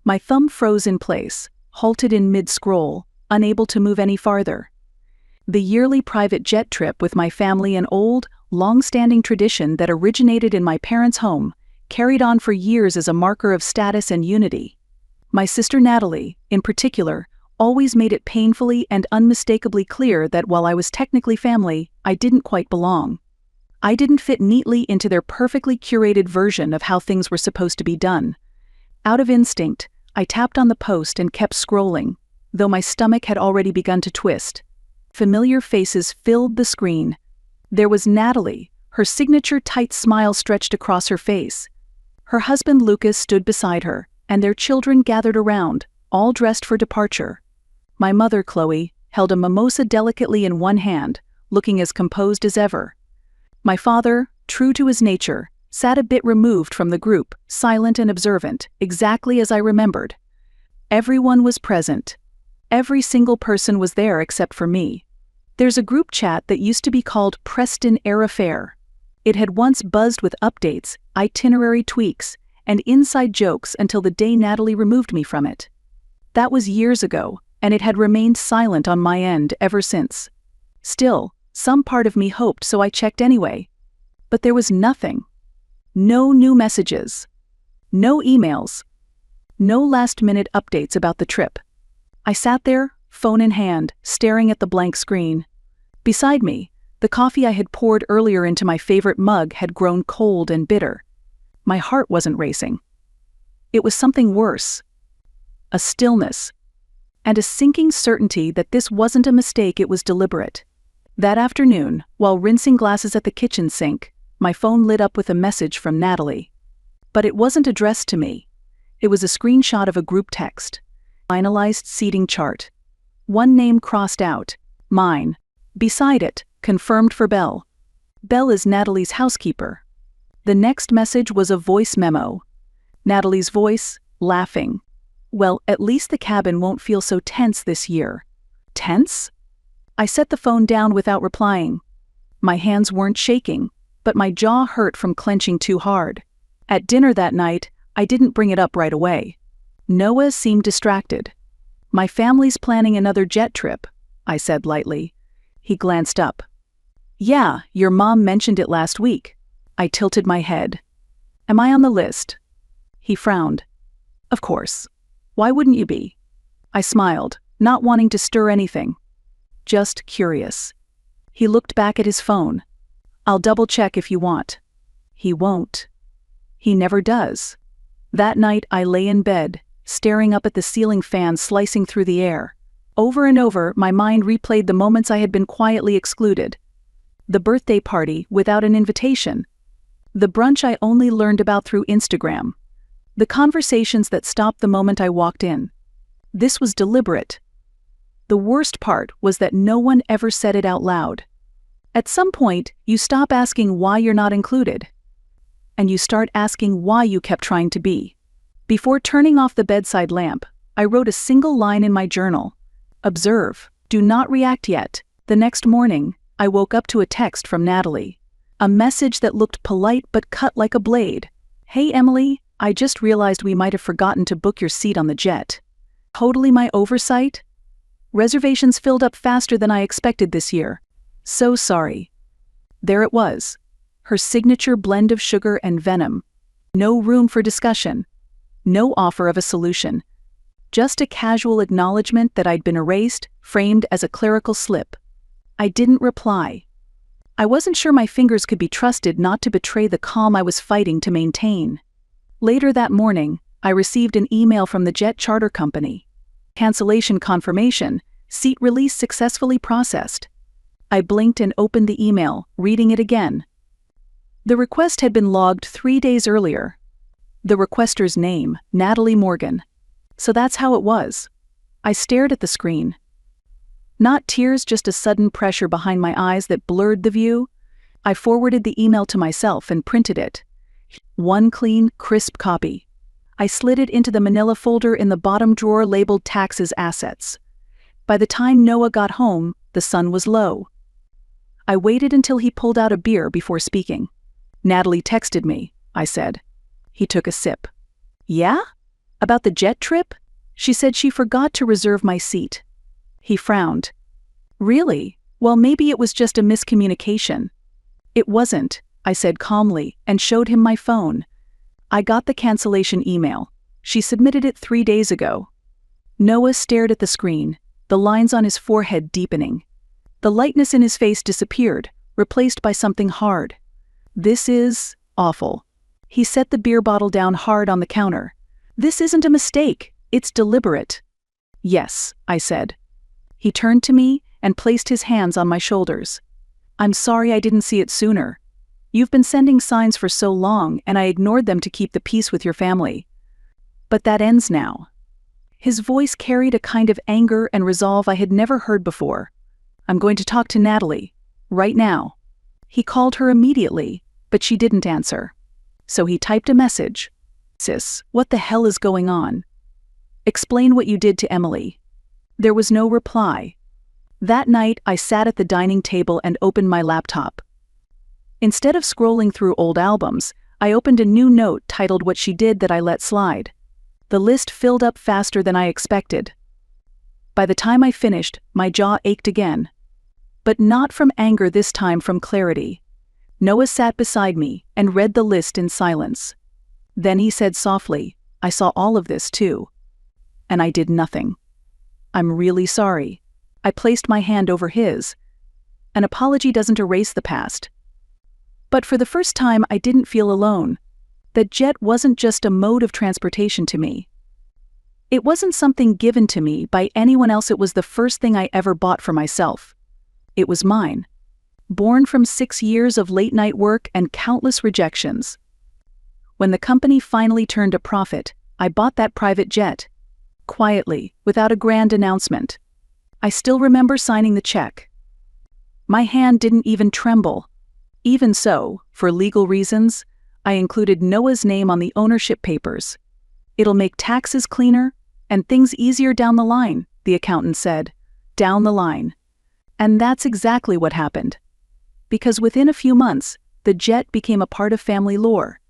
My thumb froze in place, halted in mid-scroll, unable to move any farther. The yearly private jet trip with my family, an old, long-standing tradition that originated in my parents' home, carried on for years as a marker of status and unity. My sister Natalie, in particular, always made it painfully and unmistakably clear that while I was technically family, I didn't quite belong. I didn't fit neatly into their perfectly curated version of how things were supposed to be done. Out of instinct, I tapped on the post and kept scrolling, though my stomach had already begun to twist. Familiar faces filled the screen. There was Natalie, her signature tight smile stretched across her face. Her husband Lucas stood beside her, and their children gathered around, all dressed for departure. My mother, Chloe, held a mimosa delicately in one hand, looking as composed as ever. My father, true to his nature, sat a bit removed from the group, silent and observant, exactly as I remembered. Everyone was present. Every single person was there except for me. There's a group chat that used to be called Preston Air Affair. It had once buzzed with updates, itinerary tweaks, and inside jokes until the day Natalie removed me from it. That was years ago, and it had remained silent on my end ever since. Still, some part of me hoped, so I checked anyway. But there was nothing. No new messages. No emails. No last-minute updates about the trip. I sat there, phone in hand, staring at the blank screen. Beside me, the coffee I had poured earlier into my favorite mug had grown cold and bitter. My heart wasn't racing. It was something worse. A stillness. And a sinking certainty that this wasn't a mistake, it was deliberate. That afternoon, while rinsing glasses at the kitchen sink, my phone lit up with a message from Natalie. But it wasn't addressed to me. It was a screenshot of a group text. Finalized seating chart. One name crossed out. Mine. Beside it, confirmed for Belle. Belle is Natalie's housekeeper. The next message was a voice memo. Natalie's voice, laughing. Well, at least the cabin won't feel so tense this year. Tense? I set the phone down without replying. My hands weren't shaking, but my jaw hurt from clenching too hard. At dinner that night, I didn't bring it up right away. Noah seemed distracted. My family's planning another jet trip, I said lightly. He glanced up. Yeah, your mom mentioned it last week. I tilted my head. Am I on the list? He frowned. Of course. Why wouldn't you be? I smiled, not wanting to stir anything. Just curious. He looked back at his phone. I'll double-check if you want. He won't. He never does. That night I lay in bed, staring up at the ceiling fan slicing through the air. Over and over, my mind replayed the moments I had been quietly excluded. The birthday party without an invitation. The brunch I only learned about through Instagram. The conversations that stopped the moment I walked in. This was deliberate. The worst part was that no one ever said it out loud. At some point, you stop asking why you're not included. And you start asking why you kept trying to be. Before turning off the bedside lamp, I wrote a single line in my journal. Observe, do not react yet. The next morning, I woke up to a text from Natalie. A message that looked polite but cut like a blade. Hey Emily, I just realized we might have forgotten to book your seat on the jet. Totally my oversight? Reservations filled up faster than I expected this year. So sorry. There it was. Her signature blend of sugar and venom. No room for discussion. No offer of a solution. Just a casual acknowledgement that I'd been erased, framed as a clerical slip. I didn't reply. I wasn't sure my fingers could be trusted not to betray the calm I was fighting to maintain. Later that morning, I received an email from the jet charter company. Cancellation confirmation, seat release successfully processed. I blinked and opened the email, reading it again. The request had been logged 3 days earlier. The requester's name, Natalie Morgan. So that's how it was. I stared at the screen. Not tears, just a sudden pressure behind my eyes that blurred the view. I forwarded the email to myself and printed it. One clean, crisp copy. I slid it into the manila folder in the bottom drawer labeled Taxes Assets. By the time Noah got home, the sun was low. I waited until he pulled out a beer before speaking. Natalie texted me, I said. He took a sip. Yeah? About the jet trip? She said she forgot to reserve my seat. He frowned. Really? Well, maybe it was just a miscommunication. It wasn't, I said calmly, and showed him my phone. I got the cancellation email. She submitted it 3 days ago. Noah stared at the screen, the lines on his forehead deepening. The lightness in his face disappeared, replaced by something hard. This is awful. He set the beer bottle down hard on the counter. This isn't a mistake, it's deliberate. Yes, I said. He turned to me and placed his hands on my shoulders. I'm sorry I didn't see it sooner. You've been sending signs for so long and I ignored them to keep the peace with your family. But that ends now. His voice carried a kind of anger and resolve I had never heard before. I'm going to talk to Natalie. Right now. He called her immediately, but she didn't answer. So he typed a message. Sis, what the hell is going on? Explain what you did to Emily. There was no reply. That night, I sat at the dining table and opened my laptop. Instead of scrolling through old albums, I opened a new note titled What She Did That I Let Slide. The list filled up faster than I expected. By the time I finished, my jaw ached again. But not from anger this time, from clarity. Noah sat beside me and read the list in silence. Then he said softly, "I saw all of this too. And I did nothing. I'm really sorry." I placed my hand over his. An apology doesn't erase the past. But for the first time, I didn't feel alone. That jet wasn't just a mode of transportation to me. It wasn't something given to me by anyone else. It was the first thing I ever bought for myself. It was mine. Born from 6 years of late-night work and countless rejections. When the company finally turned a profit, I bought that private jet. Quietly, without a grand announcement. I still remember signing the check. My hand didn't even tremble. Even so, for legal reasons, I included Noah's name on the ownership papers. "It'll make taxes cleaner and things easier down the line," the accountant said. Down the line. And that's exactly what happened. Because within a few months, the jet became a part of family lore.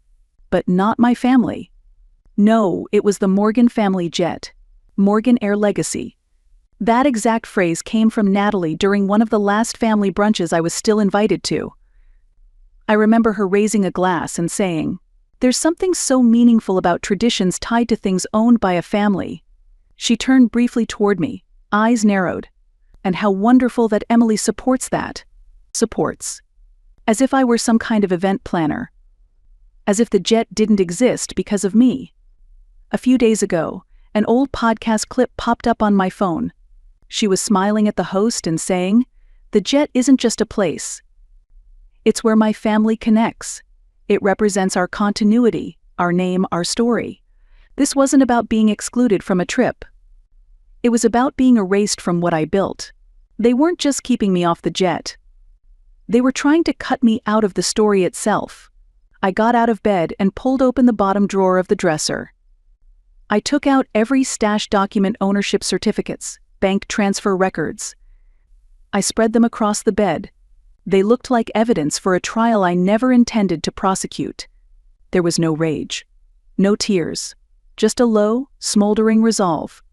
But not my family. No, it was the Morgan family jet. Morgan Air legacy. That exact phrase came from Natalie during one of the last family brunches I was still invited to. I remember her raising a glass and saying, "There's something so meaningful about traditions tied to things owned by a family." She turned briefly toward me, eyes narrowed. "And how wonderful that Emily supports that." Supports. As if I were some kind of event planner. As if the jet didn't exist because of me. A few days ago, an old podcast clip popped up on my phone. She was smiling at the host and saying, "The jet isn't just a place. It's where my family connects. It represents our continuity, our name, our story." This wasn't about being excluded from a trip. It was about being erased from what I built. They weren't just keeping me off the jet. They were trying to cut me out of the story itself. I got out of bed and pulled open the bottom drawer of the dresser. I took out every stash document, ownership certificates, bank transfer records. I spread them across the bed. They looked like evidence for a trial I never intended to prosecute. There was no rage. No tears. Just a low, smoldering resolve.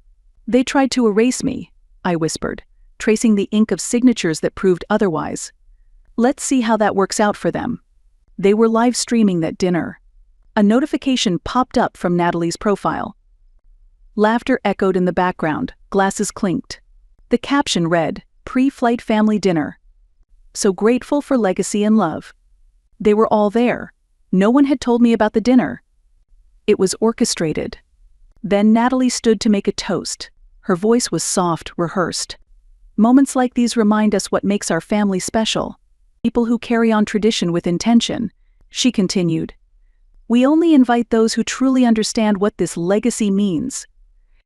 "They tried to erase me," I whispered, tracing the ink of signatures that proved otherwise. "Let's see how that works out for them." They were live streaming that dinner. A notification popped up from Natalie's profile. Laughter echoed in the background, glasses clinked. The caption read, "Pre-flight family dinner. So grateful for legacy and love." They were all there. No one had told me about the dinner. It was orchestrated. Then Natalie stood to make a toast. Her voice was soft, rehearsed. "Moments like these remind us what makes our family special. People who carry on tradition with intention," she continued. "We only invite those who truly understand what this legacy means,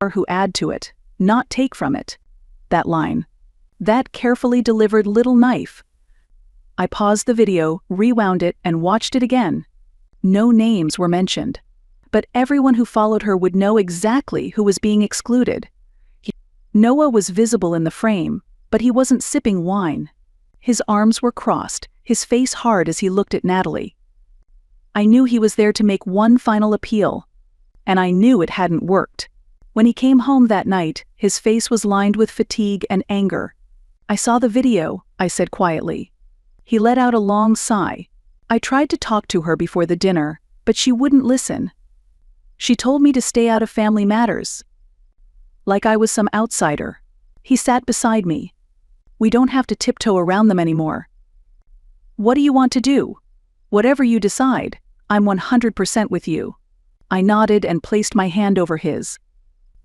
or who add to it, not take from it." That line. That carefully delivered little knife. I paused the video, rewound it, and watched it again. No names were mentioned. But everyone who followed her would know exactly who was being excluded. Noah was visible in the frame, but he wasn't sipping wine. His arms were crossed, his face hard as he looked at Natalie. I knew he was there to make one final appeal. And I knew it hadn't worked. When he came home that night, his face was lined with fatigue and anger. "I saw the video," I said quietly. He let out a long sigh. I tried to talk to her before the dinner, but she wouldn't listen. She told me to stay out of family matters. Like I was some outsider. He sat beside me. "We don't have to tiptoe around them anymore." "What do you want to do?" "Whatever you decide, I'm 100% with you." I nodded and placed my hand over his.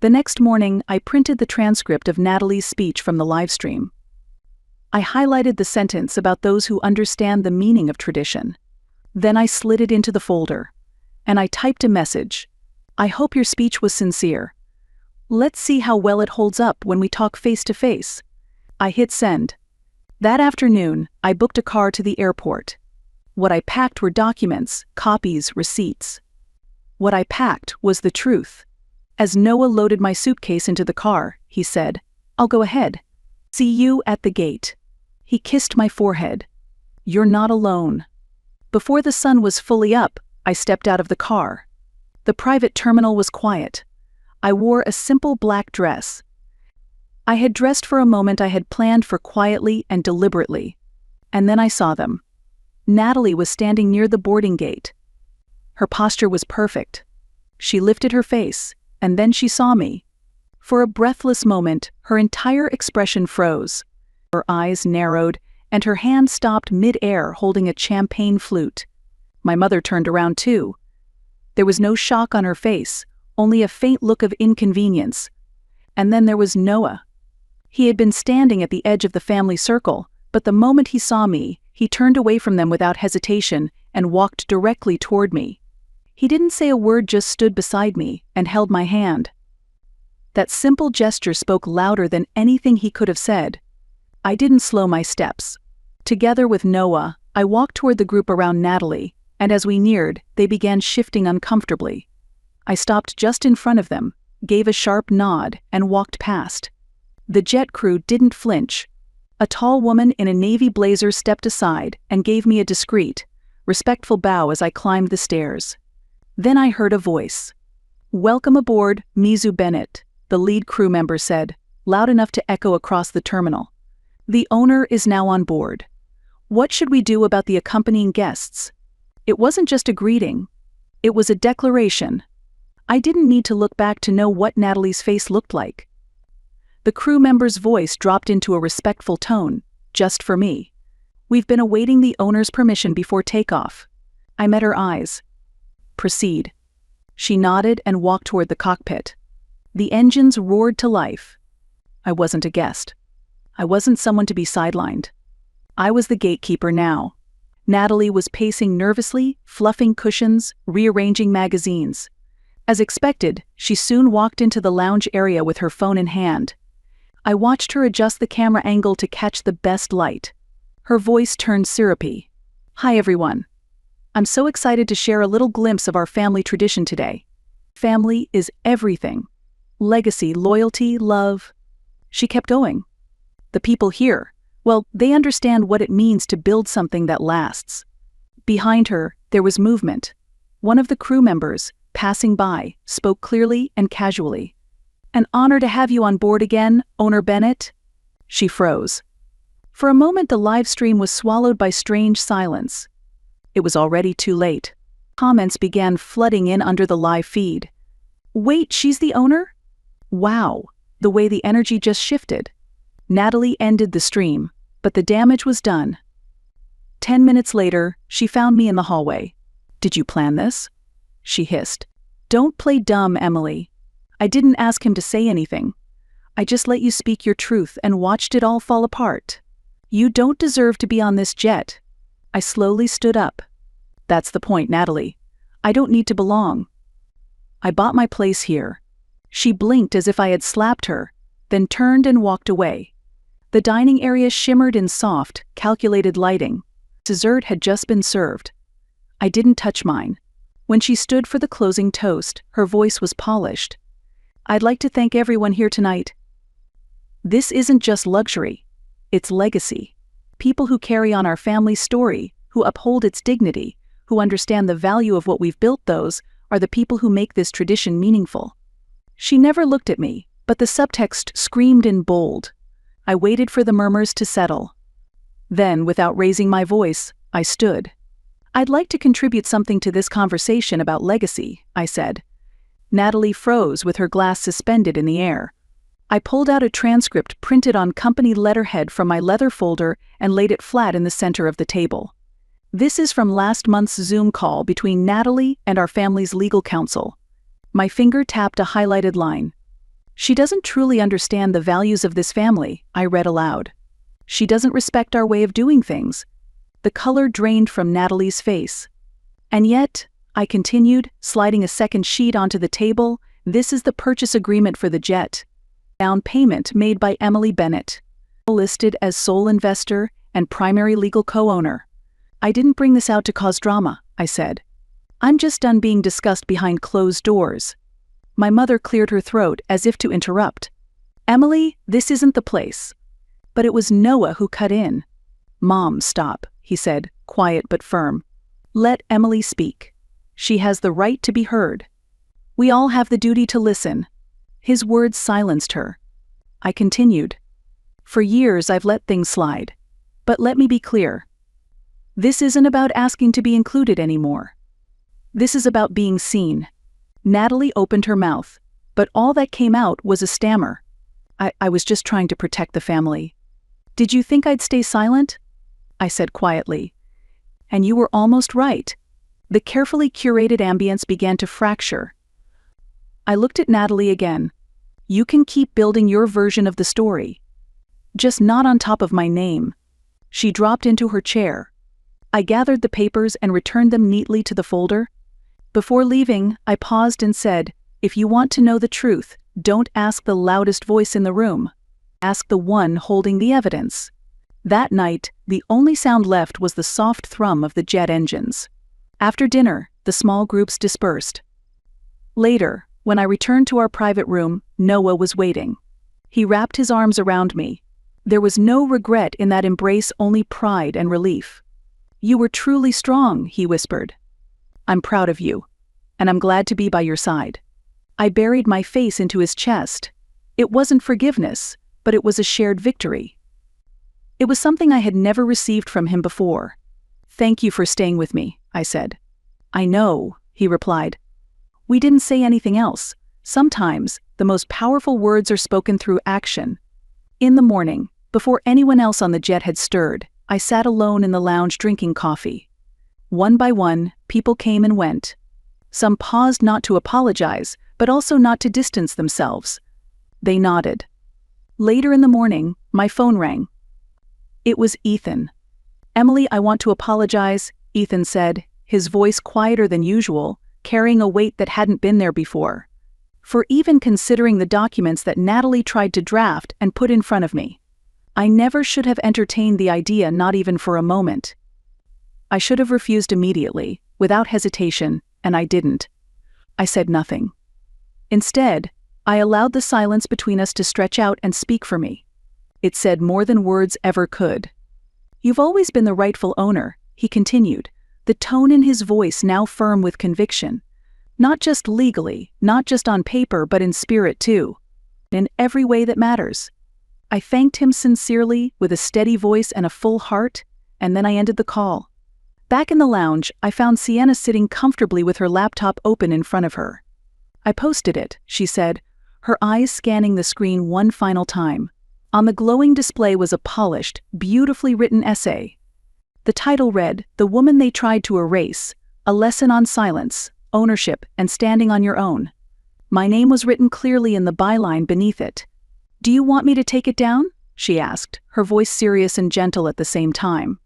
The next morning, I printed the transcript of Natalie's speech from the livestream. I highlighted the sentence about those who understand the meaning of tradition. Then I slid it into the folder. And I typed a message. "I hope your speech was sincere. Let's see how well it holds up when we talk face to face." I hit send. That afternoon, I booked a car to the airport. What I packed were documents, copies, receipts. What I packed was the truth. As Noah loaded my suitcase into the car, he said, "I'll go ahead. See you at the gate." He kissed my forehead. "You're not alone." Before the sun was fully up, I stepped out of the car. The private terminal was quiet. I wore a simple black dress. I had dressed for a moment I had planned for quietly and deliberately. And then I saw them. Natalie was standing near the boarding gate. Her posture was perfect. She lifted her face, and then she saw me. For a breathless moment, her entire expression froze. Her eyes narrowed, and her hand stopped mid-air holding a champagne flute. My mother turned around too. There was no shock on her face, only a faint look of inconvenience. And then there was Noah. He had been standing at the edge of the family circle, but the moment he saw me, he turned away from them without hesitation and walked directly toward me. He didn't say a word, just stood beside me and held my hand. That simple gesture spoke louder than anything he could have said. I didn't slow my steps. Together with Noah, I walked toward the group around Natalie, and as we neared, they began shifting uncomfortably. I stopped just in front of them, gave a sharp nod, and walked past. The jet crew didn't flinch. A tall woman in a navy blazer stepped aside and gave me a discreet, respectful bow as I climbed the stairs. Then I heard a voice. "Welcome aboard, Mizu Bennett," the lead crew member said, loud enough to echo across the terminal. "The owner is now on board. What should we do about the accompanying guests?" It wasn't just a greeting. It was a declaration. I didn't need to look back to know what Natalie's face looked like. The crew member's voice dropped into a respectful tone, just for me. "We've been awaiting the owner's permission before takeoff." I met her eyes. "Proceed." She nodded and walked toward the cockpit. The engines roared to life. I wasn't a guest. I wasn't someone to be sidelined. I was the gatekeeper now. Natalie was pacing nervously, fluffing cushions, rearranging magazines. As expected, she soon walked into the lounge area with her phone in hand. I watched her adjust the camera angle to catch the best light. Her voice turned syrupy. "Hi everyone. I'm so excited to share a little glimpse of our family tradition today. Family is everything. Legacy, loyalty, love." She kept going. "The people here, well, they understand what it means to build something that lasts." Behind her, there was movement. One of the crew members, passing by, spoke clearly and casually. "An honor to have you on board again, Owner Bennett." She froze. For a moment the live stream was swallowed by strange silence. It was already too late. Comments began flooding in under the live feed. "Wait, she's the owner?" "Wow, the way the energy just shifted." Natalie ended the stream, but the damage was done. 10 minutes later, she found me in the hallway. "Did you plan this?" she hissed. "Don't play dumb, Emily. I didn't ask him to say anything. I just let you speak your truth and watched it all fall apart. You don't deserve to be on this jet." I slowly stood up. "That's the point, Natalie. I don't need to belong. I bought my place here." She blinked as if I had slapped her, then turned and walked away. The dining area shimmered in soft, calculated lighting. Dessert had just been served. I didn't touch mine. When she stood for the closing toast, her voice was polished. "I'd like to thank everyone here tonight. This isn't just luxury. It's legacy. People who carry on our family's story, who uphold its dignity, who understand the value of what we've built, those are the people who make this tradition meaningful." She never looked at me, but the subtext screamed in bold. I waited for the murmurs to settle. Then, without raising my voice, I stood. "I'd like to contribute something to this conversation about legacy," I said. Natalie froze with her glass suspended in the air. I pulled out a transcript printed on company letterhead from my leather folder and laid it flat in the center of the table. "This is from last month's Zoom call between Natalie and our family's legal counsel." My finger tapped a highlighted line. "She doesn't truly understand the values of this family," I read aloud. "She doesn't respect our way of doing things." The color drained from Natalie's face. "And yet," I continued, sliding a second sheet onto the table, "this is the purchase agreement for the jet. Down payment made by Emily Bennett, listed as sole investor and primary legal co-owner." "I didn't bring this out to cause drama," I said. "I'm just done being discussed behind closed doors." My mother cleared her throat as if to interrupt. "Emily, this isn't the place." But it was Noah who cut in. "Mom, stop," he said, quiet but firm. "Let Emily speak. She has the right to be heard. We all have the duty to listen." His words silenced her. I continued. For years I've let things slide. But let me be clear. This isn't about asking to be included anymore. This is about being seen. Natalie opened her mouth, but all that came out was a stammer. I was just trying to protect the family. Did you think I'd stay silent? I said quietly. And you were almost right. The carefully curated ambience began to fracture. I looked at Natalie again. You can keep building your version of the story. Just not on top of my name. She dropped into her chair. I gathered the papers and returned them neatly to the folder. Before leaving, I paused and said, if you want to know the truth, don't ask the loudest voice in the room. Ask the one holding the evidence. That night, the only sound left was the soft thrum of the jet engines. After dinner, the small groups dispersed. Later, when I returned to our private room, Noah was waiting. He wrapped his arms around me. There was no regret in that embrace, only pride and relief. You were truly strong, he whispered. I'm proud of you, and I'm glad to be by your side. I buried my face into his chest. It wasn't forgiveness, but it was a shared victory. It was something I had never received from him before. Thank you for staying with me, I said. I know, he replied. We didn't say anything else. Sometimes, the most powerful words are spoken through action. In the morning, before anyone else on the jet had stirred, I sat alone in the lounge drinking coffee. One by one, people came and went. Some paused not to apologize, but also not to distance themselves. They nodded. Later in the morning, my phone rang. It was Ethan. Emily, I want to apologize, Ethan said, his voice quieter than usual, carrying a weight that hadn't been there before. For even considering the documents that Natalie tried to draft and put in front of me. I never should have entertained the idea, not even for a moment. I should have refused immediately, without hesitation, and I didn't. I said nothing. Instead, I allowed the silence between us to stretch out and speak for me. It said more than words ever could. You've always been the rightful owner, he continued, the tone in his voice now firm with conviction. Not just legally, not just on paper, but in spirit too. In every way that matters. I thanked him sincerely, with a steady voice and a full heart, and then I ended the call. Back in the lounge, I found Sienna sitting comfortably with her laptop open in front of her. I posted it, she said, her eyes scanning the screen one final time. On the glowing display was a polished, beautifully written essay. The title read, The Woman They Tried to Erase, A Lesson on Silence, Ownership, and Standing on Your Own. My name was written clearly in the byline beneath it. Do you want me to take it down? She asked, her voice serious and gentle at the same time.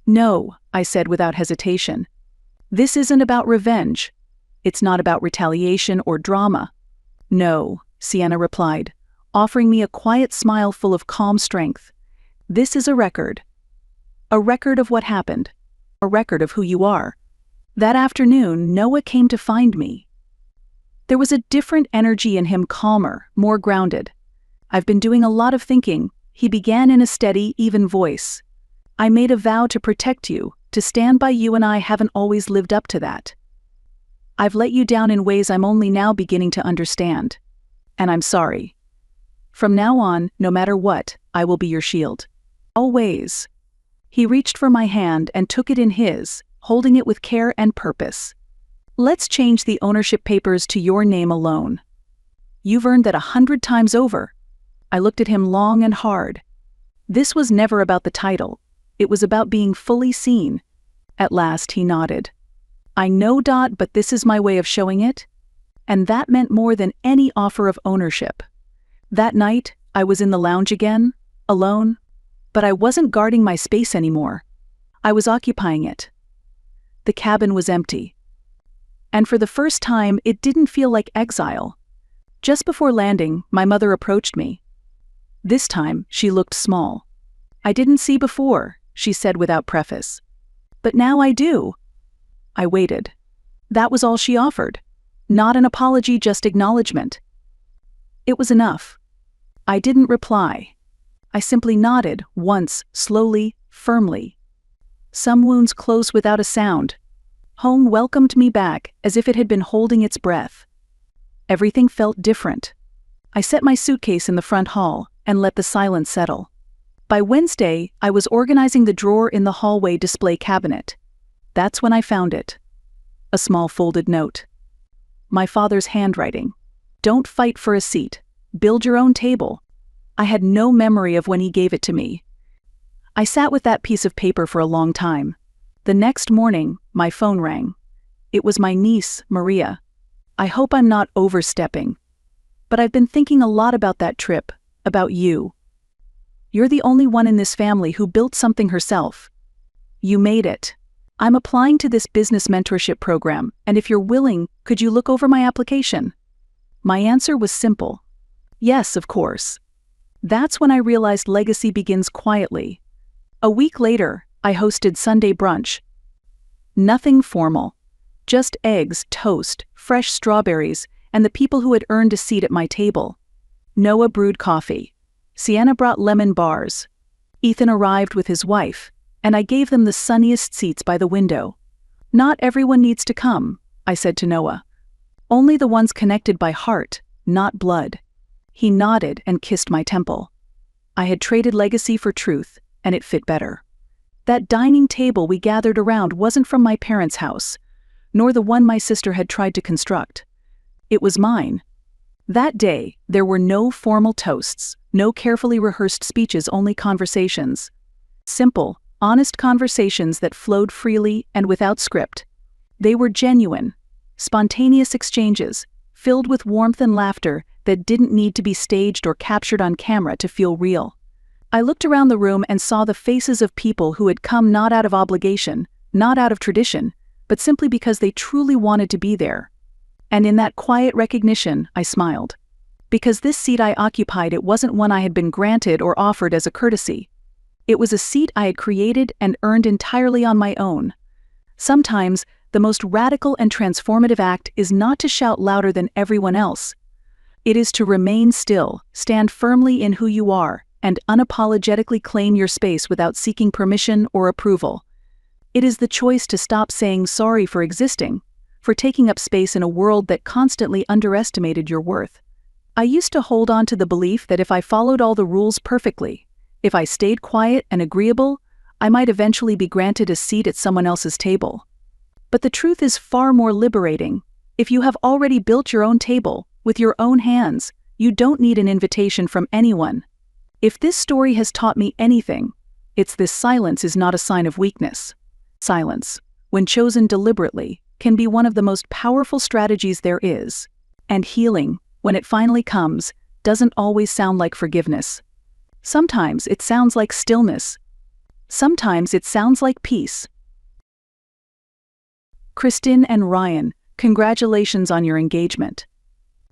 No, I said without hesitation. This isn't about revenge. It's not about retaliation or drama. No, Sienna replied, offering me a quiet smile full of calm strength. This is a record. A record of what happened. A record of who you are. That afternoon, Noah came to find me. There was a different energy in him, calmer, more grounded. I've been doing a lot of thinking, he began in a steady, even voice. I made a vow to protect you, to stand by you, and I haven't always lived up to that. I've let you down in ways I'm only now beginning to understand. And I'm sorry. From now on, no matter what, I will be your shield. Always. He reached for my hand and took it in his, holding it with care and purpose. Let's change the ownership papers to your name alone. You've earned that 100 times over. I looked at him long and hard. This was never about the title. It was about being fully seen. At last he nodded. I know, but this is my way of showing it. And that meant more than any offer of ownership. That night, I was in the lounge again, alone, but I wasn't guarding my space anymore. I was occupying it. The cabin was empty. And for the first time, it didn't feel like exile. Just before landing, my mother approached me. This time, she looked small. I didn't see before, she said without preface. But now I do. I waited. That was all she offered. Not an apology, just acknowledgement. It was enough. I didn't reply. I simply nodded, once, slowly, firmly. Some wounds closed without a sound. Home welcomed me back, as if it had been holding its breath. Everything felt different. I set my suitcase in the front hall, and let the silence settle. By Wednesday, I was organizing the drawer in the hallway display cabinet. That's when I found it. A small folded note. My father's handwriting. Don't fight for a seat. Build your own table. I had no memory of when he gave it to me. I sat with that piece of paper for a long time. The next morning, my phone rang. It was my niece, Maria. I hope I'm not overstepping. But I've been thinking a lot about that trip, about you. You're the only one in this family who built something herself. You made it. I'm applying to this business mentorship program, and if you're willing, could you look over my application? My answer was simple. Yes, of course. That's when I realized legacy begins quietly. A week later, I hosted Sunday brunch. Nothing formal. Just eggs, toast, fresh strawberries, and the people who had earned a seat at my table. Noah brewed coffee. Sienna brought lemon bars. Ethan arrived with his wife, and I gave them the sunniest seats by the window. Not everyone needs to come, I said to Noah. Only the ones connected by heart, not blood. He nodded and kissed my temple. I had traded legacy for truth, and it fit better. That dining table we gathered around wasn't from my parents' house, nor the one my sister had tried to construct. It was mine. That day, there were no formal toasts, no carefully rehearsed speeches, only conversations. Simple, honest conversations that flowed freely and without script. They were genuine, spontaneous exchanges, filled with warmth and laughter that didn't need to be staged or captured on camera to feel real. I looked around the room and saw the faces of people who had come not out of obligation, not out of tradition, but simply because they truly wanted to be there. And in that quiet recognition, I smiled. Because this seat I occupied, it wasn't one I had been granted or offered as a courtesy. It was a seat I had created and earned entirely on my own. Sometimes, the most radical and transformative act is not to shout louder than everyone else. It is to remain still, stand firmly in who you are, and unapologetically claim your space without seeking permission or approval. It is the choice to stop saying sorry for existing, for taking up space in a world that constantly underestimated your worth. I used to hold on to the belief that if I followed all the rules perfectly, if I stayed quiet and agreeable, I might eventually be granted a seat at someone else's table. But the truth is far more liberating. If you have already built your own table, with your own hands, you don't need an invitation from anyone. If this story has taught me anything, it's this: silence is not a sign of weakness. Silence, when chosen deliberately, can be one of the most powerful strategies there is. And healing, when it finally comes, doesn't always sound like forgiveness. Sometimes it sounds like stillness. Sometimes it sounds like peace. Kristen and Ryan, congratulations on your engagement.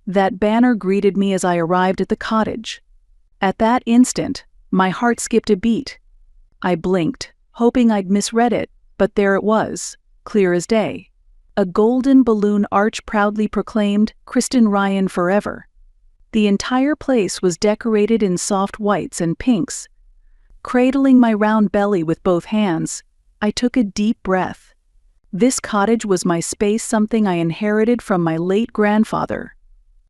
That banner greeted me as I arrived at the cottage. At that instant, my heart skipped a beat. I blinked, hoping I'd misread it, but there it was, clear as day. A golden balloon arch proudly proclaimed, "Kristen Ryan forever." The entire place was decorated in soft whites and pinks. Cradling my round belly with both hands, I took a deep breath. This cottage was my space, something I inherited from my late grandfather.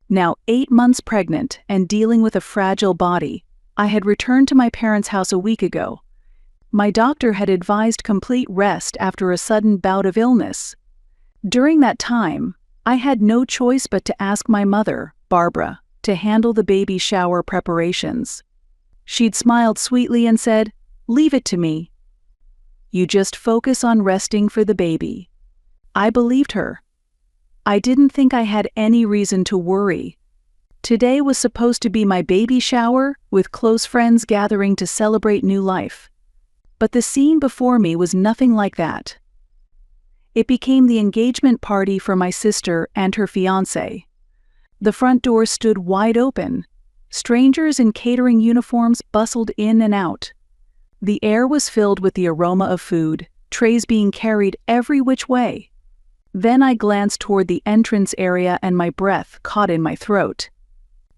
Now 8 months pregnant and dealing with a fragile body, I had returned to my parents' house a week ago. My doctor had advised complete rest after a sudden bout of illness. During that time, I had no choice but to ask my mother, Barbara, to handle the baby shower preparations. She'd smiled sweetly and said, "Leave it to me. You just focus on resting for the baby." I believed her. I didn't think I had any reason to worry. Today was supposed to be my baby shower, with close friends gathering to celebrate new life. But the scene before me was nothing like that. It became the engagement party for my sister and her fiancé. The front door stood wide open. Strangers in catering uniforms bustled in and out. The air was filled with the aroma of food, trays being carried every which way. Then I glanced toward the entrance area and my breath caught in my throat.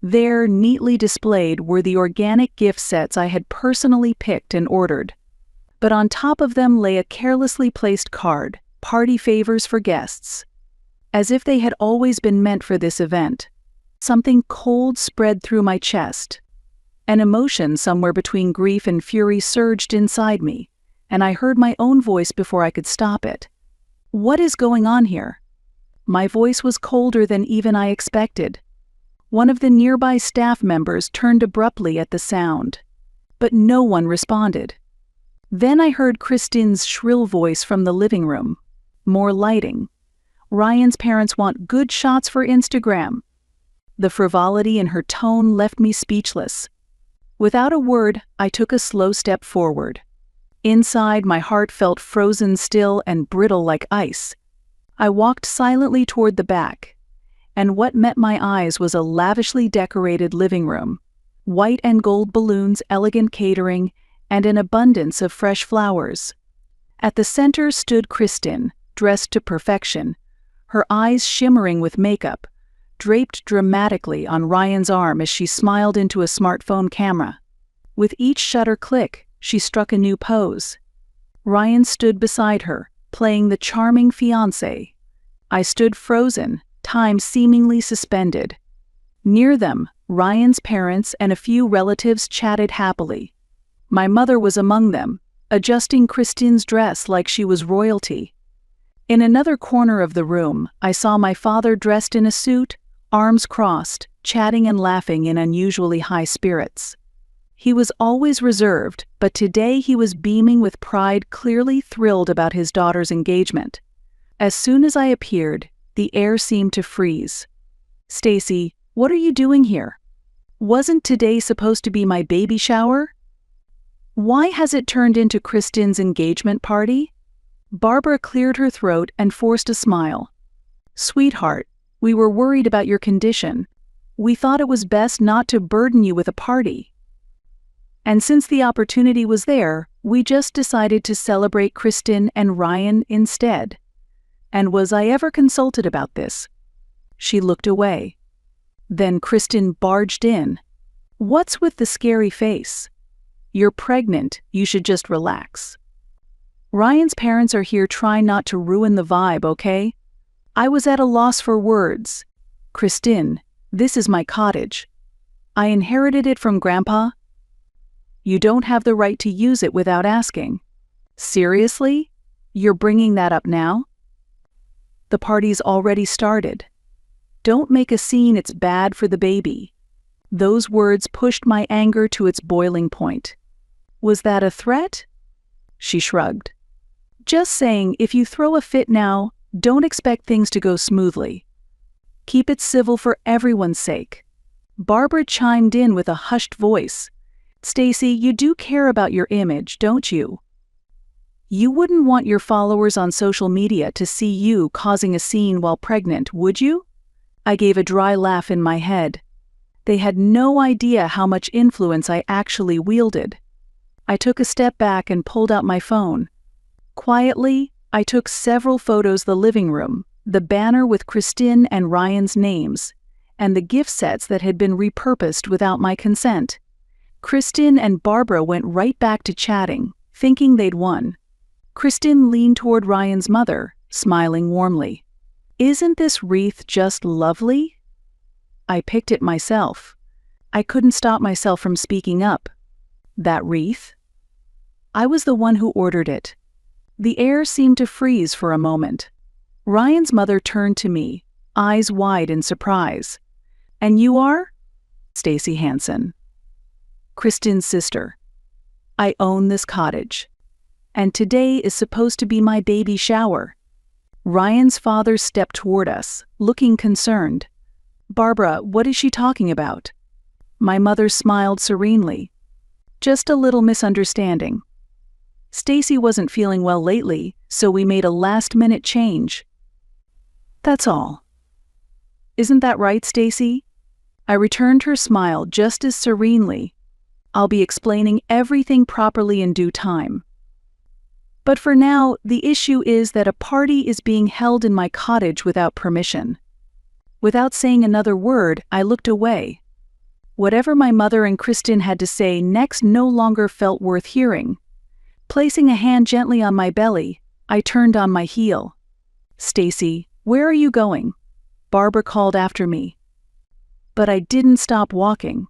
There, neatly displayed, were the organic gift sets I had personally picked and ordered. But on top of them lay a carelessly placed card, "Party favors for guests." As if they had always been meant for this event. Something cold spread through my chest. An emotion somewhere between grief and fury surged inside me, and I heard my own voice before I could stop it. What is going on here? My voice was colder than even I expected. One of the nearby staff members turned abruptly at the sound, but no one responded. Then I heard Christine's shrill voice from the living room. More lighting. Ryan's parents want good shots for Instagram. The frivolity in her tone left me speechless. Without a word, I took a slow step forward. Inside, my heart felt frozen still and brittle like ice. I walked silently toward the back, and what met my eyes was a lavishly decorated living room. White and gold balloons, elegant catering, and an abundance of fresh flowers. At the center stood Christine, dressed to perfection, her eyes shimmering with makeup, draped dramatically on Ryan's arm as she smiled into a smartphone camera. With each shutter click, she struck a new pose. Ryan stood beside her, playing the charming fiancé. I stood frozen, time seemingly suspended. Near them, Ryan's parents and a few relatives chatted happily. My mother was among them, adjusting Christine's dress like she was royalty. In another corner of the room, I saw my father dressed in a suit, arms crossed, chatting and laughing in unusually high spirits. He was always reserved, but today he was beaming with pride, clearly thrilled about his daughter's engagement. As soon as I appeared, the air seemed to freeze. "Stacy, what are you doing here? Wasn't today supposed to be my baby shower? Why has it turned into Christine's engagement party?" Barbara cleared her throat and forced a smile. "Sweetheart, we were worried about your condition. We thought it was best not to burden you with a party. And since the opportunity was there, we just decided to celebrate Christine and Ryan instead. And was I ever consulted about this?" She looked away. Then Christine barged in. "What's with the scary face? You're pregnant, you should just relax. Ryan's parents are here trying not to ruin the vibe, okay? I was at a loss for words. Christine, this is my cottage. I inherited it from Grandpa. You don't have the right to use it without asking. Seriously? You're bringing that up now? The party's already started. Don't make a scene, it's bad for the baby." Those words pushed my anger to its boiling point. "Was that a threat?" She shrugged. "Just saying, if you throw a fit now, don't expect things to go smoothly. Keep it civil for everyone's sake." Barbara chimed in with a hushed voice. "Stacy, you do care about your image, don't you? You wouldn't want your followers on social media to see you causing a scene while pregnant, would you?" I gave a dry laugh in my head. They had no idea how much influence I actually wielded. I took a step back and pulled out my phone. Quietly, I took several photos of the living room, the banner with Christine and Ryan's names, and the gift sets that had been repurposed without my consent. Christine and Barbara went right back to chatting, thinking they'd won. Christine leaned toward Ryan's mother, smiling warmly. "Isn't this wreath just lovely?" I picked it myself. I couldn't stop myself from speaking up. "That wreath? I was the one who ordered it." The air seemed to freeze for a moment. Ryan's mother turned to me, eyes wide in surprise. "And you are?" "Stacy Hansen. Christine's sister. I own this cottage. And today is supposed to be my baby shower." Ryan's father stepped toward us, looking concerned. "Barbara, what is she talking about?" My mother smiled serenely. "Just a little misunderstanding. Stacy wasn't feeling well lately, so we made a last-minute change. That's all. Isn't that right, Stacy?" I returned her smile just as serenely. "I'll be explaining everything properly in due time. But for now, the issue is that a party is being held in my cottage without permission." Without saying another word, I looked away. Whatever my mother and Christine had to say next no longer felt worth hearing. Placing a hand gently on my belly, I turned on my heel. "Stacy, where are you going?" Barbara called after me. But I didn't stop walking.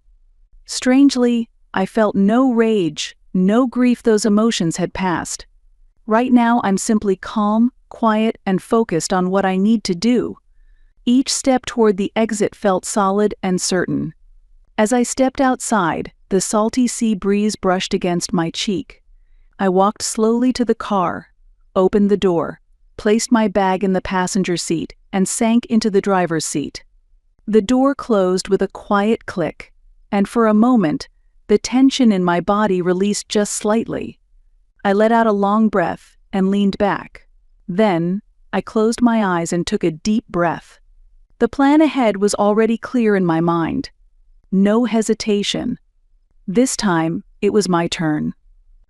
Strangely, I felt no rage, no grief. Those emotions had passed. Right now I'm simply calm, quiet, and focused on what I need to do. Each step toward the exit felt solid and certain. As I stepped outside, the salty sea breeze brushed against my cheek. I walked slowly to the car, opened the door, placed my bag in the passenger seat, and sank into the driver's seat. The door closed with a quiet click, and for a moment, the tension in my body released just slightly. I let out a long breath and leaned back. Then, I closed my eyes and took a deep breath. The plan ahead was already clear in my mind. No hesitation. This time, it was my turn.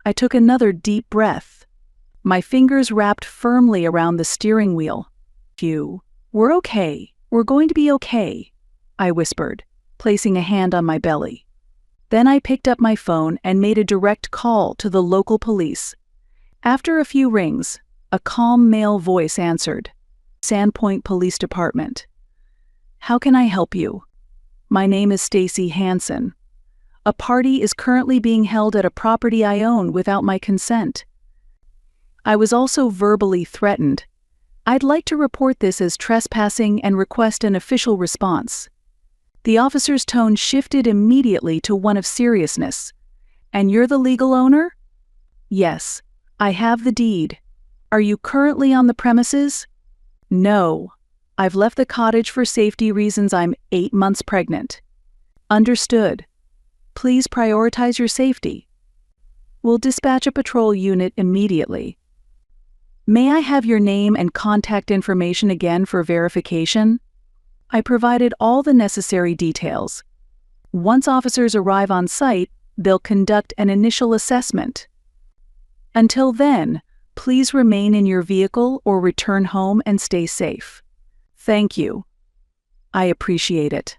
I took another deep breath. My fingers wrapped firmly around the steering wheel. We're okay. We're going to be okay," I whispered, placing a hand on my belly. Then I picked up my phone and made a direct call to the local police. After a few rings, a calm male voice answered. "Sandpoint Police Department. How can I help you? My name is Stacy Hansen. A party is currently being held at a property I own without my consent. I was also verbally threatened. I'd like to report this as trespassing and request an official response." The officer's tone shifted immediately to one of seriousness. "And you're the legal owner?" "Yes, I have the deed. Are you currently on the premises?" "No. I've left the cottage for safety reasons. I'm 8 months pregnant." "Understood. Please prioritize your safety. We'll dispatch a patrol unit immediately. May I have your name and contact information again for verification?" I provided all the necessary details. Once officers arrive on site, they'll conduct an initial assessment. Until then, please remain in your vehicle or return home and stay safe. Thank you. I appreciate it.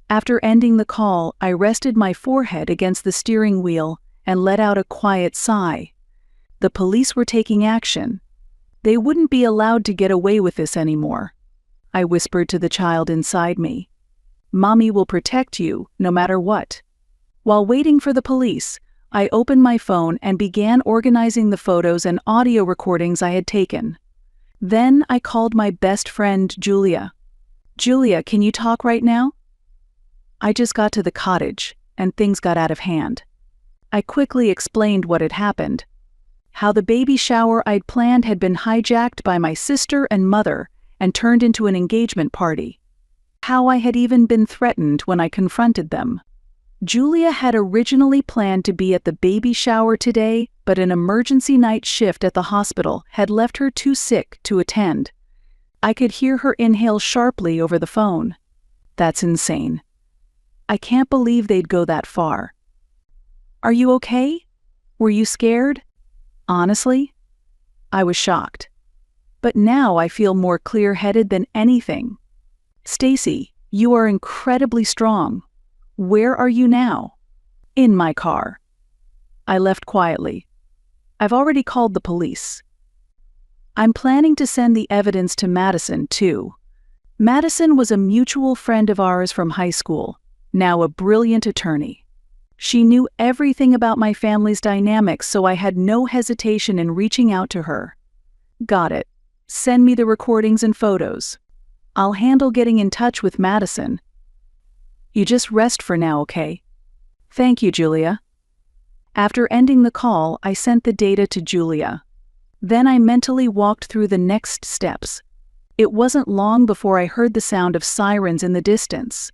After ending the call, I rested my forehead against the steering wheel and let out a quiet sigh. The police were taking action. They wouldn't be allowed to get away with this anymore. I whispered to the child inside me. "Mommy will protect you, no matter what." While waiting for the police, I opened my phone and began organizing the photos and audio recordings I had taken. Then I called my best friend, Julia. "Julia, can you talk right now?" I just got to the cottage, and things got out of hand. I quickly explained what had happened. How the baby shower I'd planned had been hijacked by my sister and mother and turned into an engagement party. How I had even been threatened when I confronted them. Julia had originally planned to be at the baby shower today, but an emergency night shift at the hospital had left her too sick to attend. I could hear her inhale sharply over the phone. That's insane. I can't believe they'd go that far. "Are you okay? Were you scared?" Honestly, I was shocked. But now I feel more clear-headed than anything. "Stacy, you are incredibly strong. Where are you now?" "In my car." I left quietly. "I've already called the police. I'm planning to send the evidence to Madison, too." Madison was a mutual friend of ours from high school, now a brilliant attorney. She knew everything about my family's dynamics, so I had no hesitation in reaching out to her. "Got it. Send me the recordings and photos. I'll handle getting in touch with Madison. You just rest for now, okay?" "Thank you, Julia." After ending the call, I sent the data to Julia. Then I mentally walked through the next steps. It wasn't long before I heard the sound of sirens in the distance.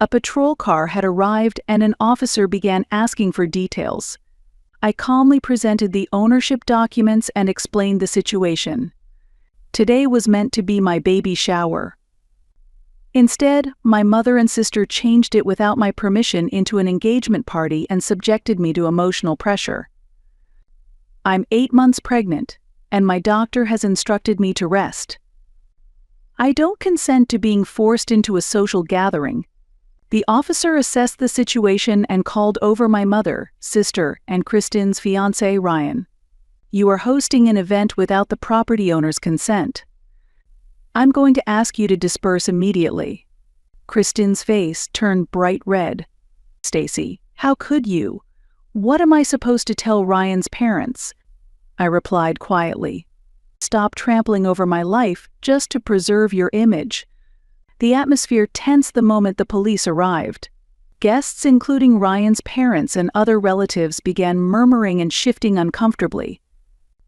A patrol car had arrived and an officer began asking for details. I calmly presented the ownership documents and explained the situation. Today was meant to be my baby shower. Instead, my mother and sister changed it without my permission into an engagement party and subjected me to emotional pressure. I'm 8 months pregnant, and my doctor has instructed me to rest. I don't consent to being forced into a social gathering. The officer assessed the situation and called over my mother, sister, and Kristen's fiancé, Ryan. "You are hosting an event without the property owner's consent. I'm going to ask you to disperse immediately." Kristen's face turned bright red. Stacy, how could you? What am I supposed to tell Ryan's parents? I replied quietly. Stop trampling over my life just to preserve your image. The atmosphere tensed the moment the police arrived. Guests, including Ryan's parents and other relatives, began murmuring and shifting uncomfortably.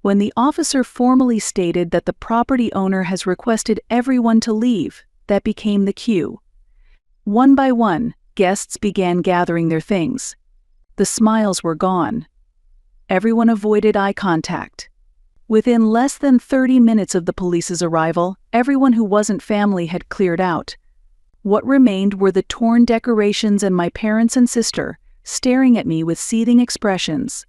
When the officer formally stated that the property owner has requested everyone to leave, that became the cue. One by one, guests began gathering their things. The smiles were gone. Everyone avoided eye contact. Within less than 30 minutes of the police's arrival, everyone who wasn't family had cleared out. What remained were the torn decorations and my parents and sister, staring at me with seething expressions.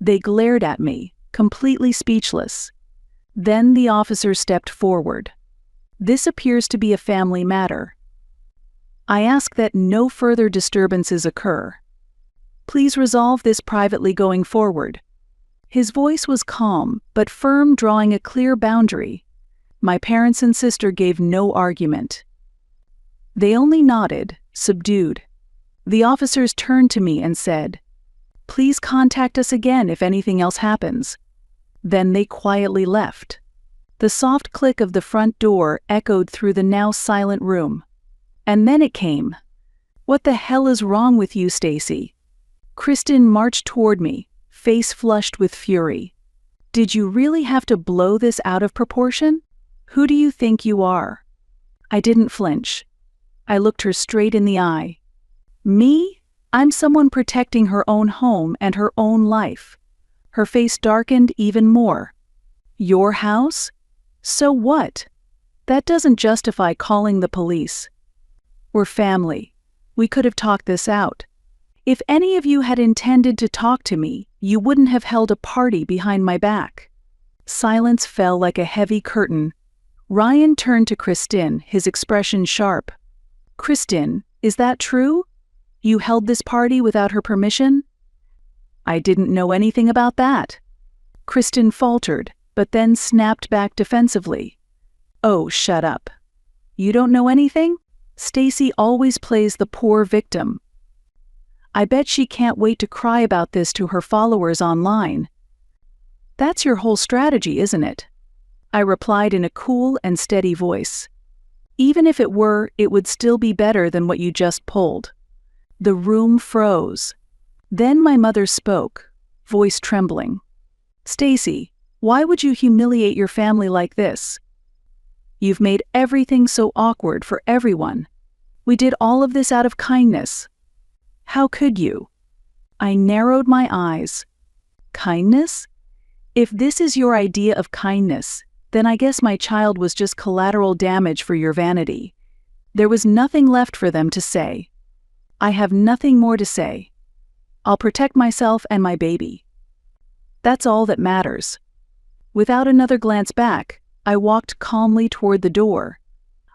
They glared at me, completely speechless. Then the officer stepped forward. This appears to be a family matter. I ask that no further disturbances occur. Please resolve this privately going forward. His voice was calm, but firm, drawing a clear boundary. My parents and sister gave no argument. They only nodded, subdued. The officers turned to me and said, "Please contact us again if anything else happens." Then they quietly left. The soft click of the front door echoed through the now silent room. And then it came. "What the hell is wrong with you, Stacy?" Kristen marched toward me, face flushed with fury. "Did you really have to blow this out of proportion? Who do you think you are?" I didn't flinch. I looked her straight in the eye. "Me? I'm someone protecting her own home and her own life." Her face darkened even more. "Your house? So what? That doesn't justify calling the police. We're family. We could have talked this out. If any of you had intended to talk to me, you wouldn't have held a party behind my back." Silence fell like a heavy curtain. Ryan turned to Kristen, his expression sharp. "Kristen, is that true? You held this party without her permission?" "I didn't know anything about that." Kristen faltered, but then snapped back defensively. "Oh, shut up. You don't know anything? Stacy always plays the poor victim. I bet she can't wait to cry about this to her followers online." "That's your whole strategy, isn't it?" I replied in a cool and steady voice. "Even if it were, it would still be better than what you just pulled." The room froze. Then my mother spoke, voice trembling. "Stacy, why would you humiliate your family like this? You've made everything so awkward for everyone. We did all of this out of kindness. How could you?" I narrowed my eyes. "Kindness? If this is your idea of kindness, then I guess my child was just collateral damage for your vanity." There was nothing left for them to say. I have nothing more to say. I'll protect myself and my baby. That's all that matters. Without another glance back, I walked calmly toward the door.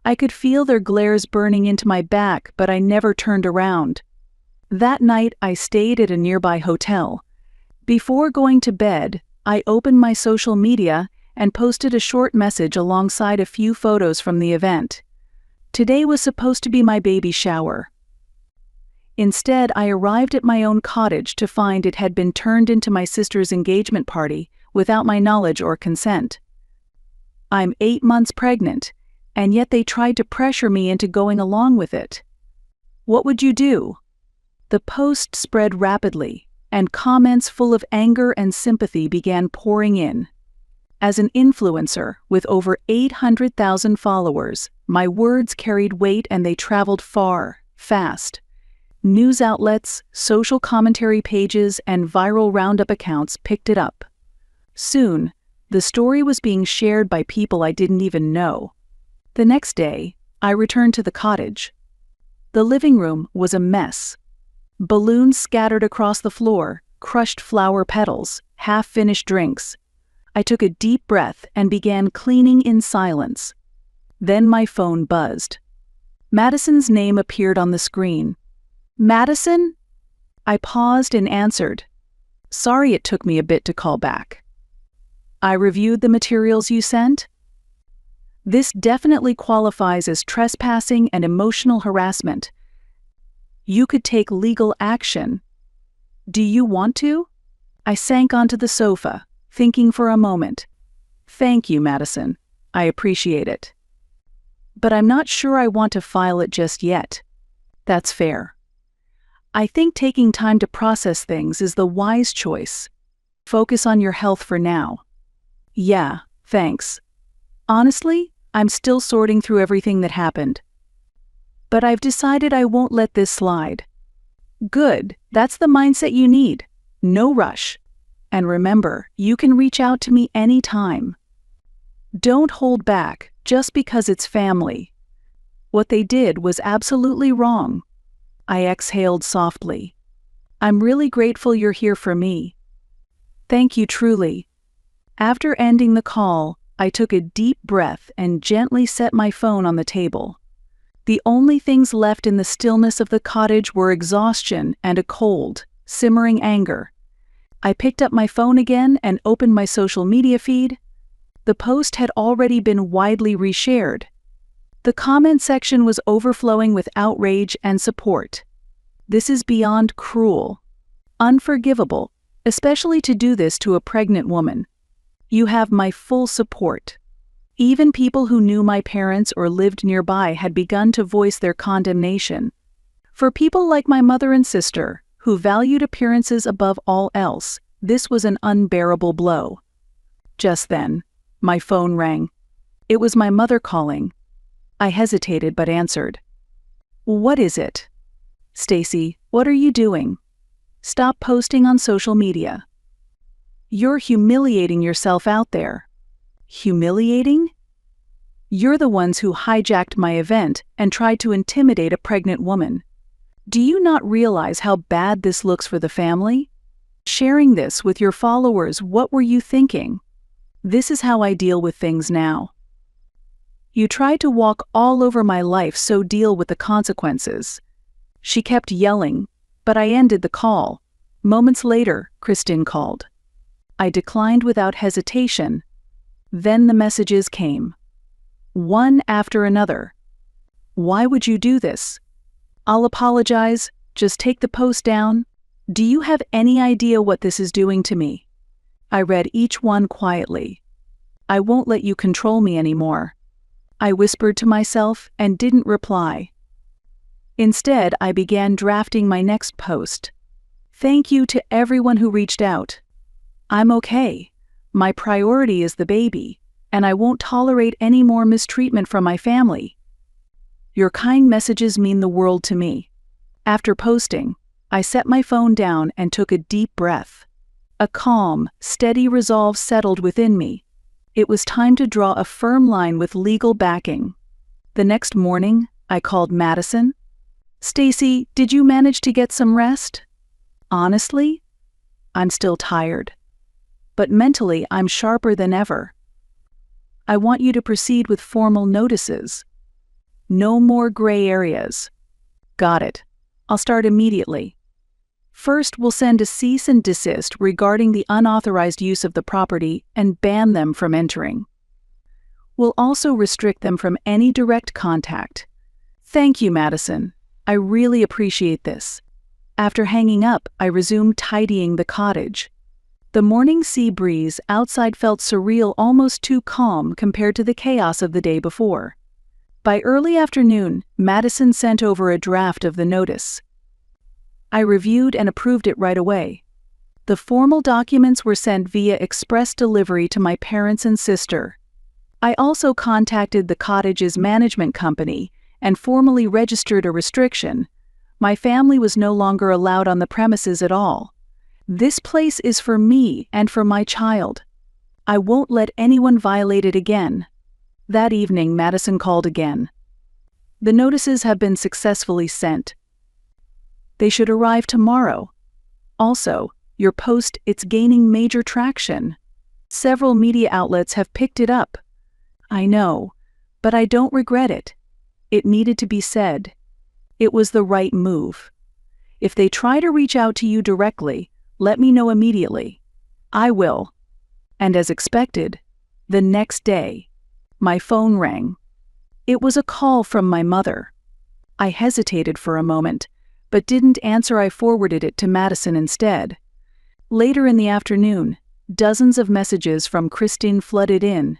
I could feel their glares burning into my back, but I never turned around. That night, I stayed at a nearby hotel. Before going to bed, I opened my social media and posted a short message alongside a few photos from the event. Today was supposed to be my baby shower. Instead, I arrived at my own cottage to find it had been turned into my sister's engagement party without my knowledge or consent. I'm 8 months pregnant, and yet they tried to pressure me into going along with it. What would you do? The post spread rapidly, and comments full of anger and sympathy began pouring in. As an influencer with over 800,000 followers, my words carried weight and they traveled far, fast. News outlets, social commentary pages, and viral roundup accounts picked it up. Soon, the story was being shared by people I didn't even know. The next day, I returned to the cottage. The living room was a mess. Balloons scattered across the floor, crushed flower petals, half-finished drinks. I took a deep breath and began cleaning in silence. Then my phone buzzed. Madison's name appeared on the screen. "Madison?" I paused and answered. "Sorry it took me a bit to call back." "I reviewed the materials you sent. This definitely qualifies as trespassing and emotional harassment. You could take legal action. Do you want to? I sank onto the sofa, thinking for a moment. Thank you, Madison. I appreciate it. But I'm not sure I want to file it just yet. That's fair. I think taking time to process things is the wise choice. Focus on your health for now. Yeah, thanks. Honestly, I'm still sorting through everything that happened. But I've decided I won't let this slide. Good, that's the mindset you need. No rush. And remember, you can reach out to me anytime. Don't hold back just because it's family. What they did was absolutely wrong. I exhaled softly. I'm really grateful you're here for me. Thank you truly. After ending the call, I took a deep breath and gently set my phone on the table. The only things left in the stillness of the cottage were exhaustion and a cold, simmering anger. I picked up my phone again and opened my social media feed. The post had already been widely reshared. The comment section was overflowing with outrage and support. This is beyond cruel. Unforgivable, especially to do this to a pregnant woman. You have my full support. Even people who knew my parents or lived nearby had begun to voice their condemnation. For people like my mother and sister, who valued appearances above all else, this was an unbearable blow. Just then, my phone rang. It was my mother calling. I hesitated but answered. What is it? Stacy, what are you doing? Stop posting on social media. You're humiliating yourself out there. Humiliating? You're the ones who hijacked my event and tried to intimidate a pregnant woman. Do you not realize how bad this looks for the family? Sharing this with your followers, what were you thinking? This is how I deal with things now. You tried to walk all over my life, so deal with the consequences. She kept yelling, but I ended the call. Moments later, Kristen called. I declined without hesitation. Then the messages came. One after another. Why would you do this? I'll apologize, just take the post down. Do you have any idea what this is doing to me? I read each one quietly. I won't let you control me anymore. I whispered to myself and didn't reply. Instead, I began drafting my next post. Thank you to everyone who reached out. I'm okay. My priority is the baby, and I won't tolerate any more mistreatment from my family. Your kind messages mean the world to me. After posting, I set my phone down and took a deep breath. A calm, steady resolve settled within me. It was time to draw a firm line with legal backing. The next morning, I called Madison. Stacy, did you manage to get some rest? Honestly, I'm still tired. But mentally, I'm sharper than ever. I want you to proceed with formal notices. No more gray areas. Got it. I'll start immediately. First, we'll send a cease and desist regarding the unauthorized use of the property and ban them from entering. We'll also restrict them from any direct contact. Thank you, Madison. I really appreciate this. After hanging up, I resumed tidying the cottage. The morning sea breeze outside felt surreal, almost too calm compared to the chaos of the day before. By early afternoon, Madison sent over a draft of the notice. I reviewed and approved it right away. The formal documents were sent via express delivery to my parents and sister. I also contacted the cottage's management company and formally registered a restriction. My family was no longer allowed on the premises at all. This place is for me and for my child. I won't let anyone violate it again. That evening, Madison called again. The notices have been successfully sent. They should arrive tomorrow. Also, your post, it's gaining major traction. Several media outlets have picked it up. I know, but I don't regret it. It needed to be said. It was the right move. If they try to reach out to you directly, let me know immediately. I will. And as expected, the next day, my phone rang. It was a call from my mother. I hesitated for a moment, but didn't answer. I forwarded it to Madison instead. Later in the afternoon, dozens of messages from Christine flooded in.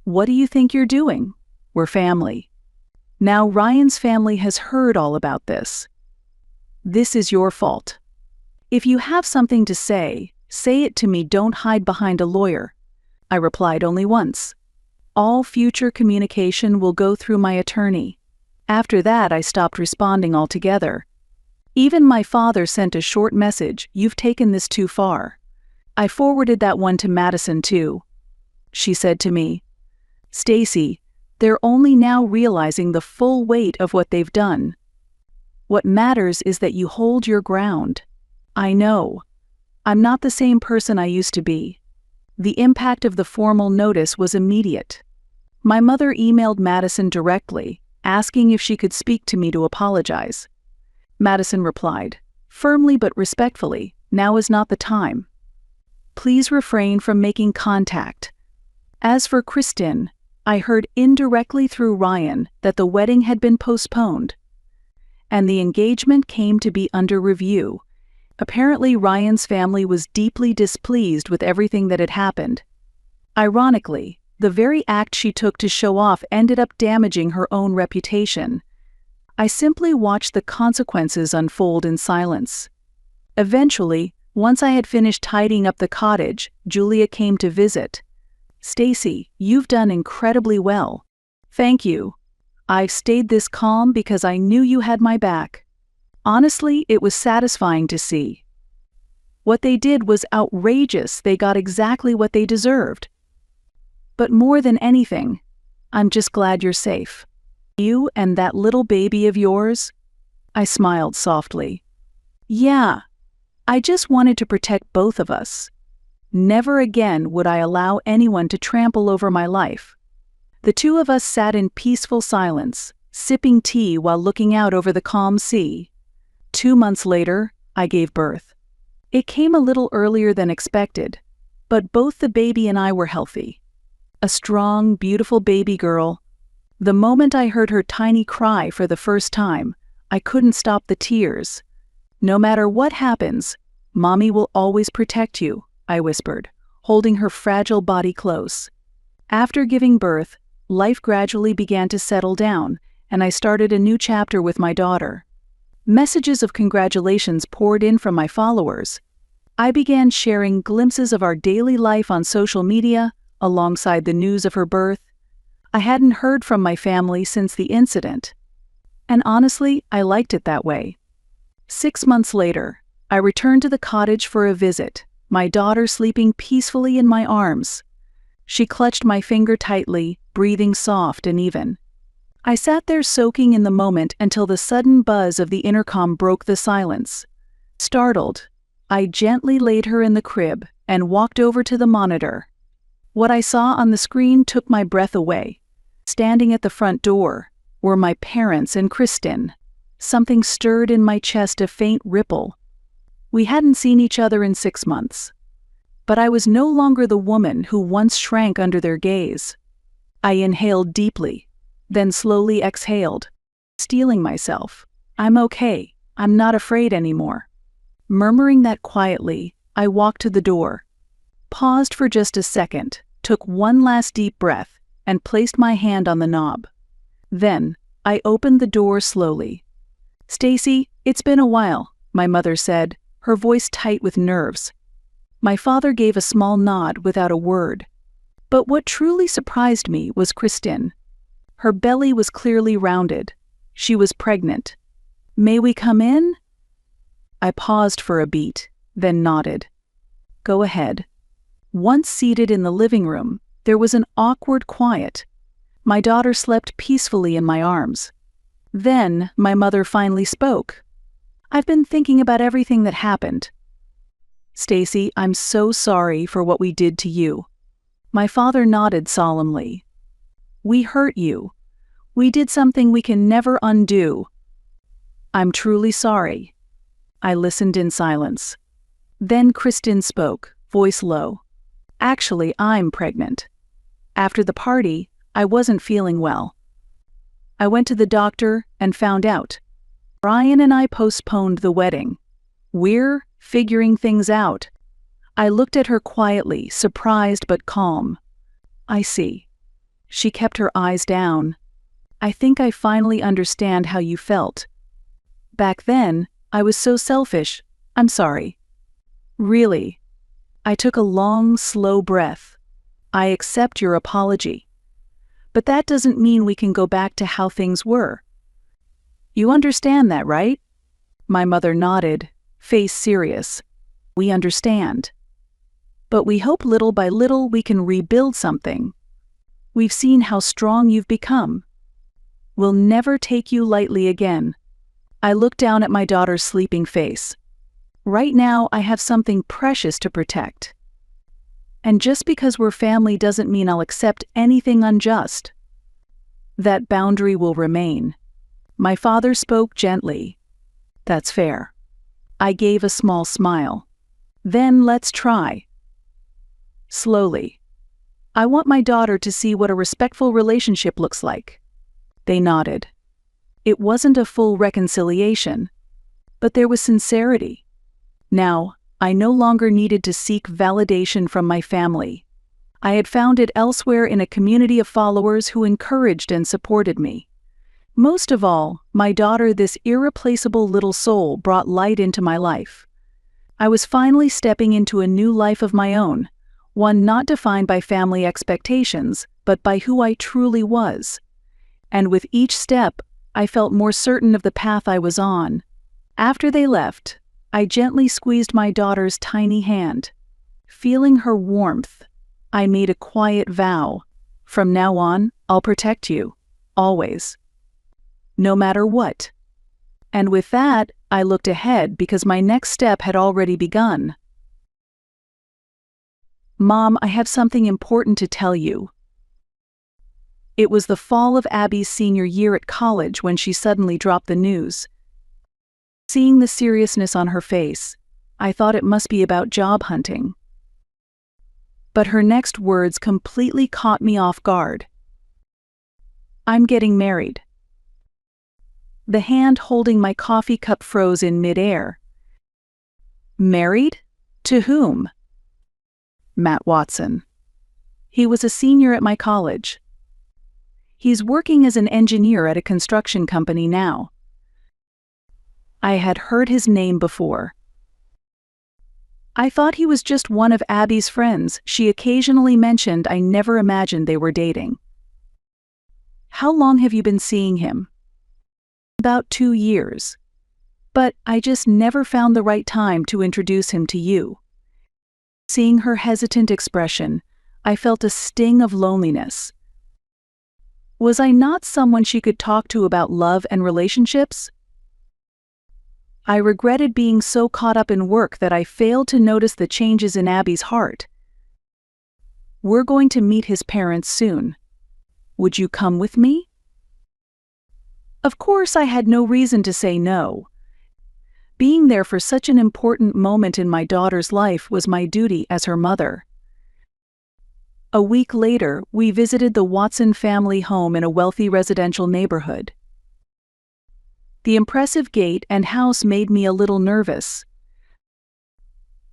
"What do you think you're doing? We're family." Now Ryan's family has heard all about this. "This is your fault. If you have something to say it to me. Don't hide behind a lawyer." I replied only once. "All future communication will go through my attorney." After that, I stopped responding altogether. Even my father sent a short message, "You've taken this too far." I forwarded that one to Madison too. She said to me, "Stacy, they're only now realizing the full weight of what they've done. What matters is that you hold your ground." I know. I'm not the same person I used to be. The impact of the formal notice was immediate. My mother emailed Madison directly, asking if she could speak to me to apologize. Madison replied, firmly but respectfully, "Now is not the time. Please refrain from making contact." As for Kristen, I heard indirectly through Ryan that the wedding had been postponed, and the engagement came to be under review. Apparently, Ryan's family was deeply displeased with everything that had happened. Ironically, the very act she took to show off ended up damaging her own reputation. I simply watched the consequences unfold in silence. Eventually, once I had finished tidying up the cottage, Julia came to visit. "Stacy, you've done incredibly well." "Thank you. I've stayed this calm because I knew you had my back." Honestly, it was satisfying to see. What they did was outrageous. They got exactly what they deserved. But more than anything, I'm just glad you're safe. "You and that little baby of yours?" I smiled softly. "Yeah, I just wanted to protect both of us. Never again would I allow anyone to trample over my life." The two of us sat in peaceful silence, sipping tea while looking out over the calm sea. 2 months later, I gave birth. It came a little earlier than expected, but both the baby and I were healthy. A strong, beautiful baby girl. The moment I heard her tiny cry for the first time, I couldn't stop the tears. "No matter what happens, Mommy will always protect you," I whispered, holding her fragile body close. After giving birth, life gradually began to settle down, and I started a new chapter with my daughter. Messages of congratulations poured in from my followers. I began sharing glimpses of our daily life on social media, alongside the news of her birth. I hadn't heard from my family since the incident. And honestly, I liked it that way. 6 months later, I returned to the cottage for a visit, my daughter sleeping peacefully in my arms. She clutched my finger tightly, breathing soft and even. I sat there soaking in the moment until the sudden buzz of the intercom broke the silence. Startled, I gently laid her in the crib and walked over to the monitor. What I saw on the screen took my breath away. Standing at the front door were my parents and Kristen. Something stirred in my chest, a faint ripple. We hadn't seen each other in 6 months. But I was no longer the woman who once shrank under their gaze. I inhaled deeply, then slowly exhaled, steeling myself. "I'm okay. I'm not afraid anymore." Murmuring that quietly, I walked to the door, paused for just a second, took one last deep breath, and placed my hand on the knob. Then, I opened the door slowly. "Stacy, it's been a while," my mother said, her voice tight with nerves. My father gave a small nod without a word. But what truly surprised me was Kristen. Her belly was clearly rounded. She was pregnant. "May we come in?" I paused for a beat, then nodded. "Go ahead." Once seated in the living room, there was an awkward quiet. My daughter slept peacefully in my arms. Then my mother finally spoke. "I've been thinking about everything that happened. Stacy, I'm so sorry for what we did to you." My father nodded solemnly. "We hurt you. We did something we can never undo." "I'm truly sorry." I listened in silence. Then Kristen spoke, voice low. "Actually, I'm pregnant. After the party, I wasn't feeling well. I went to the doctor and found out. Brian and I postponed the wedding. We're figuring things out. I looked at her quietly, surprised but calm. I see. She kept her eyes down. I think I finally understand how you felt. Back then, I was so selfish. I'm sorry. Really. I took a long, slow breath. I accept your apology. But that doesn't mean we can go back to how things were. You understand that, right? My mother nodded, face serious. We understand. But we hope little by little we can rebuild something. We've seen how strong you've become. We'll never take you lightly again. I looked down at my daughter's sleeping face. Right now, I have something precious to protect. And just because we're family doesn't mean I'll accept anything unjust. That boundary will remain. My father spoke gently. That's fair. I gave a small smile. Then let's try. Slowly. I want my daughter to see what a respectful relationship looks like. They nodded. It wasn't a full reconciliation, but there was sincerity. Now, I no longer needed to seek validation from my family. I had found it elsewhere in a community of followers who encouraged and supported me. Most of all, my daughter, this irreplaceable little soul, brought light into my life. I was finally stepping into a new life of my own, one not defined by family expectations, but by who I truly was. And with each step, I felt more certain of the path I was on. After they left, I gently squeezed my daughter's tiny hand. Feeling her warmth, I made a quiet vow. From now on, I'll protect you. Always. No matter what. And with that, I looked ahead because my next step had already begun. Mom, I have something important to tell you. It was the fall of Abby's senior year at college when she suddenly dropped the news. Seeing the seriousness on her face, I thought it must be about job hunting. But her next words completely caught me off guard. I'm getting married. The hand holding my coffee cup froze in midair. Married? To whom? Matt Watson. He was a senior at my college. He's working as an engineer at a construction company now. I had heard his name before. I thought he was just one of Abby's friends she occasionally mentioned. I never imagined they were dating. How long have you been seeing him? About 2 years. But I just never found the right time to introduce him to you. Seeing her hesitant expression, I felt a sting of loneliness. Was I not someone she could talk to about love and relationships? I regretted being so caught up in work that I failed to notice the changes in Abby's heart. We're going to meet his parents soon. Would you come with me? Of course, I had no reason to say no. Being there for such an important moment in my daughter's life was my duty as her mother. A week later, we visited the Watson family home in a wealthy residential neighborhood. The impressive gate and house made me a little nervous.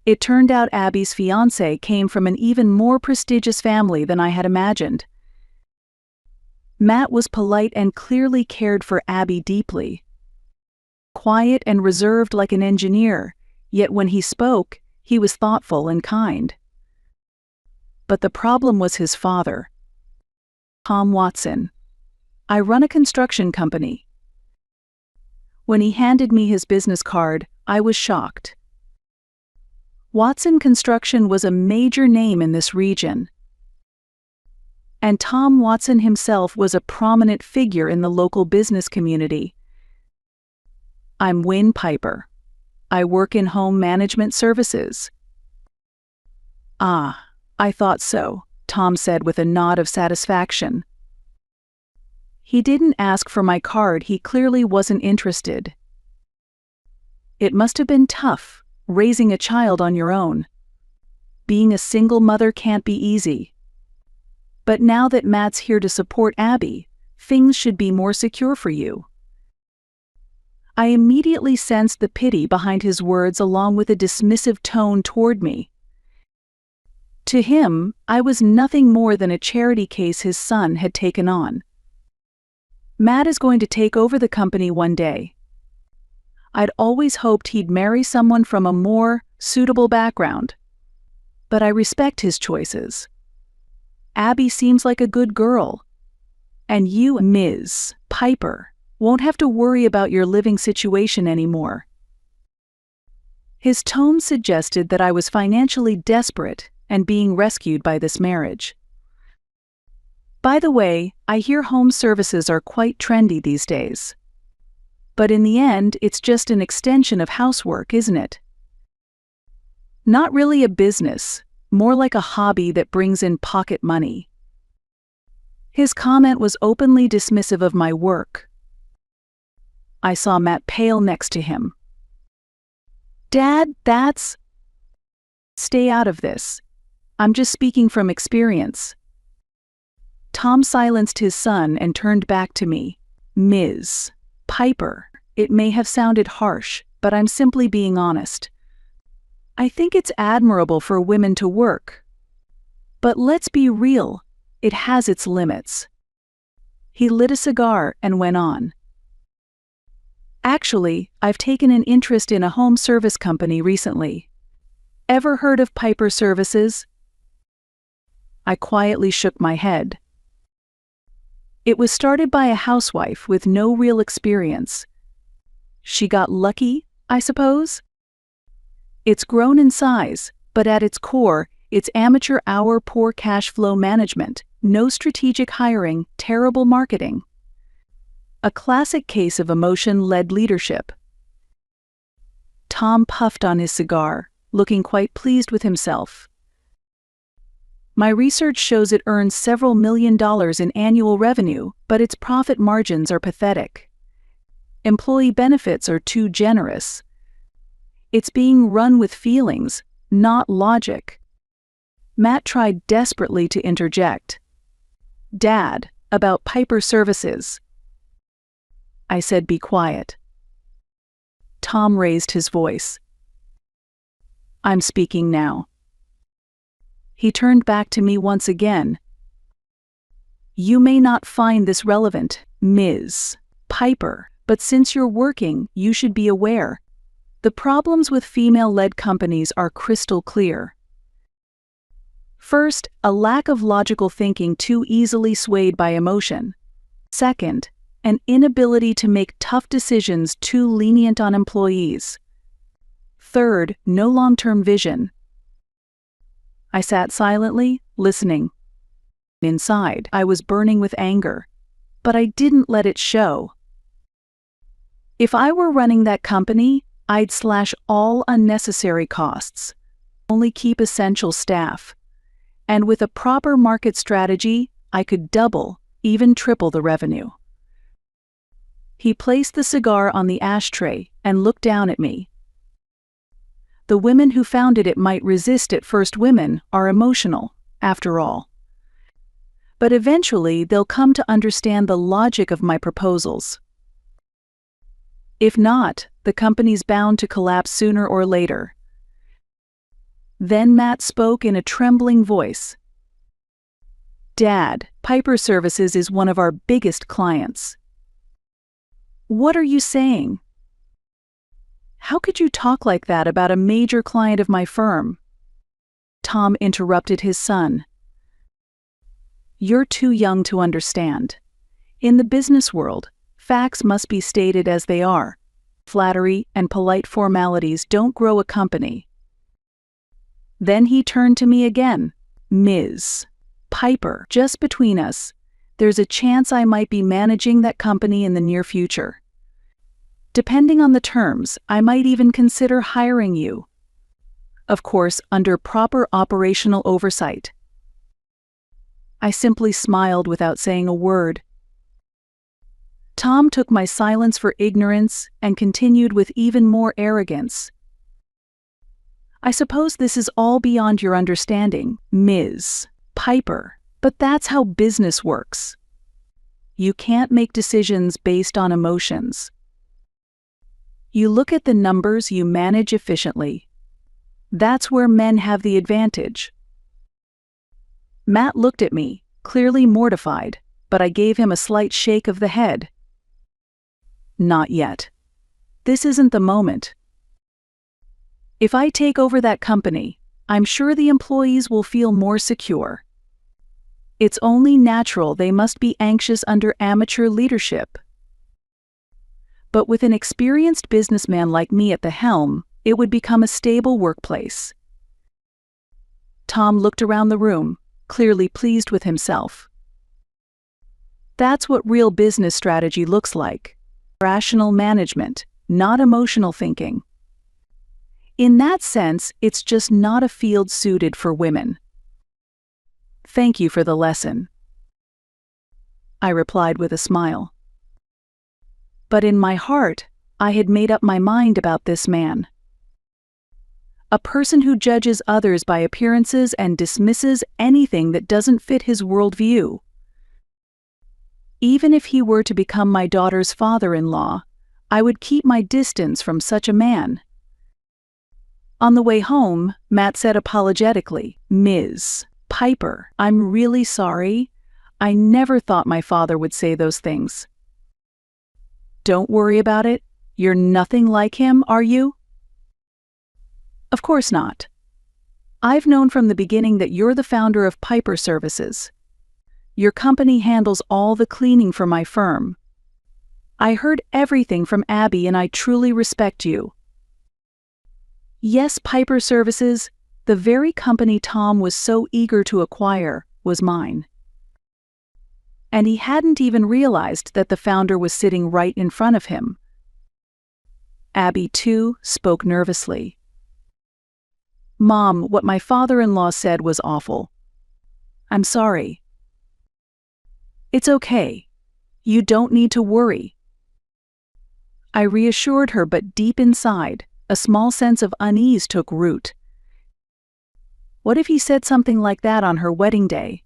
It turned out Abby's fiancé came from an even more prestigious family than I had imagined. Matt was polite and clearly cared for Abby deeply. Quiet and reserved like an engineer, yet when he spoke, he was thoughtful and kind. But the problem was his father, Tham Watson. I run a construction company. When he handed me his business card, I was shocked. Watson Construction was a major name in this region. And Tham Watson himself was a prominent figure in the local business community. I'm Wynne Piper. I work in home management services. Ah, I thought so, Tom said with a nod of satisfaction. He didn't ask for my card. He clearly wasn't interested. It must have been tough, raising a child on your own. Being a single mother can't be easy. But now that Matt's here to support Abby, things should be more secure for you. I immediately sensed the pity behind his words along with a dismissive tone toward me. To him, I was nothing more than a charity case his son had taken on. Matt is going to take over the company one day. I'd always hoped he'd marry someone from a more suitable background. But I respect his choices. Abby seems like a good girl. And you, Ms. Piper, won't have to worry about your living situation anymore. His tone suggested that I was financially desperate and being rescued by this marriage. By the way, I hear home services are quite trendy these days. But in the end, it's just an extension of housework, isn't it? Not really a business, more like a hobby that brings in pocket money. His comment was openly dismissive of my work. I saw Matt pale next to him. Dad, that's... Stay out of this. I'm just speaking from experience. Tom silenced his son and turned back to me. Ms. Piper, it may have sounded harsh, but I'm simply being honest. I think it's admirable for women to work. But let's be real, it has its limits. He lit a cigar and went on. Actually, I've taken an interest in a home service company recently. Ever heard of Piper Services? I quietly shook my head. It was started by a housewife with no real experience. She got lucky, I suppose? It's grown in size, but at its core, it's amateur hour poor cash flow management, no strategic hiring, terrible marketing. A classic case of emotion-led leadership. Tom puffed on his cigar, looking quite pleased with himself. My research shows it earns several $1 million in annual revenue, but its profit margins are pathetic. Employee benefits are too generous. It's being run with feelings, not logic. Matt tried desperately to interject. Dad, about Piper Services. I said, be quiet. Tom raised his voice. I'm speaking now. He turned back to me once again. You may not find this relevant, Ms. Piper, but since you're working, you should be aware. The problems with female-led companies are crystal clear. First, a lack of logical thinking too easily swayed by emotion. Second, an inability to make tough decisions too lenient on employees. Third, no long-term vision. I sat silently, listening. Inside, I was burning with anger, but I didn't let it show. If I were running that company, I'd slash all unnecessary costs, only keep essential staff. And with a proper market strategy, I could double, even triple the revenue. He placed the cigar on the ashtray and looked down at me. The women who founded it might resist at first. Women are emotional, after all. But eventually they'll come to understand the logic of my proposals. If not, the company's bound to collapse sooner or later. Then Matt spoke in a trembling voice. Dad, Piper Services is one of our biggest clients. What are you saying? How could you talk like that about a major client of my firm? Tom interrupted his son. You're too young to understand. In the business world, facts must be stated as they are. Flattery and polite formalities don't grow a company. Then he turned to me again. Ms. Piper, just between us, there's a chance I might be managing that company in the near future. Depending on the terms, I might even consider hiring you. Of course, under proper operational oversight. I simply smiled without saying a word. Tom took my silence for ignorance and continued with even more arrogance. I suppose this is all beyond your understanding, Ms. Piper, but that's how business works. You can't make decisions based on emotions. You look at the numbers, you manage efficiently. That's where men have the advantage. Matt looked at me, clearly mortified, but I gave him a slight shake of the head. Not yet. This isn't the moment. If I take over that company, I'm sure the employees will feel more secure. It's only natural they must be anxious under amateur leadership. But with an experienced businessman like me at the helm, it would become a stable workplace. Tom looked around the room, clearly pleased with himself. That's what real business strategy looks like. Rational management, not emotional thinking. In that sense, it's just not a field suited for women. Thank you for the lesson, I replied with a smile. But in my heart, I had made up my mind about this man. A person who judges others by appearances and dismisses anything that doesn't fit his worldview. Even if he were to become my daughter's father-in-law, I would keep my distance from such a man. On the way home, Matt said apologetically, "Ms. Piper, I'm really sorry. I never thought my father would say those things." "Don't worry about it. You're nothing like him, are you?" "Of course not. I've known from the beginning that you're the founder of Piper Services. Your company handles all the cleaning for my firm. I heard everything from Abby and I truly respect you." Yes, Piper Services, the very company Tom was so eager to acquire, was mine. And he hadn't even realized that the founder was sitting right in front of him. Abby, too, spoke nervously. "Mom, what my father-in-law said was awful. I'm sorry." "It's okay. You don't need to worry." I reassured her, but deep inside, a small sense of unease took root. What if he said something like that on her wedding day?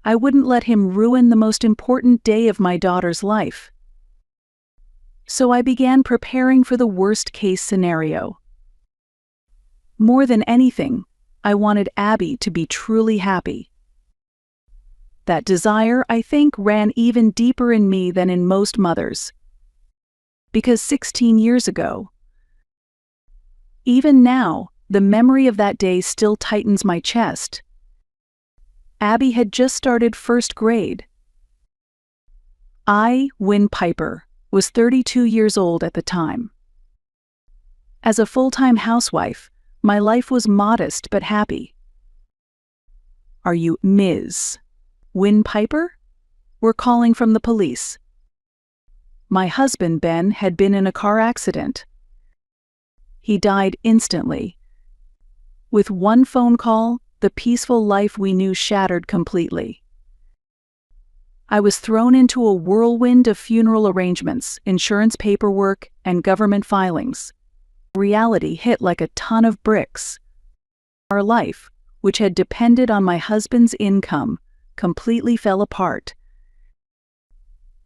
I wouldn't let him ruin the most important day of my daughter's life. So I began preparing for the worst-case scenario. More than anything, I wanted Abby to be truly happy. That desire, I think, ran even deeper in me than in most mothers. Because 16 years ago, even now, the memory of that day still tightens my chest. Abby had just started first grade. I, Win Piper, was 32 years old at the time. As a full-time housewife, my life was modest but happy. "Are you Ms. Win Piper? We're calling from the police. My husband, Ben, had been in a car accident. He died instantly. With one phone call, the peaceful life we knew shattered completely. I was thrown into a whirlwind of funeral arrangements, insurance paperwork, and government filings. Reality hit like a ton of bricks. Our life, which had depended on my husband's income, completely fell apart.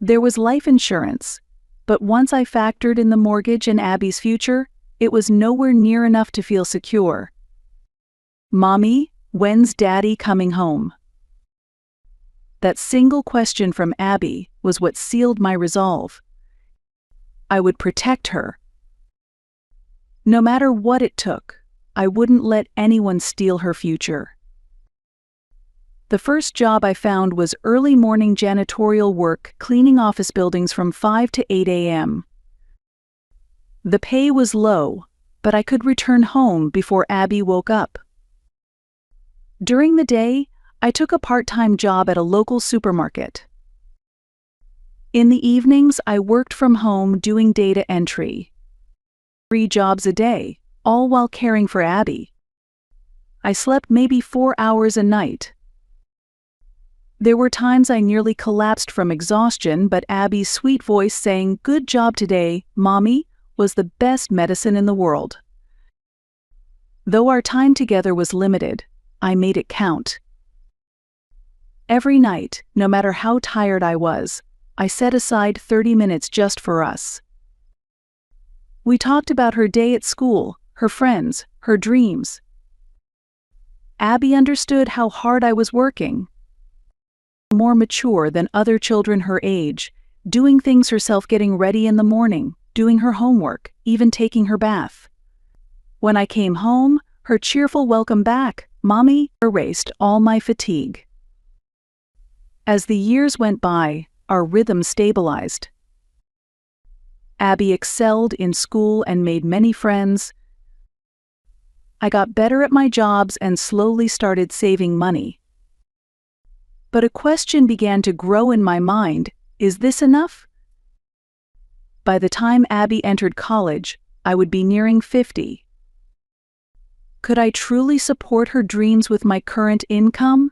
There was life insurance, but once I factored in the mortgage and Abby's future, it was nowhere near enough to feel secure. "Mommy, when's Daddy coming home?" That single question from Abby was what sealed my resolve. I would protect her. No matter what it took, I wouldn't let anyone steal her future. The first job I found was early morning janitorial work, cleaning office buildings from 5 to 8 a.m. The pay was low, but I could return home before Abby woke up. During the day, I took a part-time job at a local supermarket. In the evenings, I worked from home doing data entry. 3 jobs a day, all while caring for Abby. I slept maybe 4 hours a night. There were times I nearly collapsed from exhaustion, but Abby's sweet voice saying, "Good job today, Mommy," was the best medicine in the world. Though our time together was limited, I made it count. Every night, no matter how tired I was, I set aside 30 minutes just for us. We talked about her day at school, her friends, her dreams. Abby understood how hard I was working. More mature than other children her age, doing things herself, getting ready in the morning, doing her homework, even taking her bath. When I came home, her cheerful welcome back, "Mommy," erased all my fatigue. As the years went by, our rhythm stabilized. Abby excelled in school and made many friends. I got better at my jobs and slowly started saving money. But a question began to grow in my mind: is this enough? By the time Abby entered college, I would be nearing 50. Could I truly support her dreams with my current income?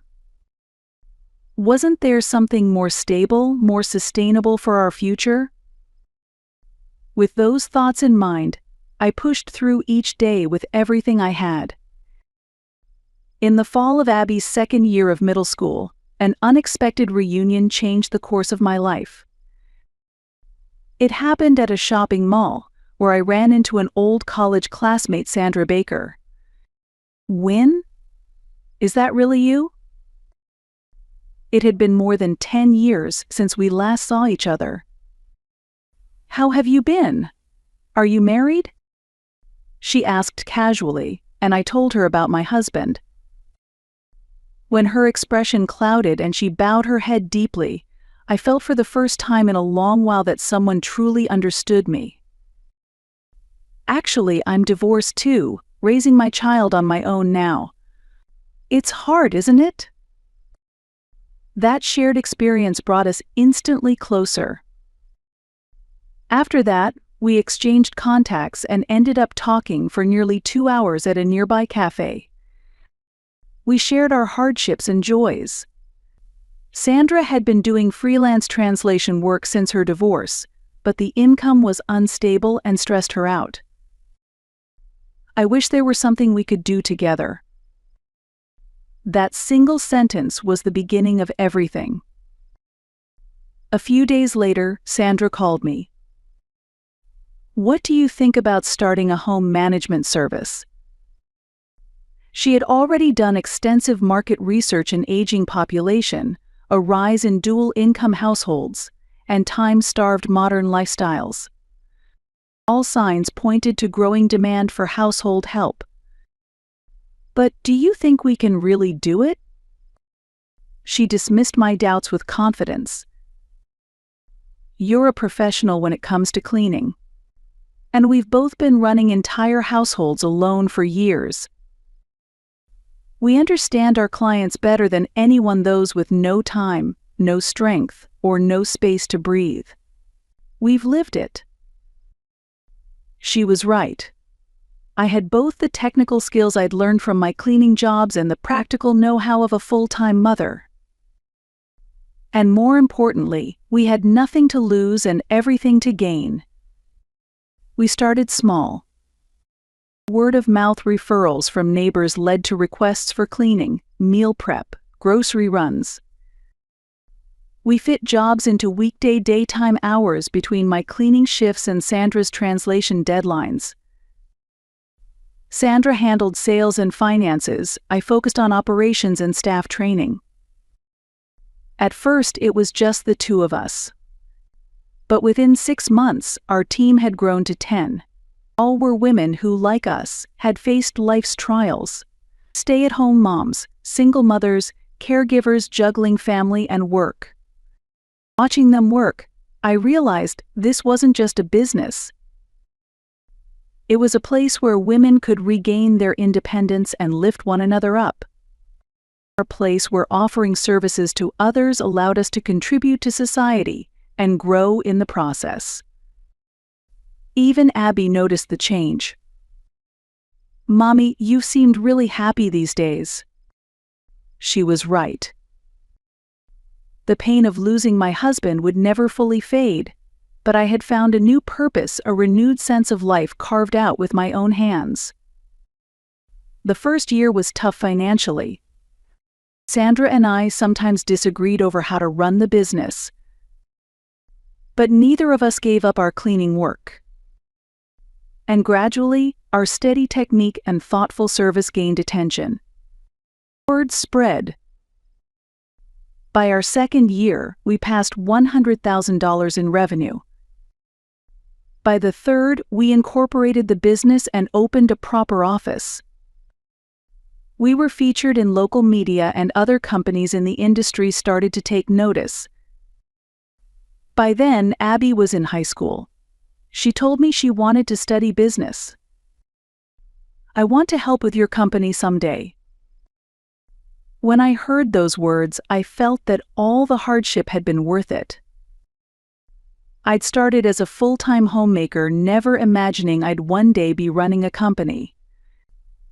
Wasn't there something more stable, more sustainable for our future? With those thoughts in mind, I pushed through each day with everything I had. In the fall of Abby's second year of middle school, an unexpected reunion changed the course of my life. It happened at a shopping mall, where I ran into an old college classmate, Sandra Baker. "Win? Is that really you?" It had been more than 10 years since we last saw each other. "How have you been? Are you married?" she asked casually, and I told her about my husband. When her expression clouded and she bowed her head deeply, I felt for the first time in a long while that someone truly understood me. "Actually, I'm divorced too, raising my child on my own now." "It's hard, isn't it?" That shared experience brought us instantly closer. After that, we exchanged contacts and ended up talking for nearly 2 hours at a nearby cafe. We shared our hardships and joys. Sandra had been doing freelance translation work since her divorce, but the income was unstable and stressed her out. "I wish there were something we could do together." That single sentence was the beginning of everything. A few days later, Sandra called me. "What do you think about starting a home management service?" She had already done extensive market research in aging population, a rise in dual-income households, and time-starved modern lifestyles. All signs pointed to growing demand for household help. "But do you think we can really do it?" She dismissed my doubts with confidence. "You're a professional when it comes to cleaning. And we've both been running entire households alone for years. We understand our clients better than anyone, those with no time, no strength, or no space to breathe. We've lived it." She was right. I had both the technical skills I'd learned from my cleaning jobs and the practical know-how of a full-time mother. And more importantly, we had nothing to lose and everything to gain. We started small. Word-of-mouth referrals from neighbors led to requests for cleaning, meal prep, grocery runs. We fit jobs into weekday daytime hours between my cleaning shifts and Sandra's translation deadlines. Sandra handled sales and finances. I focused on operations and staff training. At first, it was just the two of us. But within 6 months, our team had grown to 10. All were women who, like us, had faced life's trials. Stay-at-home moms, single mothers, caregivers juggling family and work. Watching them work, I realized this wasn't just a business. It was a place where women could regain their independence and lift one another up. A place where offering services to others allowed us to contribute to society and grow in the process. Even Abby noticed the change. "Mommy, you seemed really happy these days." She was right. The pain of losing my husband would never fully fade, but I had found a new purpose, a renewed sense of life carved out with my own hands. The first year was tough financially. Sandra and I sometimes disagreed over how to run the business. But neither of us gave up our cleaning work. and gradually, our steady technique and thoughtful service gained attention. Word spread. By our second year, we passed $100,000 in revenue. By the third, we incorporated the business and opened a proper office. We were featured in local media, and other companies in the industry started to take notice. By then, Abby was in high school. She told me she wanted to study business. "I want to help with your company someday." When I heard those words, I felt that all the hardship had been worth it. I'd started as a full-time homemaker, never imagining I'd one day be running a company.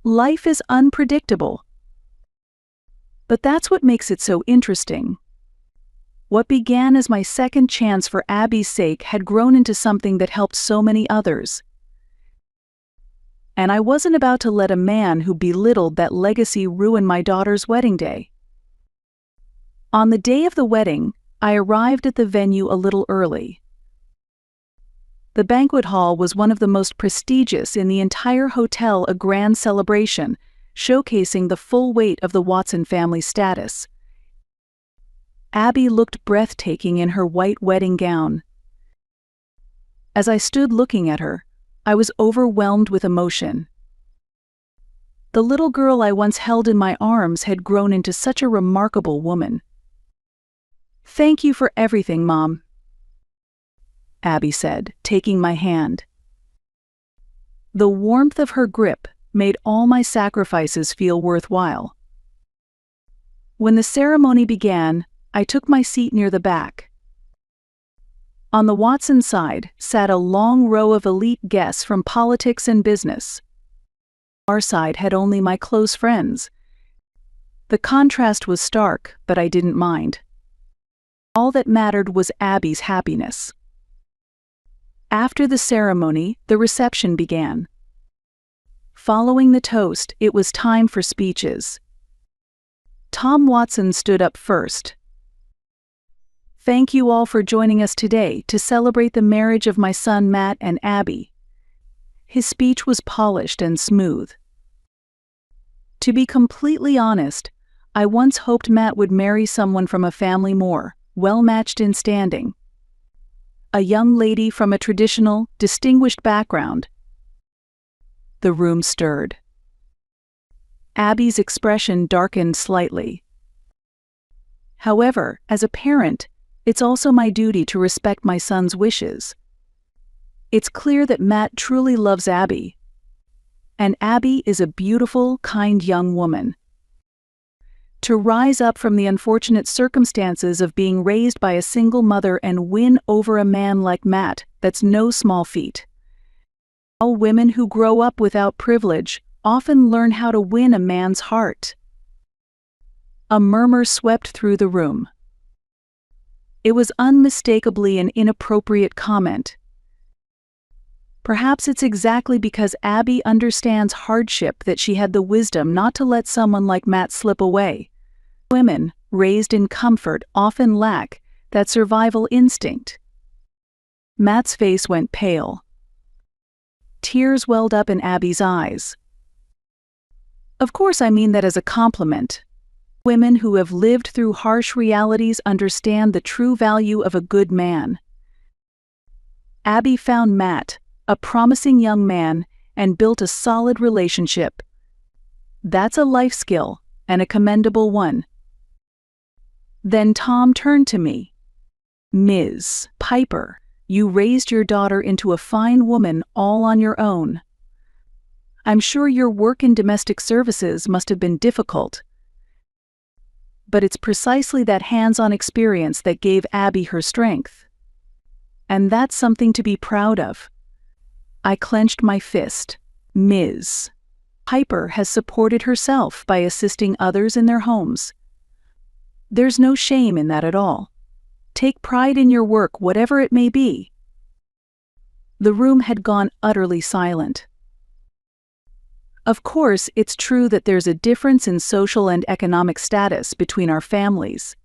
Life is unpredictable. But that's what makes it so interesting. What began as my second chance for Abby's sake had grown into something that helped so many others. And I wasn't about to let a man who belittled that legacy ruin my daughter's wedding day. On the day of the wedding, I arrived at the venue a little early. The banquet hall was one of the most prestigious in the entire hotel, a grand celebration, showcasing the full weight of the Watson family status. Abby looked breathtaking in her white wedding gown. As I stood looking at her, I was overwhelmed with emotion. The little girl I once held in my arms had grown into such a remarkable woman. "Thank you for everything, Mom," Abby said, taking my hand. The warmth of her grip made all my sacrifices feel worthwhile. When the ceremony began, I took my seat near the back. On the Watson side sat a long row of elite guests from politics and business. Our side had only my close friends. The contrast was stark, but I didn't mind. All that mattered was Abby's happiness. After the ceremony, the reception began. Following the toast, it was time for speeches. Tom Watson stood up first. "Thank you all for joining us today to celebrate the marriage of my son Matt and Abby." His speech was polished and smooth. To be completely honest, I once hoped Matt would marry someone from a family more well-matched in standing. A young lady from a traditional, distinguished background. The room stirred. Abby's expression darkened slightly. However, as a parent, it's also my duty to respect my son's wishes. It's clear that Matt truly loves Abby. And Abby is a beautiful, kind young woman. To rise up from the unfortunate circumstances of being raised by a single mother and win over a man like Matt, that's no small feat. All women who grow up without privilege often learn how to win a man's heart. A murmur swept through the room. It was unmistakably an inappropriate comment. Perhaps it's exactly because Abby understands hardship that she had the wisdom not to let someone like Matt slip away. Women, raised in comfort, often lack that survival instinct. Matt's face went pale. Tears welled up in Abby's eyes. Of course, I mean that as a compliment. Women who have lived through harsh realities understand the true value of a good man. Abby found Matt, a promising young man, and built a solid relationship. That's a life skill, and a commendable one. Then Tom turned to me. "Ms. Piper, you raised your daughter into a fine woman all on your own. I'm sure your work in domestic services must have been difficult. But it's precisely that hands-on experience that gave Abby her strength. And that's something to be proud of." I clenched my fist. "Ms. Piper has supported herself by assisting others in their homes. There's no shame in that at all. Take pride in your work, whatever it may be." The room had gone utterly silent. Of course, it's true that there's a difference in social and economic status between our families.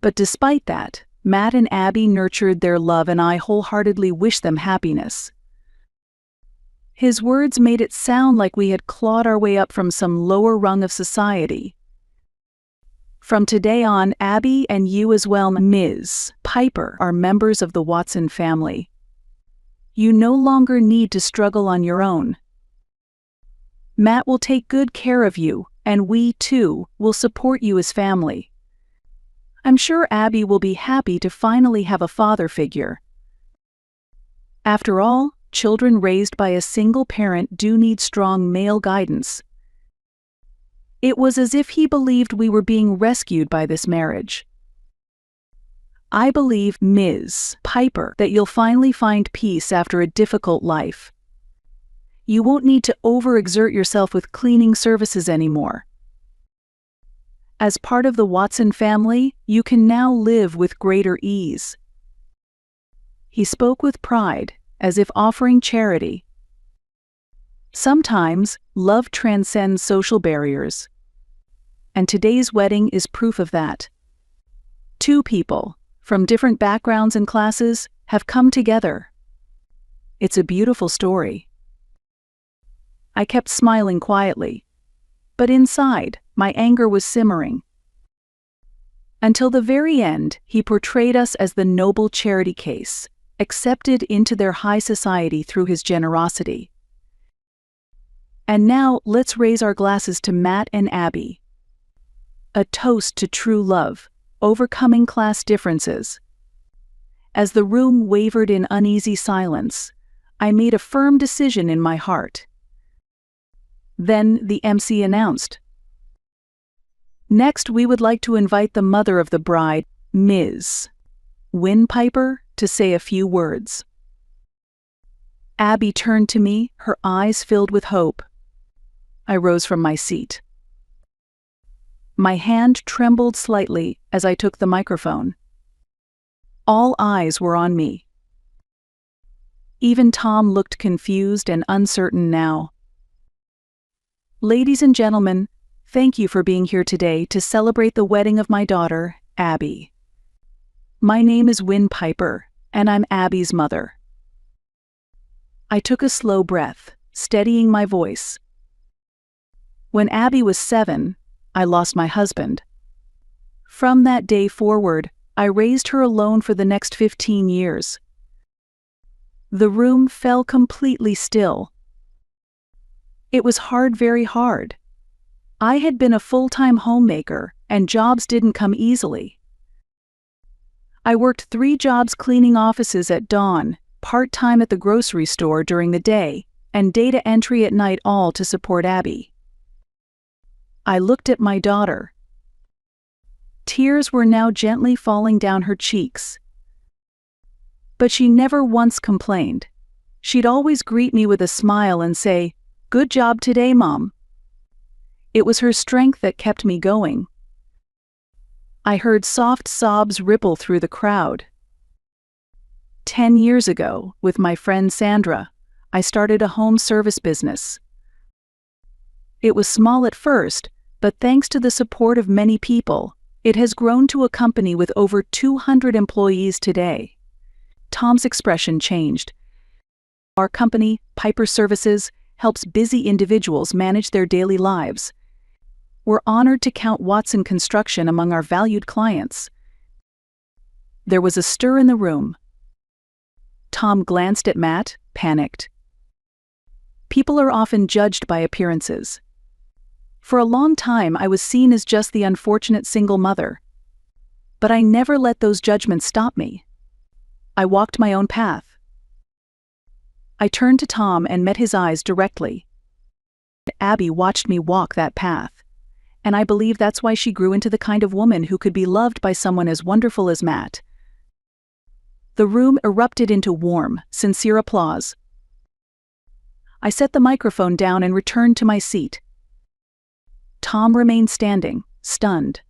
But despite that, Matt and Abby nurtured their love, and I wholeheartedly wish them happiness. His words made it sound like we had clawed our way up from some lower rung of society. From today on, Abby and you as well, Ms. Piper, are members of the Watson family. You no longer need to struggle on your own. Matt will take good care of you, and we, too, will support you as family. I'm sure Abby will be happy to finally have a father figure. After all, children raised by a single parent do need strong male guidance. It was as if he believed we were being rescued by this marriage. I believe, Ms. Piper, that you'll finally find peace after a difficult life. You won't need to overexert yourself with cleaning services anymore. As part of the Watson family, you can now live with greater ease. He spoke with pride, as if offering charity. Sometimes, love transcends social barriers. And today's wedding is proof of that. Two people, from different backgrounds and classes, have come together. It's a beautiful story. I kept smiling quietly, but inside, my anger was simmering. Until the very end, he portrayed us as the noble charity case, accepted into their high society through his generosity. And now, let's raise our glasses to Matt and Abby. A toast to true love, overcoming class differences. As the room wavered in uneasy silence, I made a firm decision in my heart. Then the MC announced, "Next, we would like to invite the mother of the bride, Ms. Wynn Piper, to say a few words." Abby turned to me, her eyes filled with hope. I rose from my seat. My hand trembled slightly as I took the microphone. All eyes were on me. Even Tom looked confused and uncertain now. Ladies and gentlemen, thank you for being here today to celebrate the wedding of my daughter, Abby. My name is Wynn Piper, and I'm Abby's mother. I took a slow breath, steadying my voice. When Abby was 7, I lost my husband. From that day forward, I raised her alone for the next 15 years. The room fell completely still. It was hard, very hard. I had been a full-time homemaker, and jobs didn't come easily. I worked 3 jobs cleaning offices at dawn, part-time at the grocery store during the day, and data entry at night, all to support Abby. I looked at my daughter. Tears were now gently falling down her cheeks. But she never once complained. She'd always greet me with a smile and say, "Good job today, Mom." It was her strength that kept me going. I heard soft sobs ripple through the crowd. 10 years ago, with my friend Sandra, I started a home service business. It was small at first, but thanks to the support of many people, it has grown to a company with over 200 employees today. Tom's expression changed. Our company, Piper Services, helps busy individuals manage their daily lives. We're honored to count Watson Construction among our valued clients. There was a stir in the room. Tom glanced at Matt, panicked. People are often judged by appearances. For a long time, I was seen as just the unfortunate single mother. But I never let those judgments stop me. I walked my own path. I turned to Tom and met his eyes directly. Abby watched me walk that path, and I believe that's why she grew into the kind of woman who could be loved by someone as wonderful as Matt. The room erupted into warm, sincere applause. I set the microphone down and returned to my seat. Tom remained standing, stunned.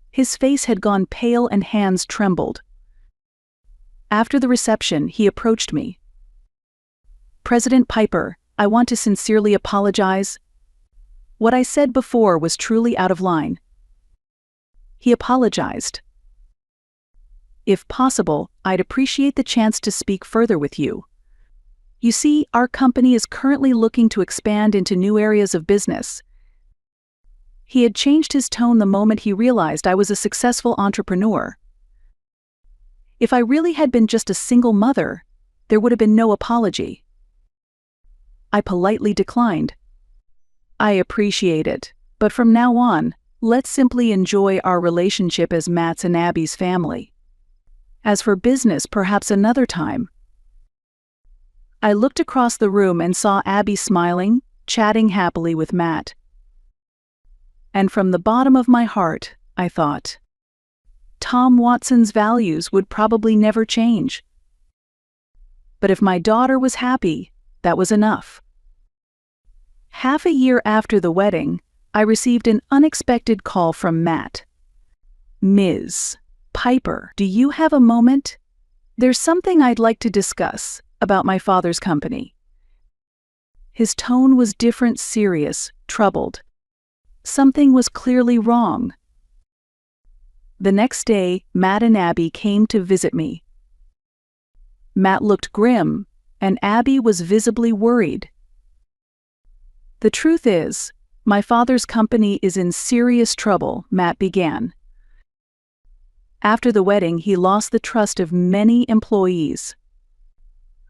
His face had gone pale and hands trembled. After the reception, he approached me. "President Piper, I want to sincerely apologize. What I said before was truly out of line." He apologized. "If possible, I'd appreciate the chance to speak further with you. You see, our company is currently looking to expand into new areas of business. He had changed his tone the moment he realized I was a successful entrepreneur. If I really had been just a single mother, there would have been no apology. I politely declined. I appreciate it, but from now on, let's simply enjoy our relationship as Matt's and Abby's family. As for business, perhaps another time. I looked across the room and saw Abby smiling, chatting happily with Matt. And from the bottom of my heart, I thought, Tom Watson's values would probably never change. But if my daughter was happy, that was enough. Half a year after the wedding, I received an unexpected call from Matt. Ms. Piper, do you have a moment? There's something I'd like to discuss about my father's company. His tone was different, serious, troubled. Something was clearly wrong. The next day, Matt and Abby came to visit me. Matt looked grim, and Abby was visibly worried. The truth is, my father's company is in serious trouble, Matt began. After the wedding, he lost the trust of many employees.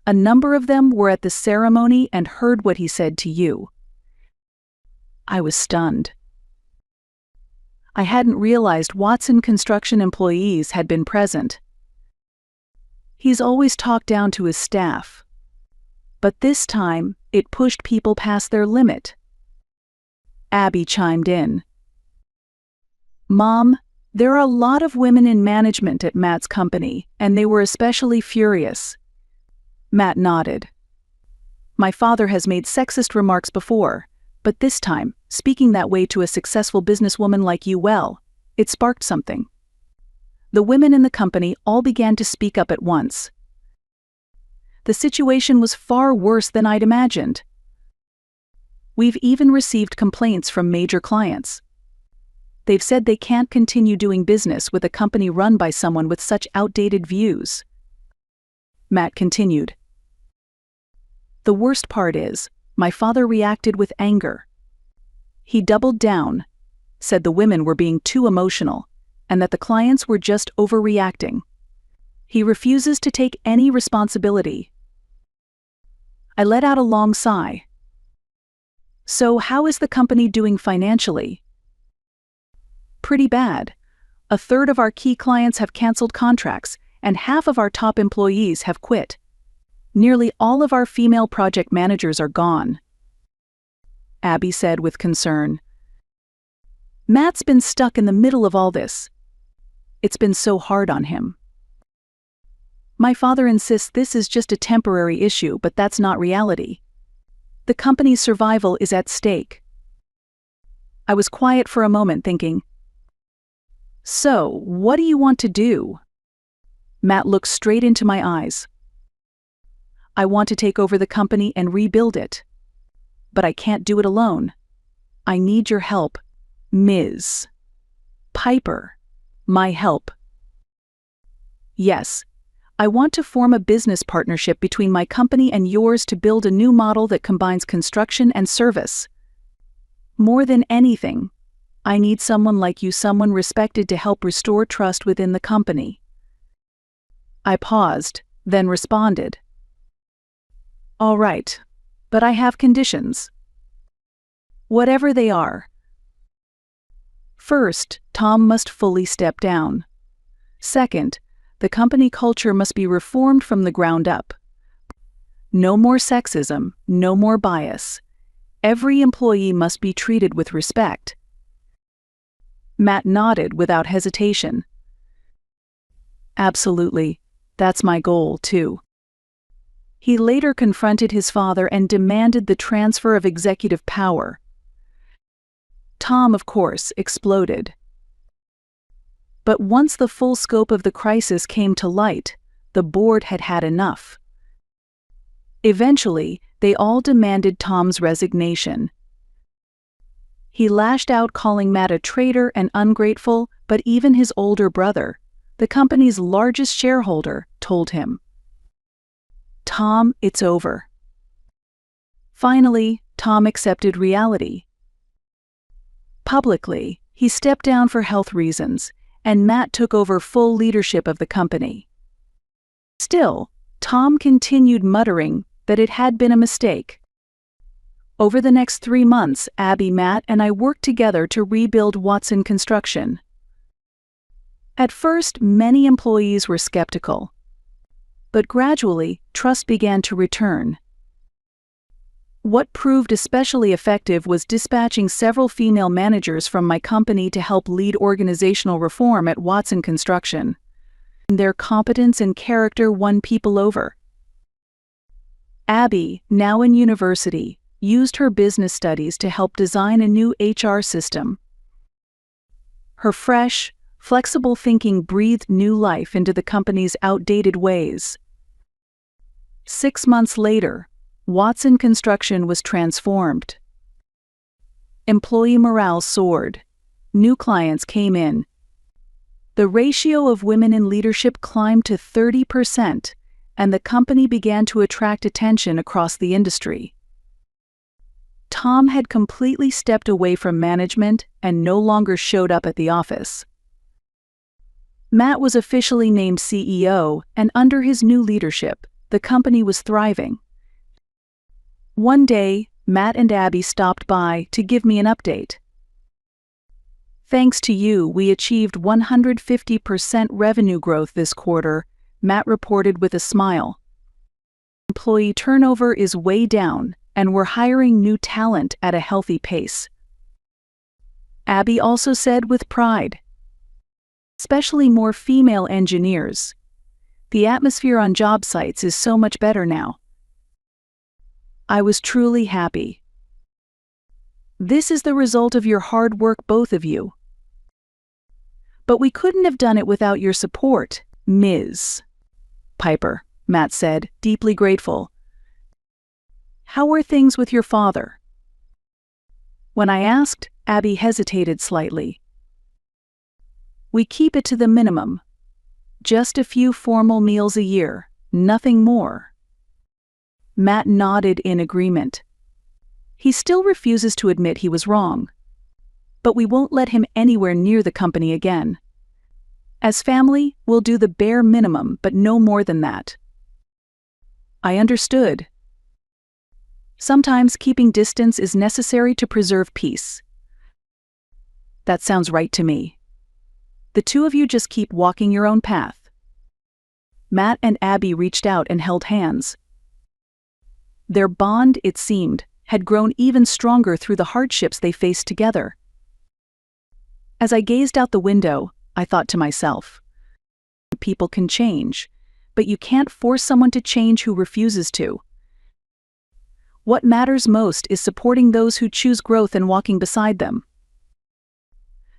A number of them were at the ceremony and heard what he said to you. I was stunned. I hadn't realized Watson Construction employees had been present. He's always talked down to his staff. But this time, it pushed people past their limit. Abby chimed in. Mom, there are a lot of women in management at Matt's company, and they were especially furious. Matt nodded. My father has made sexist remarks before, but this time, speaking that way to a successful businesswoman like you, well, it sparked something. The women in the company all began to speak up at once. The situation was far worse than I'd imagined. We've even received complaints from major clients. They've said they can't continue doing business with a company run by someone with such outdated views. Matt continued. The worst part is, my father reacted with anger. He doubled down, said the women were being too emotional, and that the clients were just overreacting. He refuses to take any responsibility. I let out a long sigh. So how is the company doing financially? Pretty bad. A third of our key clients have canceled contracts, and half of our top employees have quit. Nearly all of our female project managers are gone. Abby said with concern. Matt's been stuck in the middle of all this. It's been so hard on him. My father insists this is just a temporary issue, but that's not reality. The company's survival is at stake. I was quiet for a moment, thinking, so, what do you want to do? Matt looked straight into my eyes. I want to take over the company and rebuild it. But I can't do it alone. I need your help, Ms. Piper. My help. Yes, I want to form a business partnership between my company and yours to build a new model that combines construction and service. More than anything, I need someone like you, someone respected, to help restore trust within the company. I paused, then responded. All right, but I have conditions. Whatever they are. First, Tom must fully step down. Second, the company culture must be reformed from the ground up. No more sexism, no more bias. Every employee must be treated with respect. Matt nodded without hesitation. Absolutely, that's my goal, too. He later confronted his father and demanded the transfer of executive power. Tom, of course, exploded. But once the full scope of the crisis came to light, the board had had enough. Eventually, they all demanded Tom's resignation. He lashed out, calling Matt a traitor and ungrateful, but even his older brother, the company's largest shareholder, told him, Tom, it's over. Finally, Tom accepted reality. Publicly, he stepped down for health reasons, and Matt took over full leadership of the company. Still, Tom continued muttering that it had been a mistake. Over the next 3 months, Abby, Matt, and I worked together to rebuild Watson Construction. At first, many employees were skeptical. But gradually, trust began to return. What proved especially effective was dispatching several female managers from my company to help lead organizational reform at Watson Construction. Their competence and character won people over. Abby, now in university, used her business studies to help design a new HR system. Her fresh, flexible thinking breathed new life into the company's outdated ways. 6 months later, Watson Construction was transformed. Employee morale soared. New clients came in. The ratio of women in leadership climbed to 30%, and the company began to attract attention across the industry. Tom had completely stepped away from management and no longer showed up at the office. Matt was officially named CEO, and under his new leadership, the company was thriving. One day, Matt and Abby stopped by to give me an update. "Thanks to you, we achieved 150% revenue growth this quarter," Matt reported with a smile. "Employee turnover is way down, and we're hiring new talent at a healthy pace." Abby also said with pride, "Especially more female engineers. The atmosphere on job sites is so much better now." I was truly happy. This is the result of your hard work, both of you. "But we couldn't have done it without your support, Ms. Piper," Matt said, deeply grateful. "How are things with your father?" When I asked, Abby hesitated slightly. "We keep it to the minimum. Just a few formal meals a year, nothing more." Matt nodded in agreement. He still refuses to admit he was wrong. But we won't let him anywhere near the company again. As family, we'll do the bare minimum, but no more than that. I understood. Sometimes keeping distance is necessary to preserve peace. That sounds right to me. The two of you just keep walking your own path. Matt and Abby reached out and held hands. Their bond, it seemed, had grown even stronger through the hardships they faced together. As I gazed out the window, I thought to myself, people can change, but you can't force someone to change who refuses to. What matters most is supporting those who choose growth and walking beside them.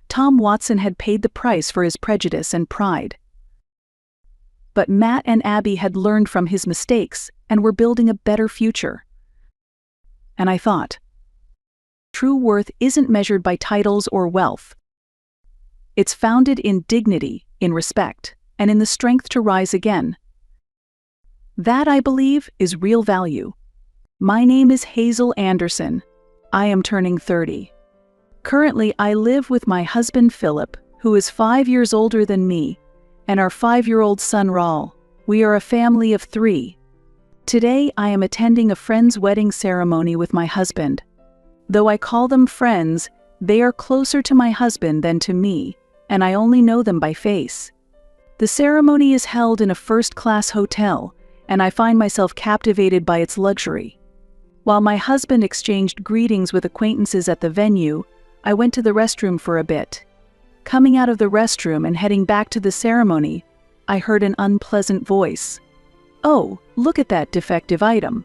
Tom Watson had paid the price for his prejudice and pride. But Matt and Abby had learned from his mistakes and were building a better future. And I thought, true worth isn't measured by titles or wealth. It's founded in dignity, in respect, and in the strength to rise again. That, I believe, is real value. My name is Hazel Anderson. I am turning 30. Currently, I live with my husband Philip, who is 5 years older than me, and our 5-year-old son Raul. We are a family of 3. Today, I am attending a friend's wedding ceremony with my husband. Though I call them friends, they are closer to my husband than to me, and I only know them by face. The ceremony is held in a first-class hotel, and I find myself captivated by its luxury. While my husband exchanged greetings with acquaintances at the venue, I went to the restroom for a bit. Coming out of the restroom and heading back to the ceremony, I heard an unpleasant voice. "Oh, look at that defective item.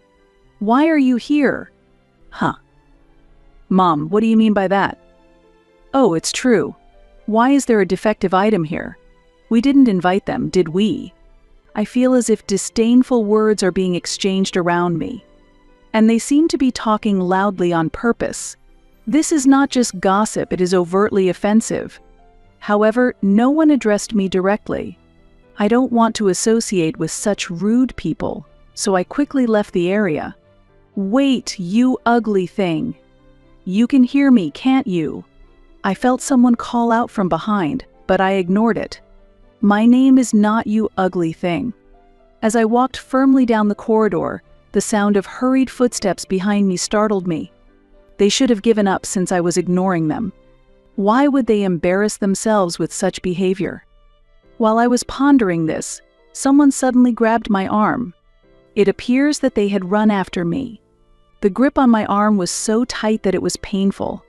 Why are you here?" "Huh. Mom, what do you mean by that?" "Oh, it's true. Why is there a defective item here? We didn't invite them, did we?" I feel as if disdainful words are being exchanged around me. And they seem to be talking loudly on purpose. This is not just gossip, it is overtly offensive. However, no one addressed me directly. I don't want to associate with such rude people, so I quickly left the area. "Wait, you ugly thing. You can hear me, can't you?" I felt someone call out from behind, but I ignored it. "My name is not you ugly thing." As I walked firmly down the corridor, the sound of hurried footsteps behind me startled me. They should have given up since I was ignoring them. Why would they embarrass themselves with such behavior? While I was pondering this, someone suddenly grabbed my arm. It appears that they had run after me. The grip on my arm was so tight that it was painful.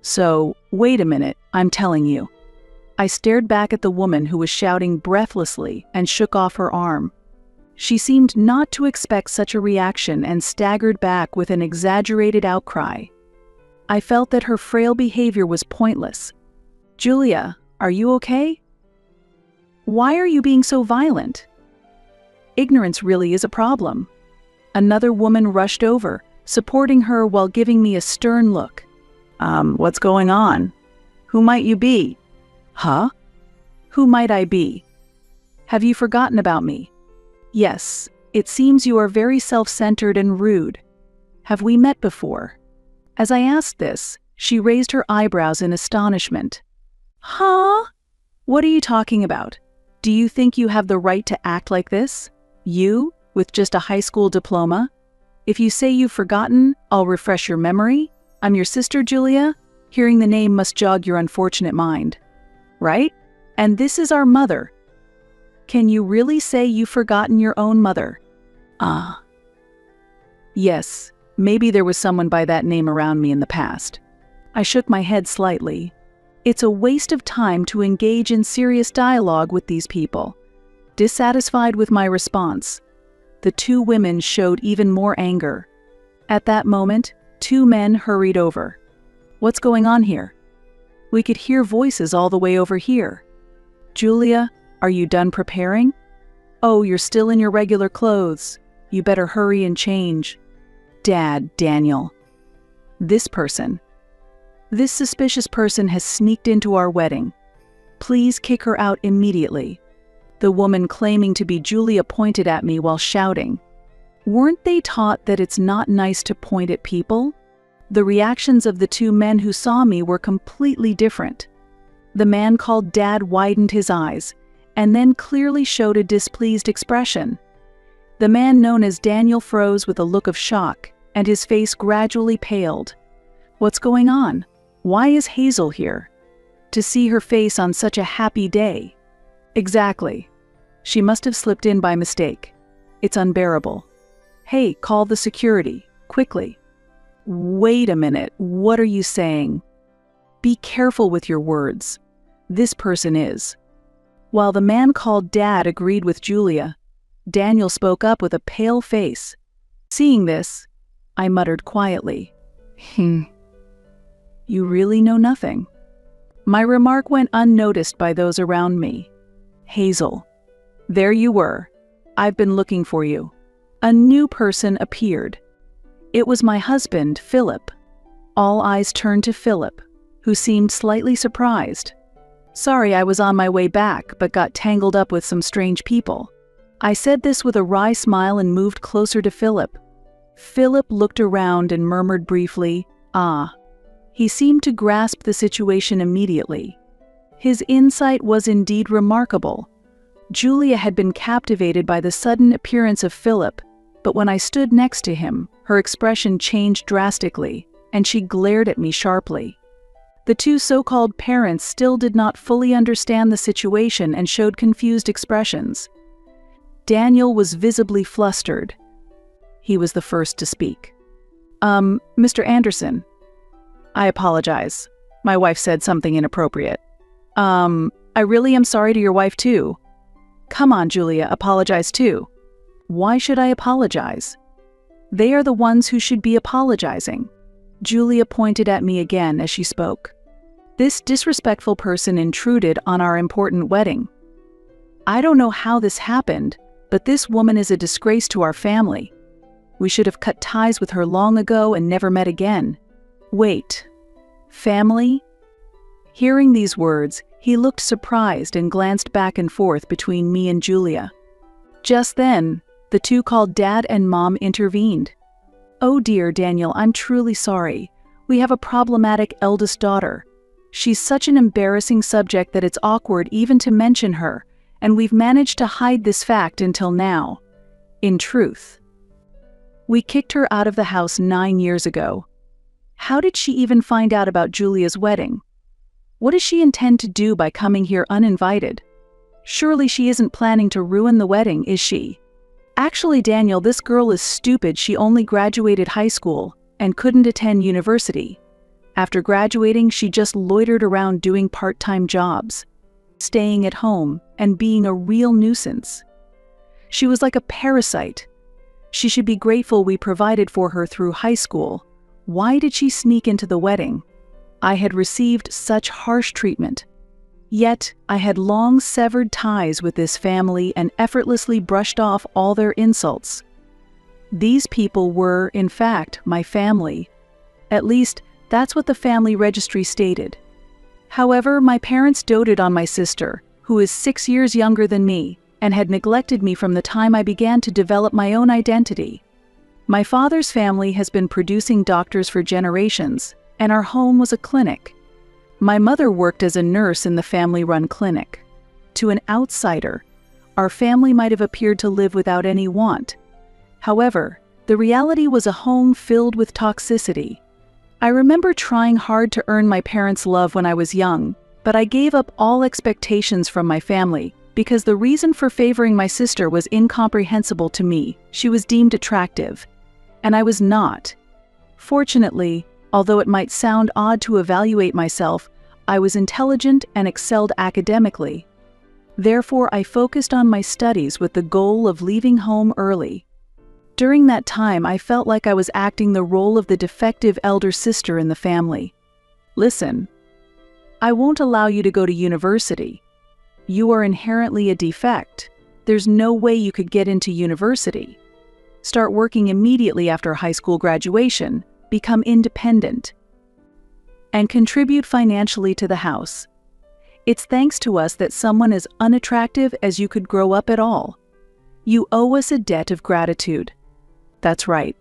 "So, wait a minute, I'm telling you." I stared back at the woman who was shouting breathlessly and shook off her arm. She seemed not to expect such a reaction and staggered back with an exaggerated outcry. I felt that her frail behavior was pointless. "Julia, are you okay? Why are you being so violent?" Ignorance really is a problem. Another woman rushed over, supporting her while giving me a stern look. What's going on? Who might you be?" "Huh? Who might I be? Have you forgotten about me?" "Yes, it seems you are very self-centered and rude. Have we met before?" As I asked this, she raised her eyebrows in astonishment. "Huh? What are you talking about? Do you think you have the right to act like this? You, with just a high school diploma? If you say you've forgotten, I'll refresh your memory. I'm your sister, Julia. Hearing the name must jog your unfortunate mind. Right? And this is our mother. Can you really say you've forgotten your own mother?" Yes, maybe there was someone by that name around me in the past. I shook my head slightly. It's a waste of time to engage in serious dialogue with these people. Dissatisfied with my response, the two women showed even more anger. At that moment, two men hurried over. "What's going on here?" We could hear voices all the way over here. "Julia, are you done preparing?" "Oh, you're still in your regular clothes. You better hurry and change." "Dad, Daniel. This suspicious person has sneaked into our wedding. Please kick her out immediately." The woman claiming to be Julia pointed at me while shouting. Weren't they taught that it's not nice to point at people? The reactions of the two men who saw me were completely different. The man called Dad widened his eyes, and then clearly showed a displeased expression. The man known as Daniel froze with a look of shock, and his face gradually paled. What's going on? Why is Hazel here? To see her face on such a happy day. Exactly. She must have slipped in by mistake. It's unbearable. Hey, call the security, quickly. Wait a minute, what are you saying? Be careful with your words. This person is. While the man called Dad agreed with Julia, Daniel spoke up with a pale face. Seeing this, I muttered quietly, You really know nothing. My remark went unnoticed by those around me. Hazel, there you were. I've been looking for you. A new person appeared. It was my husband, Philip. All eyes turned to Philip, who seemed slightly surprised. Sorry, I was on my way back, but got tangled up with some strange people. I said this with a wry smile and moved closer to Philip. Philip looked around and murmured briefly, "Ah." He seemed to grasp the situation immediately. His insight was indeed remarkable. Julia had been captivated by the sudden appearance of Philip, but when I stood next to him, her expression changed drastically, and she glared at me sharply. The two so-called parents still did not fully understand the situation and showed confused expressions. Daniel was visibly flustered. He was the first to speak. Mr. Anderson. I apologize. My wife said something inappropriate. I really am sorry to your wife too. Come on, Julia, apologize too. Why should I apologize? They are the ones who should be apologizing. Julia pointed at me again as she spoke. This disrespectful person intruded on our important wedding. I don't know how this happened, but this woman is a disgrace to our family. We should have cut ties with her long ago and never met again. Wait, family? Hearing these words, he looked surprised and glanced back and forth between me and Julia. Just then, the two called Dad and Mom intervened. "Oh dear, Daniel, I'm truly sorry. We have a problematic eldest daughter. She's such an embarrassing subject that it's awkward even to mention her, and we've managed to hide this fact until now. In truth, we kicked her out of the house 9 years ago. How did she even find out about Julia's wedding? What does she intend to do by coming here uninvited? Surely she isn't planning to ruin the wedding, is she? Actually, Daniel, this girl is stupid. She only graduated high school and couldn't attend university. After graduating, she just loitered around doing part-time jobs, staying at home, and being a real nuisance. She was like a parasite. She should be grateful we provided for her through high school. Why did she sneak into the wedding? I had received such harsh treatment. Yet, I had long severed ties with this family and effortlessly brushed off all their insults. These people were, in fact, my family. At least, that's what the family registry stated. However, my parents doted on my sister, who is 6 years younger than me, and had neglected me from the time I began to develop my own identity. My father's family has been producing doctors for generations, and our home was a clinic. My mother worked as a nurse in the family-run clinic. To an outsider, our family might have appeared to live without any want. However, the reality was a home filled with toxicity. I remember trying hard to earn my parents' love when I was young, but I gave up all expectations from my family because the reason for favoring my sister was incomprehensible to me. She was deemed attractive, and I was not. Fortunately, although it might sound odd to evaluate myself, I was intelligent and excelled academically. Therefore, I focused on my studies with the goal of leaving home early. During that time, I felt like I was acting the role of the defective elder sister in the family. Listen, I won't allow you to go to university. You are inherently a defect. There's no way you could get into university. Start working immediately after high school graduation, become independent, and contribute financially to the house. It's thanks to us that someone as unattractive as you could grow up at all. You owe us a debt of gratitude. That's right.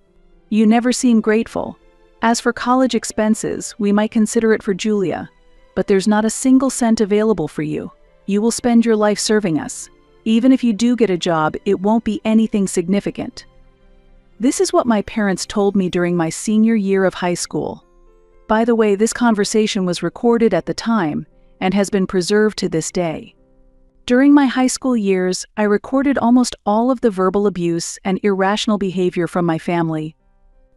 You never seem grateful. As for college expenses, we might consider it for Julia, but there's not a single cent available for you. You will spend your life serving us. Even if you do get a job, it won't be anything significant. This is what my parents told me during my senior year of high school. By the way, this conversation was recorded at the time and has been preserved to this day. During my high school years, I recorded almost all of the verbal abuse and irrational behavior from my family.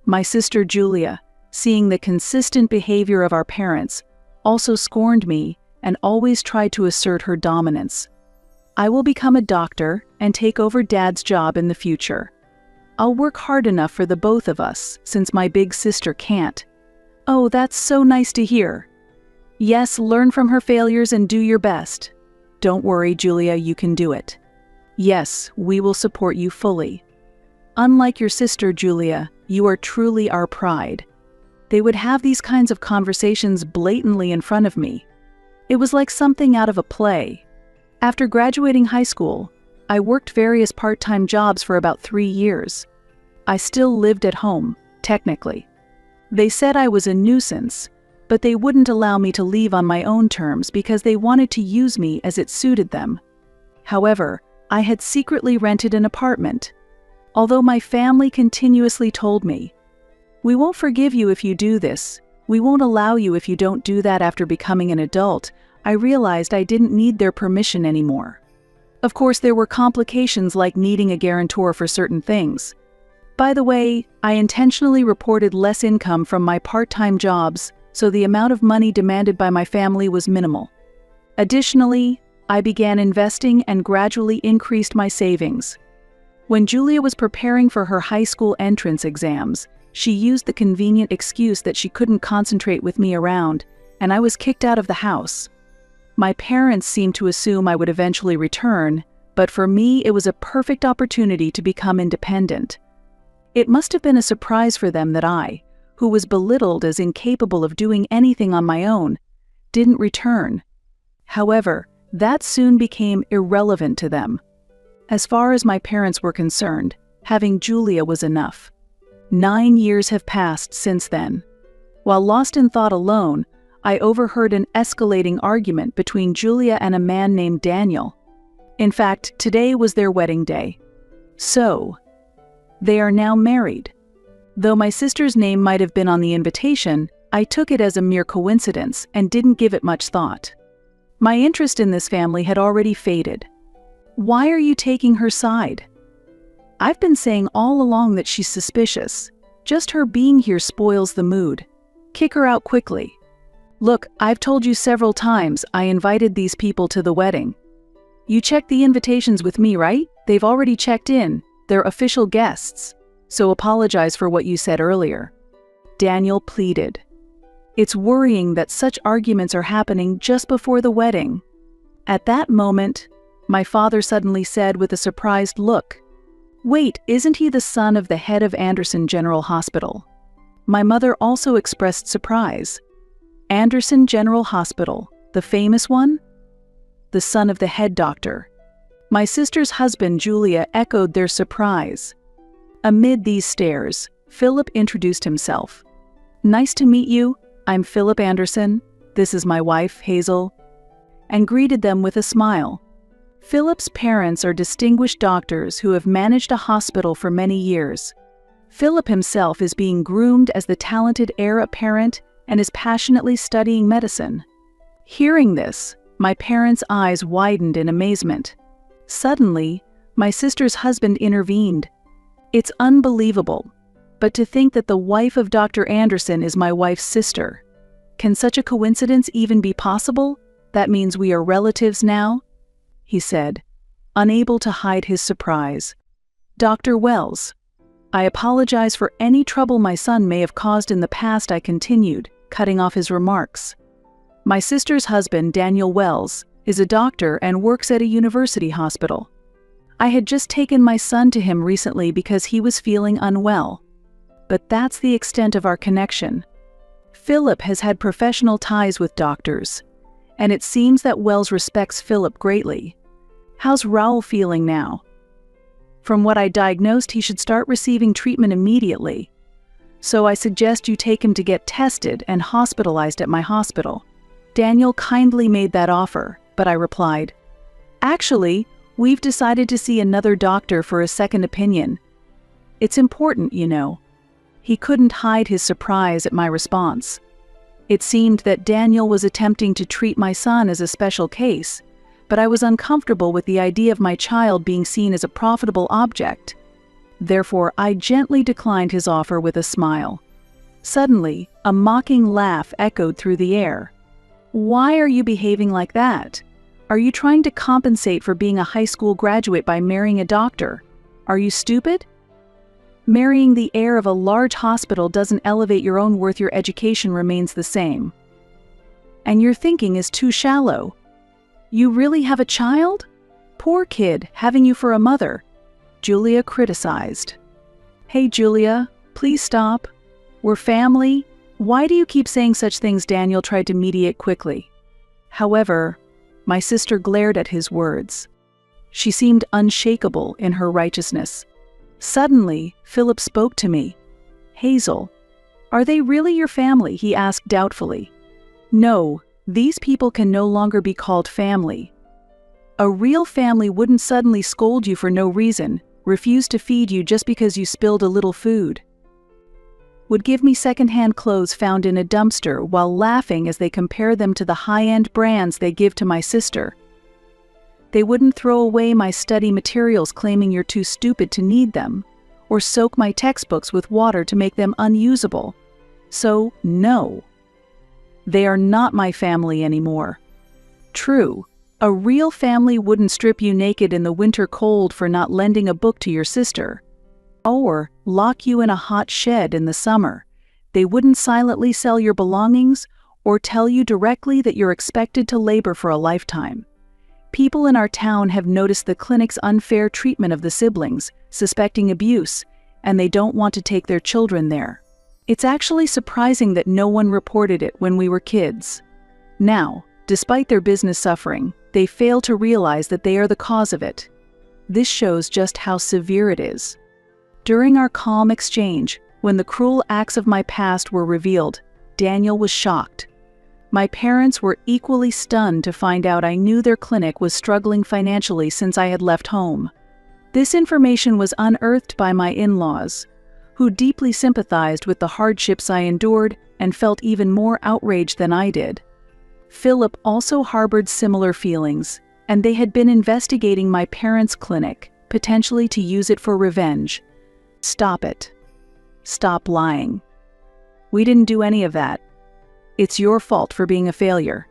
My sister Julia, seeing the consistent behavior of our parents, also scorned me and always tried to assert her dominance. I will become a doctor and take over Dad's job in the future. I'll work hard enough for the both of us, since my big sister can't. Oh, that's so nice to hear. Yes, learn from her failures and do your best. Don't worry, Julia, you can do it. Yes, we will support you fully. Unlike your sister, Julia, you are truly our pride. They would have these kinds of conversations blatantly in front of me. It was like something out of a play. After graduating high school, I worked various part-time jobs for about 3 years. I still lived at home, technically. They said I was a nuisance, but they wouldn't allow me to leave on my own terms because they wanted to use me as it suited them. However, I had secretly rented an apartment. Although my family continuously told me, "We won't forgive you if you do this. We won't allow you if you don't do that after becoming an adult," I realized I didn't need their permission anymore. Of course, there were complications like needing a guarantor for certain things. By the way, I intentionally reported less income from my part-time jobs, so the amount of money demanded by my family was minimal. Additionally, I began investing and gradually increased my savings. When Julia was preparing for her high school entrance exams, she used the convenient excuse that she couldn't concentrate with me around, and I was kicked out of the house. My parents seemed to assume I would eventually return, but for me it was a perfect opportunity to become independent. It must have been a surprise for them that I, who was belittled as incapable of doing anything on my own, didn't return. However, that soon became irrelevant to them. As far as my parents were concerned, having Julia was enough. 9 years have passed since then. While lost in thought alone, I overheard an escalating argument between Julia and a man named Daniel. In fact, today was their wedding day. So, they are now married. Though my sister's name might have been on the invitation, I took it as a mere coincidence and didn't give it much thought. My interest in this family had already faded. Why are you taking her side? I've been saying all along that she's suspicious. Just her being here spoils the mood. Kick her out quickly. Look, I've told you several times I invited these people to the wedding. You checked the invitations with me, right? They've already checked in. They're official guests. So apologize for what you said earlier. Daniel pleaded. It's worrying that such arguments are happening just before the wedding. At that moment, my father suddenly said with a surprised look, "Wait, isn't he the son of the head of Anderson General Hospital?" My mother also expressed surprise. Anderson General Hospital, the famous one? The son of the head doctor. My sister's husband, Julia, echoed their surprise. Amid these stares, Philip introduced himself. "Nice to meet you. I'm Philip Anderson. This is my wife, Hazel," and greeted them with a smile. Philip's parents are distinguished doctors who have managed a hospital for many years. Philip himself is being groomed as the talented heir apparent and is passionately studying medicine. Hearing this, my parents' eyes widened in amazement. Suddenly, my sister's husband intervened. "It's unbelievable, but to think that the wife of Dr. Anderson is my wife's sister. Can such a coincidence even be possible? That means we are relatives now?" he said, unable to hide his surprise. "Dr. Wells, I apologize for any trouble my son may have caused in the past," I continued, cutting off his remarks. "My sister's husband, Daniel Wells, is a doctor and works at a university hospital. I had just taken my son to him recently because he was feeling unwell. But that's the extent of our connection. Philip has had professional ties with doctors, and it seems that Wells respects Philip greatly. How's Raoul feeling now? From what I diagnosed, he should start receiving treatment immediately. So I suggest you take him to get tested and hospitalized at my hospital." Daniel kindly made that offer, but I replied, "Actually, we've decided to see another doctor for a second opinion. It's important, you know." He couldn't hide his surprise at my response. It seemed that Daniel was attempting to treat my son as a special case, but I was uncomfortable with the idea of my child being seen as a profitable object. Therefore, I gently declined his offer with a smile. Suddenly, a mocking laugh echoed through the air. "Why are you behaving like that? Are you trying to compensate for being a high school graduate by marrying a doctor? Are you stupid? Marrying the heir of a large hospital doesn't elevate your own worth. Your education remains the same. And your thinking is too shallow. You really have a child? Poor kid, having you for a mother," Julia criticized. "Hey Julia, please stop. We're family. Why do you keep saying such things?" Daniel tried to mediate quickly. However, my sister glared at his words. She seemed unshakable in her righteousness. Suddenly, Philip spoke to me. "Hazel, are they really your family?" he asked doubtfully. "No, these people can no longer be called family. A real family wouldn't suddenly scold you for no reason, refuse to feed you just because you spilled a little food, would give me secondhand clothes found in a dumpster while laughing as they compare them to the high-end brands they give to my sister. They wouldn't throw away my study materials claiming you're too stupid to need them, or soak my textbooks with water to make them unusable. So, no. They are not my family anymore. True, a real family wouldn't strip you naked in the winter cold for not lending a book to your sister, or lock you in a hot shed in the summer. They wouldn't silently sell your belongings or tell you directly that you're expected to labor for a lifetime. People in our town have noticed the clinic's unfair treatment of the siblings, suspecting abuse, and they don't want to take their children there. It's actually surprising that no one reported it when we were kids. Now, despite their business suffering, they fail to realize that they are the cause of it. This shows just how severe it is." During our calm exchange, When the cruel acts of my past were revealed, Daniel was shocked. My parents were equally stunned to find out I knew their clinic was struggling financially since I had left home. This information was unearthed by my in-laws, who deeply sympathized with the hardships I endured and felt even more outraged than I did. Philip also harbored similar feelings, and they had been investigating my parents' clinic, potentially to use it for revenge. Stop it. Stop lying. We didn't do any of that. It's your fault for being a failure.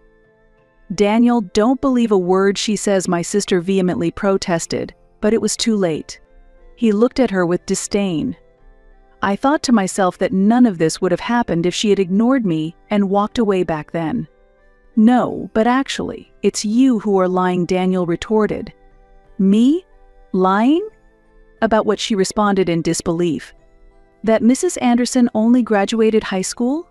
Daniel, don't believe a word she says, my sister vehemently protested, but it was too late. He looked at her with disdain. I thought to myself that none of this would have happened if she had ignored me and walked away back then. No, but actually, it's you who are lying, Daniel retorted. Me? Lying? About what? She responded in disbelief. That Mrs. Anderson only graduated high school?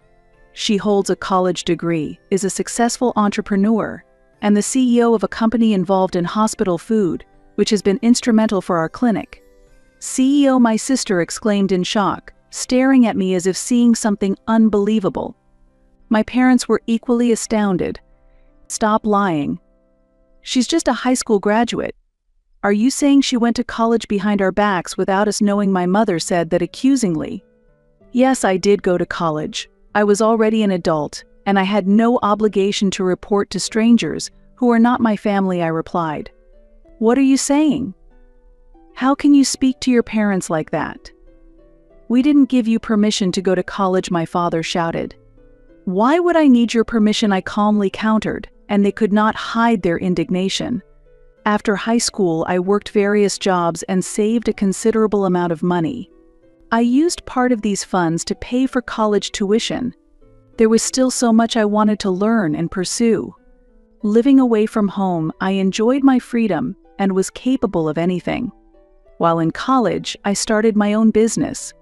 She holds a college degree, is a successful entrepreneur, and the CEO of a company involved in hospital food, which has been instrumental for our clinic. CEO, my sister exclaimed in shock, staring at me as if seeing something unbelievable. My parents were equally astounded. Stop lying. She's just a high school graduate. Are you saying she went to college behind our backs without us knowing? My mother said that accusingly. Yes, I did go to college. I was already an adult, and I had no obligation to report to strangers who are not my family, I replied. What are you saying? How can you speak to your parents like that? We didn't give you permission to go to college, my father shouted. Why would I need your permission? I calmly countered, and they could not hide their indignation. After high school, I worked various jobs and saved a considerable amount of money. I used part of these funds to pay for college tuition. There was still so much I wanted to learn and pursue. Living away from home, I enjoyed my freedom and was capable of anything. While in college, I started my own business.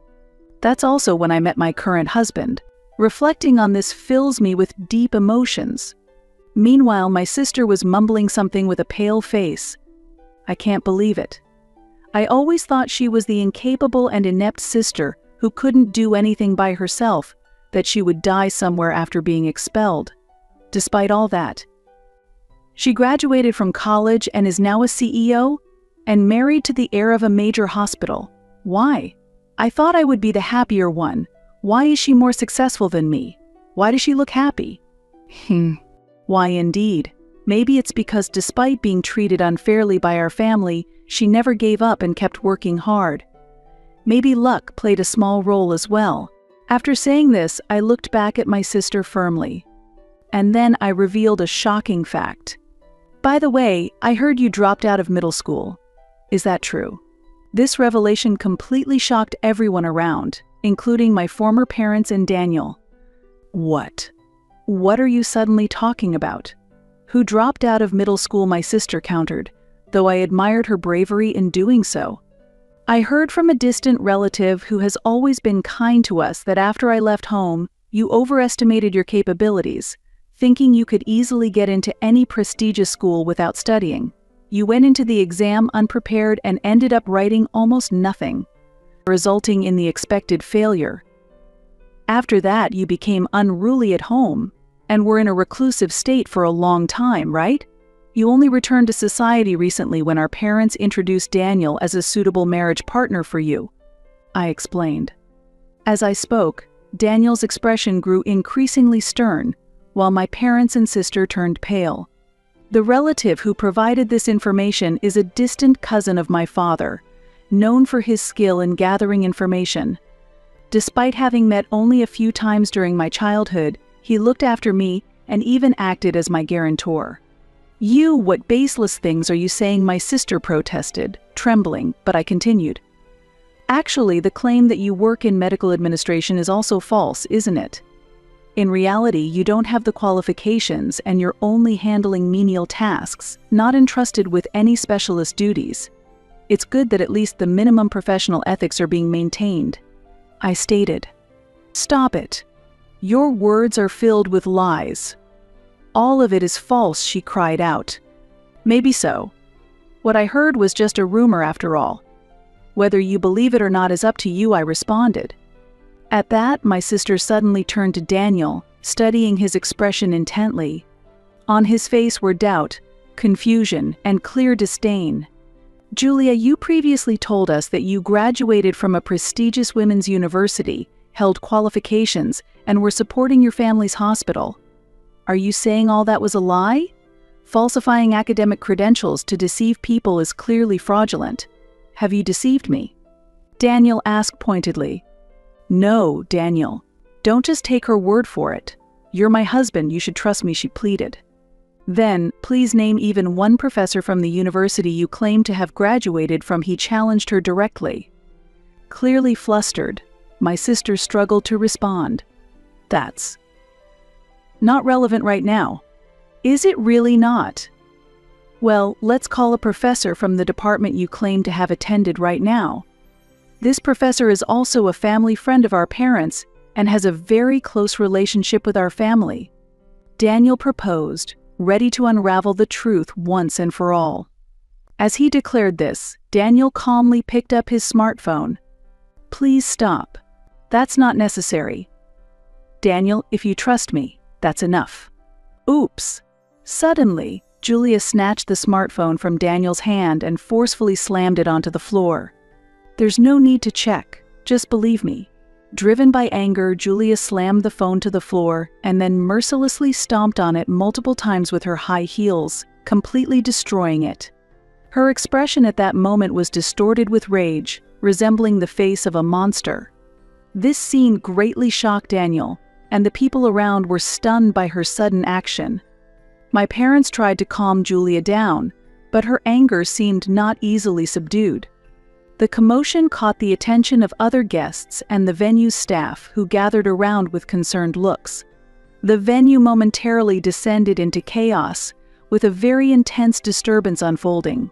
That's also when I met my current husband. Reflecting on this fills me with deep emotions. Meanwhile, my sister was mumbling something with a pale face. I can't believe it. I always thought she was the incapable and inept sister who couldn't do anything by herself, that she would die somewhere after being expelled. Despite all that, she graduated from college and is now a CEO and married to the heir of a major hospital. Why? I thought I would be the happier one. Why is she more successful than me? Why does she look happy? Why indeed? Maybe it's because despite being treated unfairly by our family, she never gave up and kept working hard. Maybe luck played a small role as well. After saying this, I looked back at my sister firmly. And then I revealed a shocking fact. By the way, I heard you dropped out of middle school. Is that true? This revelation completely shocked everyone around, including my former parents and Daniel. What? What are you suddenly talking about? Who dropped out of middle school? My sister countered, though I admired her bravery in doing so. I heard from a distant relative who has always been kind to us that after I left home, you overestimated your capabilities, thinking you could easily get into any prestigious school without studying. You went into the exam unprepared and ended up writing almost nothing, resulting in the expected failure. After that, you became unruly at home and were in a reclusive state for a long time, right? You only returned to society recently when our parents introduced Daniel as a suitable marriage partner for you, I explained. As I spoke, Daniel's expression grew increasingly stern, while my parents and sister turned pale. The relative who provided this information is a distant cousin of my father, known for his skill in gathering information. Despite having met only a few times during my childhood, he looked after me and even acted as my guarantor. What baseless things are you saying? My sister protested, trembling, but I continued. Actually, the claim that you work in medical administration is also false, isn't it? In reality, you don't have the qualifications and you're only handling menial tasks, not entrusted with any specialist duties. It's good that at least the minimum professional ethics are being maintained, I stated. Stop it. Your words are filled with lies. All of it is false, she cried out. Maybe so. What I heard was just a rumor after all. Whether you believe it or not is up to you, I responded. At that, my sister suddenly turned to Daniel, studying his expression intently. On his face were doubt, confusion, and clear disdain. "Julia, you previously told us that you graduated from a prestigious women's university, held qualifications, and were supporting your family's hospital. Are you saying all that was a lie? Falsifying academic credentials to deceive people is clearly fraudulent. Have you deceived me?" Daniel asked pointedly. "No, Daniel. Don't just take her word for it. You're my husband, you should trust me," she pleaded. "Then, please name even one professor from the university you claim to have graduated from," he challenged her directly. Clearly flustered, my sister struggled to respond. "That's not relevant right now." "Is it really not?" "Well, let's call a professor from the department you claim to have attended right now. This professor is also a family friend of our parents and has a very close relationship with our family," Daniel proposed, ready to unravel the truth once and for all. As he declared this, Daniel calmly picked up his smartphone. "Please stop. That's not necessary. Daniel, if you trust me, that's enough." Oops! Suddenly, Julia snatched the smartphone from Daniel's hand and forcefully slammed it onto the floor. "There's no need to check, just believe me." Driven by anger, Julia slammed the phone to the floor and then mercilessly stomped on it multiple times with her high heels, completely destroying it. Her expression at that moment was distorted with rage, resembling the face of a monster. This scene greatly shocked Daniel, and the people around were stunned by her sudden action. My parents tried to calm Julia down, but her anger seemed not easily subdued. The commotion caught the attention of other guests and the venue's staff, who gathered around with concerned looks. The venue momentarily descended into chaos, with a very intense disturbance unfolding.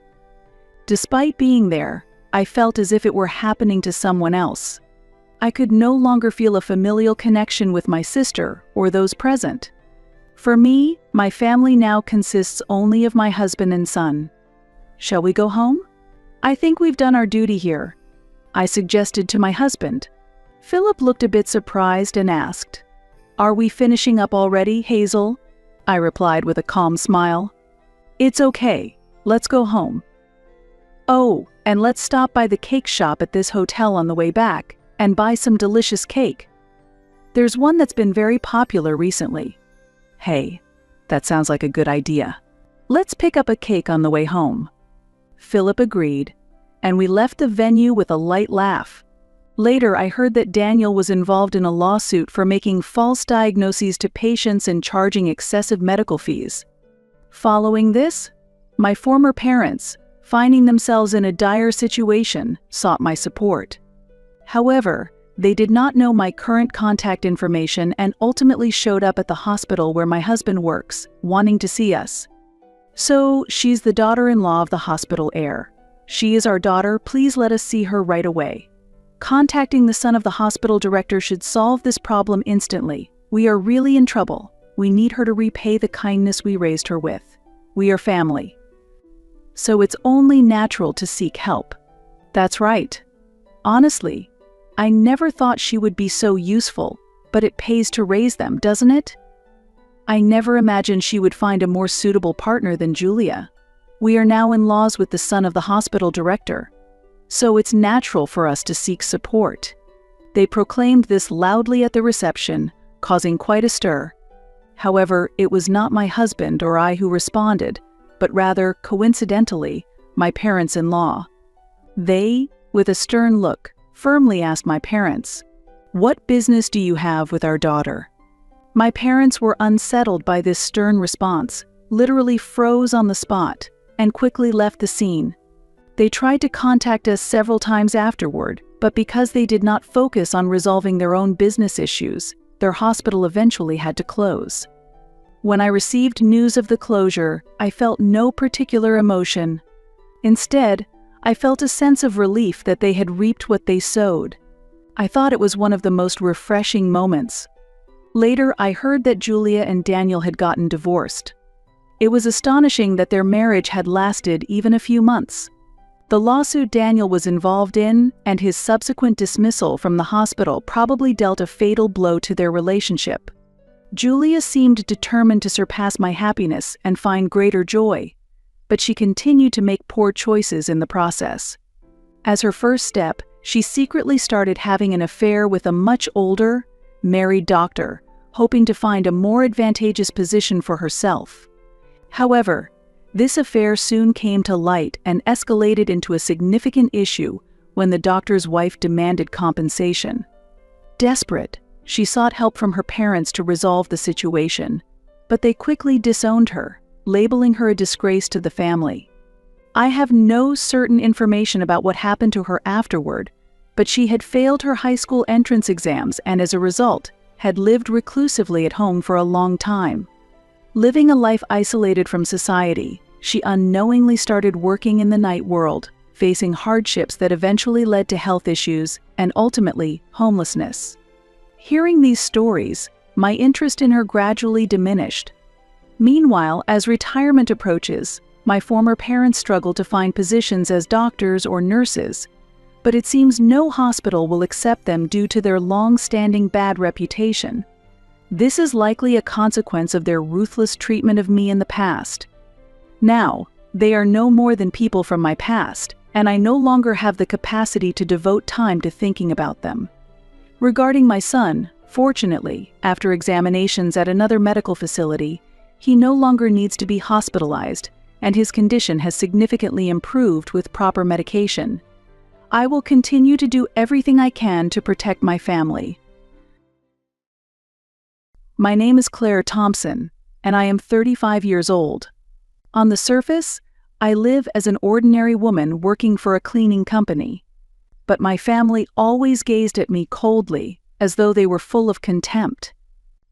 Despite being there, I felt as if it were happening to someone else. I could no longer feel a familial connection with my sister or those present. For me, my family now consists only of my husband and son. "Shall we go home? I think we've done our duty here," I suggested to my husband. Philip looked a bit surprised and asked, "Are we finishing up already, Hazel?" I replied with a calm smile. "It's okay, let's go home. Oh, and let's stop by the cake shop at this hotel on the way back and buy some delicious cake. There's one that's been very popular recently." "Hey, that sounds like a good idea. Let's pick up a cake on the way home." Philip agreed, and we left the venue with a light laugh. Later, I heard that Daniel was involved in a lawsuit for making false diagnoses to patients and charging excessive medical fees. Following this, my former parents, finding themselves in a dire situation, sought my support. However, they did not know my current contact information and ultimately showed up at the hospital where my husband works, wanting to see us. "So, she's the daughter-in-law of the hospital heir. She is our daughter, please let us see her right away. Contacting the son of the hospital director should solve this problem instantly. We are really in trouble. We need her to repay the kindness we raised her with. We are family. So it's only natural to seek help." That's right. Honestly, I never thought she would be so useful, but it pays to raise them, doesn't it? I never imagined she would find a more suitable partner than Julia. We are now in-laws with the son of the hospital director, so it's natural for us to seek support. They proclaimed this loudly at the reception, causing quite a stir. However, it was not my husband or I who responded, but rather, coincidentally, my parents-in-law. They, with a stern look, firmly asked my parents, "What business do you have with our daughter?" My parents were unsettled by this stern response, literally froze on the spot, and quickly left the scene. They tried to contact us several times afterward, but because they did not focus on resolving their own business issues, their hospital eventually had to close. When I received news of the closure, I felt no particular emotion. Instead, I felt a sense of relief that they had reaped what they sowed. I thought it was one of the most refreshing moments. Later, I heard that Julia and Daniel had gotten divorced. It was astonishing that their marriage had lasted even a few months. The lawsuit Daniel was involved in and his subsequent dismissal from the hospital probably dealt a fatal blow to their relationship. Julia seemed determined to surpass my happiness and find greater joy, but she continued to make poor choices in the process. As her first step, she secretly started having an affair with a much older, married doctor, hoping to find a more advantageous position for herself. However, this affair soon came to light and escalated into a significant issue when the doctor's wife demanded compensation. Desperate, she sought help from her parents to resolve the situation, but they quickly disowned her, labeling her a disgrace to the family. I have no certain information about what happened to her afterward, but she had failed her high school entrance exams and as a result, had lived reclusively at home for a long time. Living a life isolated from society, she unknowingly started working in the night world, facing hardships that eventually led to health issues and ultimately homelessness. Hearing these stories, my interest in her gradually diminished. Meanwhile, as retirement approaches, my former parents struggle to find positions as doctors or nurses, but it seems no hospital will accept them due to their long-standing bad reputation. This is likely a consequence of their ruthless treatment of me in the past. Now, they are no more than people from my past, and I no longer have the capacity to devote time to thinking about them. Regarding my son, fortunately, after examinations at another medical facility, he no longer needs to be hospitalized, and his condition has significantly improved with proper medication. I will continue to do everything I can to protect my family. My name is Claire Thompson, and I am 35 years old. On the surface, I live as an ordinary woman working for a cleaning company. But my family always gazed at me coldly, as though they were full of contempt.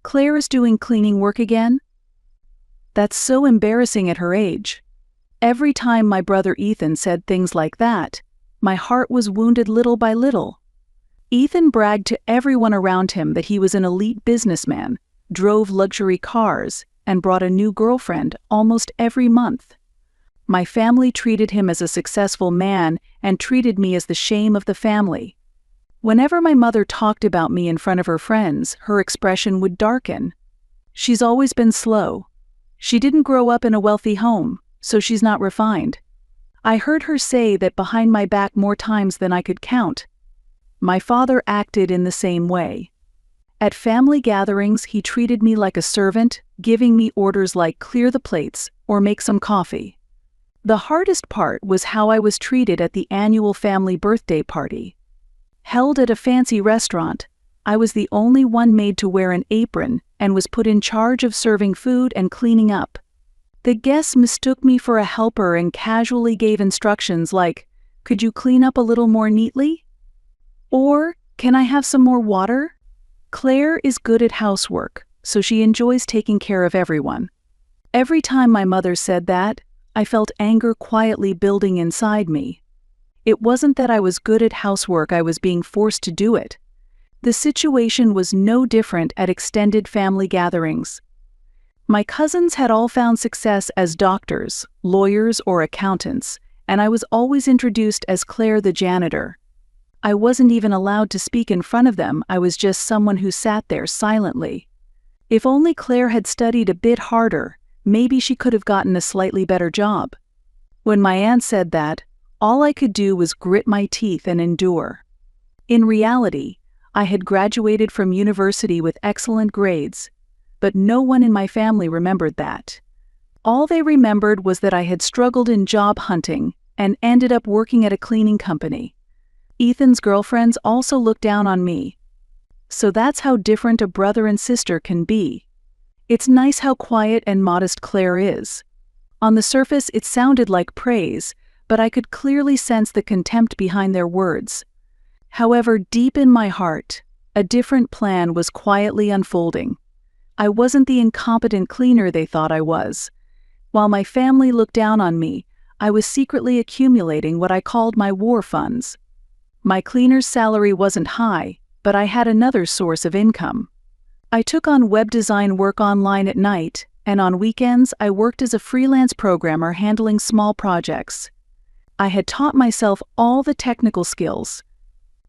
Claire is doing cleaning work again? That's so embarrassing at her age. Every time my brother Ethan said things like that, my heart was wounded little by little. Ethan bragged to everyone around him that he was an elite businessman, drove luxury cars, and brought a new girlfriend almost every month. My family treated him as a successful man and treated me as the shame of the family. Whenever my mother talked about me in front of her friends, her expression would darken. She's always been slow. She didn't grow up in a wealthy home, so she's not refined. I heard her say that behind my back more times than I could count. My father acted in the same way. At family gatherings, he treated me like a servant, giving me orders like clear the plates or make some coffee. The hardest part was how I was treated at the annual family birthday party. Held at a fancy restaurant, I was the only one made to wear an apron and was put in charge of serving food and cleaning up. The guests mistook me for a helper and casually gave instructions like, "Could you clean up a little more neatly?" Or, "Can I have some more water?" Claire is good at housework, so she enjoys taking care of everyone. Every time my mother said that, I felt anger quietly building inside me. It wasn't that I was good at housework, I was being forced to do it. The situation was no different at extended family gatherings. My cousins had all found success as doctors, lawyers, or accountants, and I was always introduced as Claire the janitor. I wasn't even allowed to speak in front of them, I was just someone who sat there silently. If only Claire had studied a bit harder, maybe she could have gotten a slightly better job. When my aunt said that, all I could do was grit my teeth and endure. In reality, I had graduated from university with excellent grades, but no one in my family remembered that. All they remembered was that I had struggled in job hunting and ended up working at a cleaning company. Ethan's girlfriends also looked down on me. So that's how different a brother and sister can be. It's nice how quiet and modest Claire is. On the surface, it sounded like praise, but I could clearly sense the contempt behind their words. However, deep in my heart, a different plan was quietly unfolding. I wasn't the incompetent cleaner they thought I was. While my family looked down on me, I was secretly accumulating what I called my war funds. My cleaner's salary wasn't high, but I had another source of income. I took on web design work online at night, and on weekends I worked as a freelance programmer handling small projects. I had taught myself all the technical skills.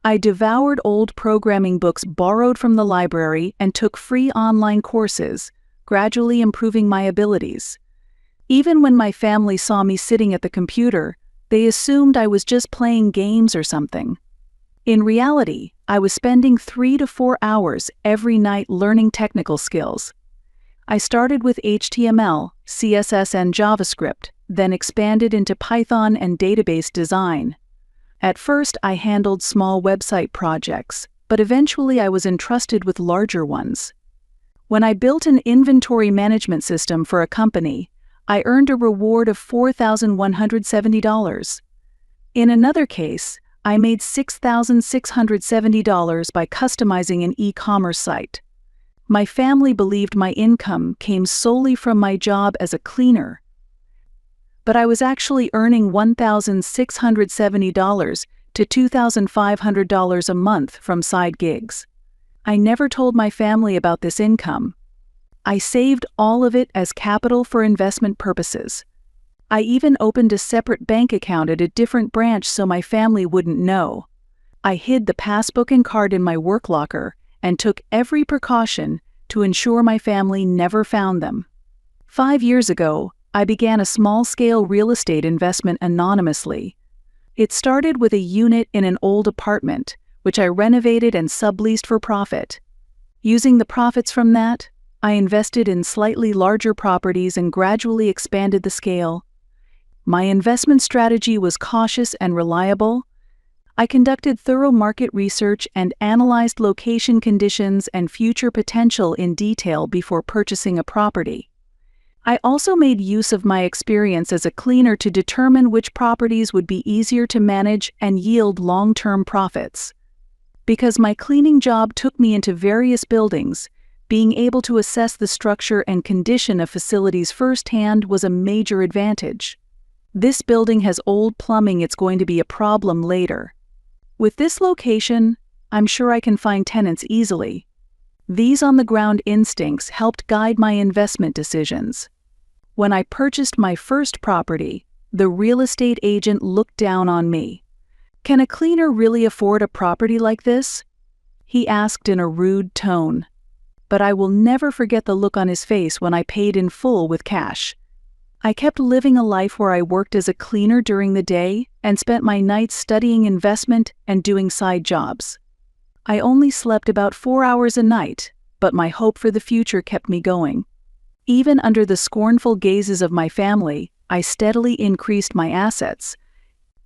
I devoured old programming books borrowed from the library and took free online courses, gradually improving my abilities. Even when my family saw me sitting at the computer, they assumed I was just playing games or something. In reality, I was spending 3 to 4 hours every night learning technical skills. I started with HTML, CSS, and JavaScript, then expanded into Python and database design. At first, I handled small website projects, but eventually I was entrusted with larger ones. When I built an inventory management system for a company, I earned a reward of $4,170. In another case, I made $6,670 by customizing an e-commerce site. My family believed my income came solely from my job as a cleaner, but I was actually earning $1,670 to $2,500 a month from side gigs. I never told my family about this income. I saved all of it as capital for investment purposes. I even opened a separate bank account at a different branch so my family wouldn't know. I hid the passbook and card in my work locker and took every precaution to ensure my family never found them. 5 years ago, I began a small-scale real estate investment anonymously. It started with a unit in an old apartment, which I renovated and subleased for profit. Using the profits from that, I invested in slightly larger properties and gradually expanded the scale. My investment strategy was cautious and reliable. I conducted thorough market research and analyzed location conditions and future potential in detail before purchasing a property. I also made use of my experience as a cleaner to determine which properties would be easier to manage and yield long-term profits. Because my cleaning job took me into various buildings, being able to assess the structure and condition of facilities firsthand was a major advantage. This building has old plumbing, it's going to be a problem later. With this location, I'm sure I can find tenants easily. These on-the-ground instincts helped guide my investment decisions. When I purchased my first property, the real estate agent looked down on me. "Can a cleaner really afford a property like this?" he asked in a rude tone. But I will never forget the look on his face when I paid in full with cash. I kept living a life where I worked as a cleaner during the day and spent my nights studying investment and doing side jobs. I only slept about 4 hours a night, but my hope for the future kept me going. Even under the scornful gazes of my family, I steadily increased my assets.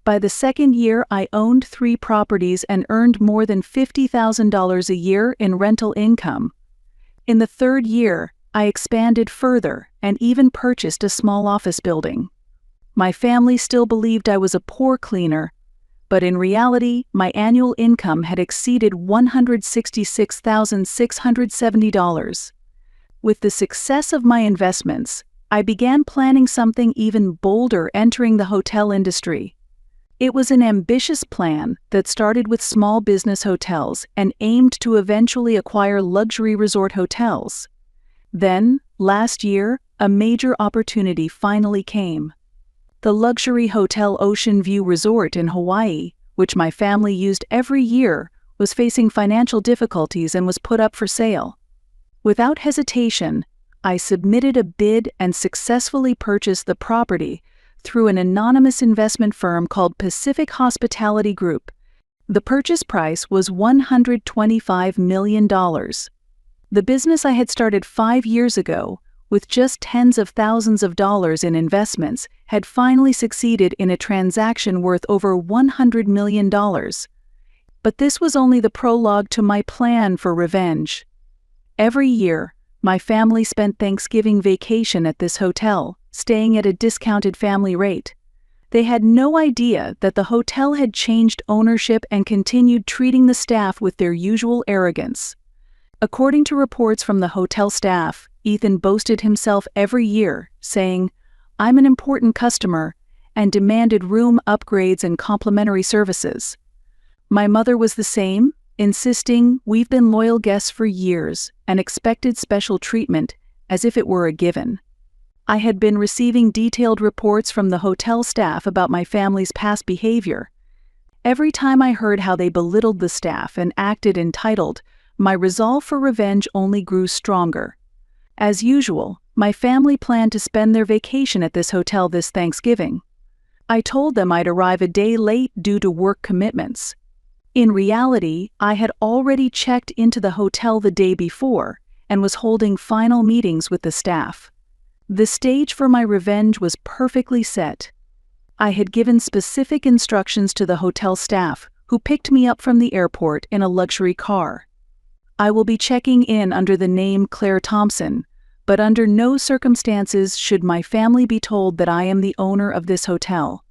By the second year, I owned 3 properties and earned more than $50,000 a year in rental income. In the third year, I expanded further and even purchased a small office building. My family still believed I was a poor cleaner, but in reality, my annual income had exceeded $166,670. With the success of my investments, I began planning something even bolder, entering the hotel industry. It was an ambitious plan that started with small business hotels and aimed to eventually acquire luxury resort hotels. Then, last year, a major opportunity finally came. The luxury hotel Ocean View Resort in Hawaii, which my family used every year, was facing financial difficulties and was put up for sale. Without hesitation, I submitted a bid and successfully purchased the property through an anonymous investment firm called Pacific Hospitality Group. The purchase price was $125 million. The business I had started 5 years ago, with just tens of thousands of dollars in investments, had finally succeeded in a transaction worth over $100 million. But this was only the prologue to my plan for revenge. Every year, my family spent Thanksgiving vacation at this hotel, staying at a discounted family rate. They had no idea that the hotel had changed ownership and continued treating the staff with their usual arrogance. According to reports from the hotel staff, Ethan boasted himself every year, saying, "I'm an important customer," and demanded room upgrades and complimentary services. My mother was the same, insisting, "We've been loyal guests for years," and expected special treatment as if it were a given. I had been receiving detailed reports from the hotel staff about my family's past behavior. Every time I heard how they belittled the staff and acted entitled, my resolve for revenge only grew stronger. As usual, my family planned to spend their vacation at this hotel this Thanksgiving. I told them I'd arrive a day late due to work commitments. In reality, I had already checked into the hotel the day before and was holding final meetings with the staff. The stage for my revenge was perfectly set. I had given specific instructions to the hotel staff, who picked me up from the airport in a luxury car. I will be checking in under the name Claire Thompson, but under no circumstances should my family be told that I am the owner of this hotel.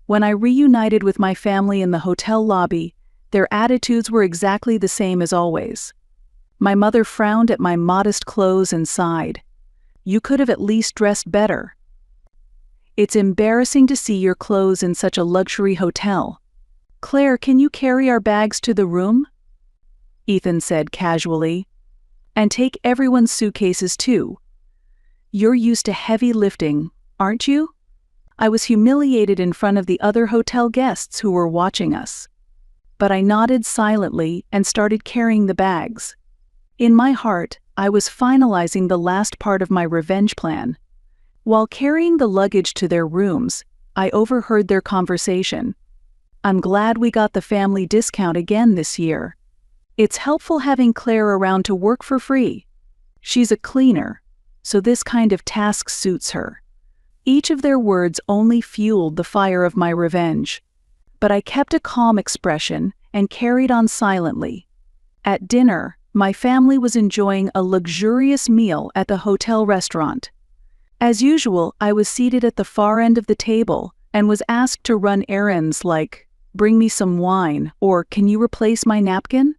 When I reunited with my family in the hotel lobby, their attitudes were exactly the same as always. My mother frowned at my modest clothes and sighed. "You could have at least dressed better. It's embarrassing to see your clothes in such a luxury hotel. Claire, can you carry our bags to the room?" Ethan said casually. "And take everyone's suitcases too. You're used to heavy lifting, aren't you?" I was humiliated in front of the other hotel guests who were watching us. But I nodded silently and started carrying the bags. In my heart, I was finalizing the last part of my revenge plan. While carrying the luggage to their rooms, I overheard their conversation. "I'm glad we got the family discount again this year. It's helpful having Claire around to work for free. She's a cleaner, so this kind of task suits her." Each of their words only fueled the fire of my revenge. But I kept a calm expression and carried on silently. At dinner, my family was enjoying a luxurious meal at the hotel restaurant. As usual, I was seated at the far end of the table and was asked to run errands like, "Bring me some wine," or "Can you replace my napkin?"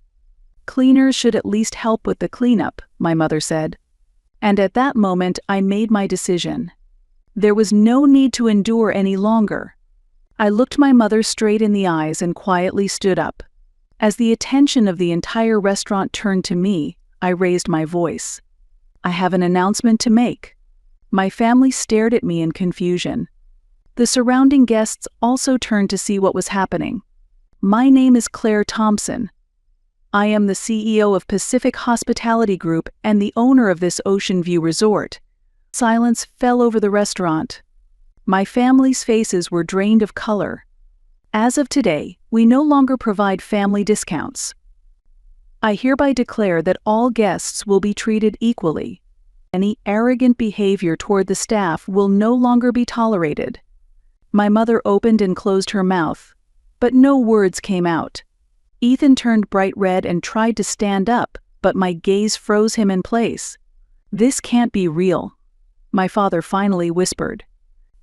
"Cleaners should at least help with the cleanup," my mother said. And at that moment, I made my decision. There was no need to endure any longer. I looked my mother straight in the eyes and quietly stood up. As the attention of the entire restaurant turned to me, I raised my voice. "I have an announcement to make." My family stared at me in confusion. The surrounding guests also turned to see what was happening. "My name is Claire Thompson. I am the CEO of Pacific Hospitality Group and the owner of this Ocean View Resort." Silence fell over the restaurant. My family's faces were drained of color. "As of today, we no longer provide family discounts. I hereby declare that all guests will be treated equally. Any arrogant behavior toward the staff will no longer be tolerated." My mother opened and closed her mouth, but no words came out. Ethan turned bright red and tried to stand up, but my gaze froze him in place. "This can't be real," my father finally whispered.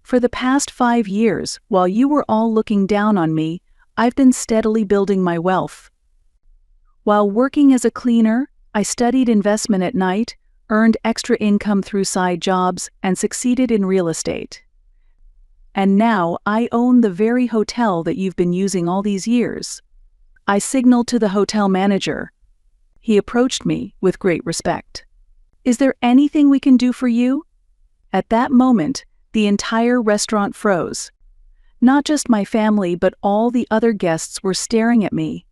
"For the past 5 years, while you were all looking down on me, I've been steadily building my wealth. While working as a cleaner, I studied investment at night, earned extra income through side jobs, and succeeded in real estate. And now I own the very hotel that you've been using all these years." I signaled to the hotel manager. He approached me with great respect. "Is there anything we can do for you?" At that moment, the entire restaurant froze. Not just my family, but all the other guests were staring at me.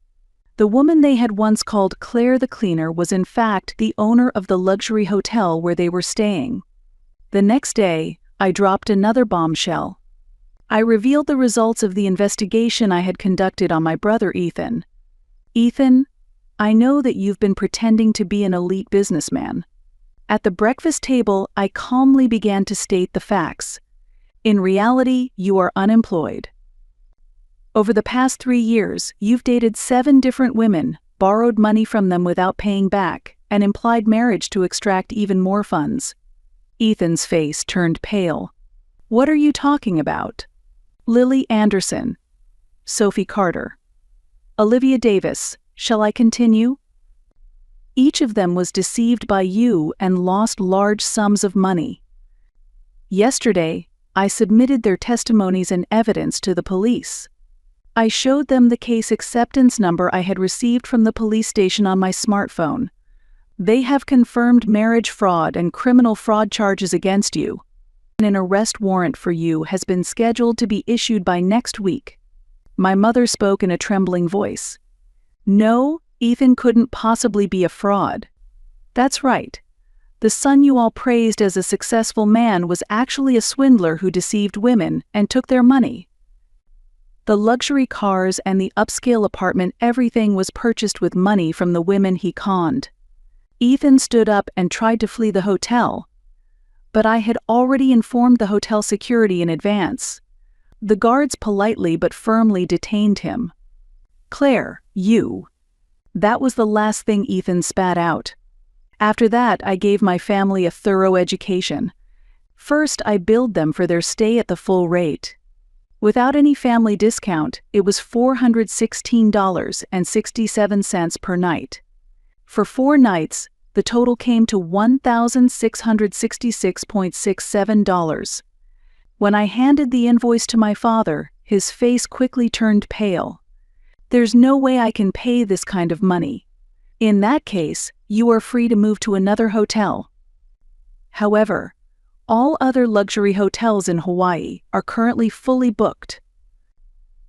The woman they had once called Claire the cleaner was in fact the owner of the luxury hotel where they were staying. The next day, I dropped another bombshell. I revealed the results of the investigation I had conducted on my brother Ethan. "Ethan, I know that you've been pretending to be an elite businessman." At the breakfast table, I calmly began to state the facts. "In reality, you are unemployed. Over the past 3 years, you've dated 7 different women, borrowed money from them without paying back, and implied marriage to extract even more funds." Ethan's face turned pale. "What are you talking about?" "Lily Anderson, Sophie Carter, Olivia Davis, shall I continue? Each of them was deceived by you and lost large sums of money. Yesterday, I submitted their testimonies and evidence to the police. I showed them the case acceptance number I had received from the police station on my smartphone. They have confirmed marriage fraud and criminal fraud charges against you. An arrest warrant for you has been scheduled to be issued by next week." My mother spoke in a trembling voice. "No, Ethan couldn't possibly be a fraud." "That's right. The son you all praised as a successful man was actually a swindler who deceived women and took their money. The luxury cars and the upscale apartment, everything was purchased with money from the women he conned." Ethan stood up and tried to flee the hotel, but I had already informed the hotel security in advance. The guards politely but firmly detained him. "Claire, you." That was the last thing Ethan spat out. After that, I gave my family a thorough education. First, I billed them for their stay at the full rate. Without any family discount, it was $416.67 per night. For 4 nights, the total came to $1,666.67. When I handed the invoice to my father, his face quickly turned pale. "There's no way I can pay this kind of money. In that case, you are free to move to another hotel." However, all other luxury hotels in Hawaii are currently fully booked.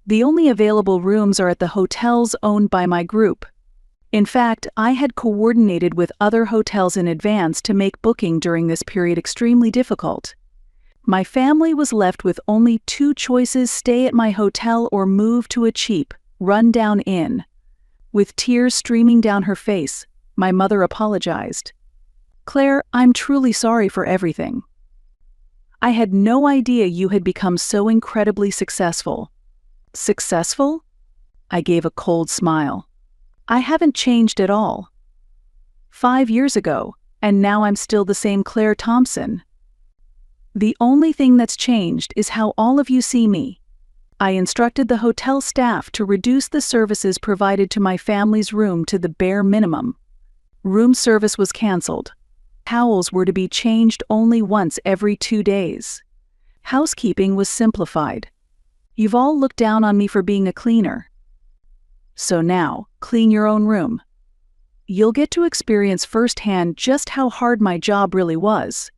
The only available rooms are at the hotels owned by my group. In fact, I had coordinated with other hotels in advance to make booking during this period extremely difficult. My family was left with only 2 choices: stay at my hotel or move to a cheap, run-down inn. With tears streaming down her face, my mother apologized. "Claire, I'm truly sorry for everything. I had no idea you had become so incredibly successful." "Successful?" I gave a cold smile. "I haven't changed at all. 5 years ago, and now I'm still the same Claire Thompson. The only thing that's changed is how all of you see me." I instructed the hotel staff to reduce the services provided to my family's room to the bare minimum. Room service was canceled. Towels were to be changed only once every 2 days. Housekeeping was simplified. You've all looked down on me for being a cleaner. So now, clean your own room. You'll get to experience firsthand just how hard my job really was.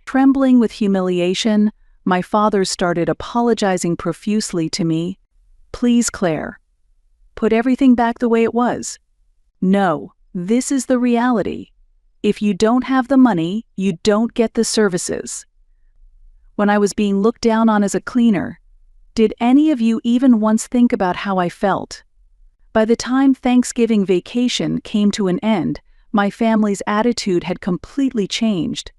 Trembling with humiliation, my father started apologizing profusely to me. "Please, Claire, put everything back the way it was. No, this is the reality. If you don't have the money, you don't get the services." When I was being looked down on as a cleaner, did any of you even once think about how I felt? By the time Thanksgiving vacation came to an end, my family's attitude had completely changed.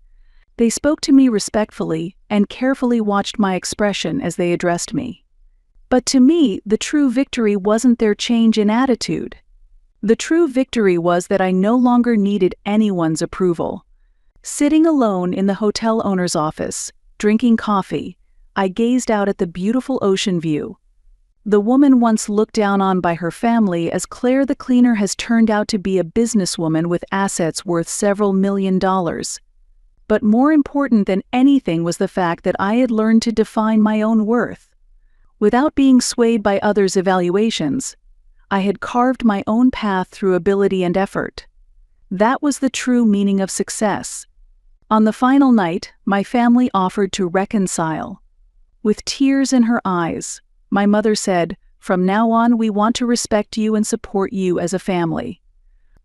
They spoke to me respectfully and carefully watched my expression as they addressed me. But to me, the true victory wasn't their change in attitude. The true victory was that I no longer needed anyone's approval. Sitting alone in the hotel owner's office, drinking coffee, I gazed out at the beautiful ocean view. The woman once looked down on by her family as Claire the cleaner has turned out to be a businesswoman with assets worth several $millions. But more important than anything was the fact that I had learned to define my own worth. Without being swayed by others' evaluations, I had carved my own path through ability and effort. That was the true meaning of success. On the final night, my family offered to reconcile. With tears in her eyes, my mother said, "From now on, we want to respect you and support you as a family."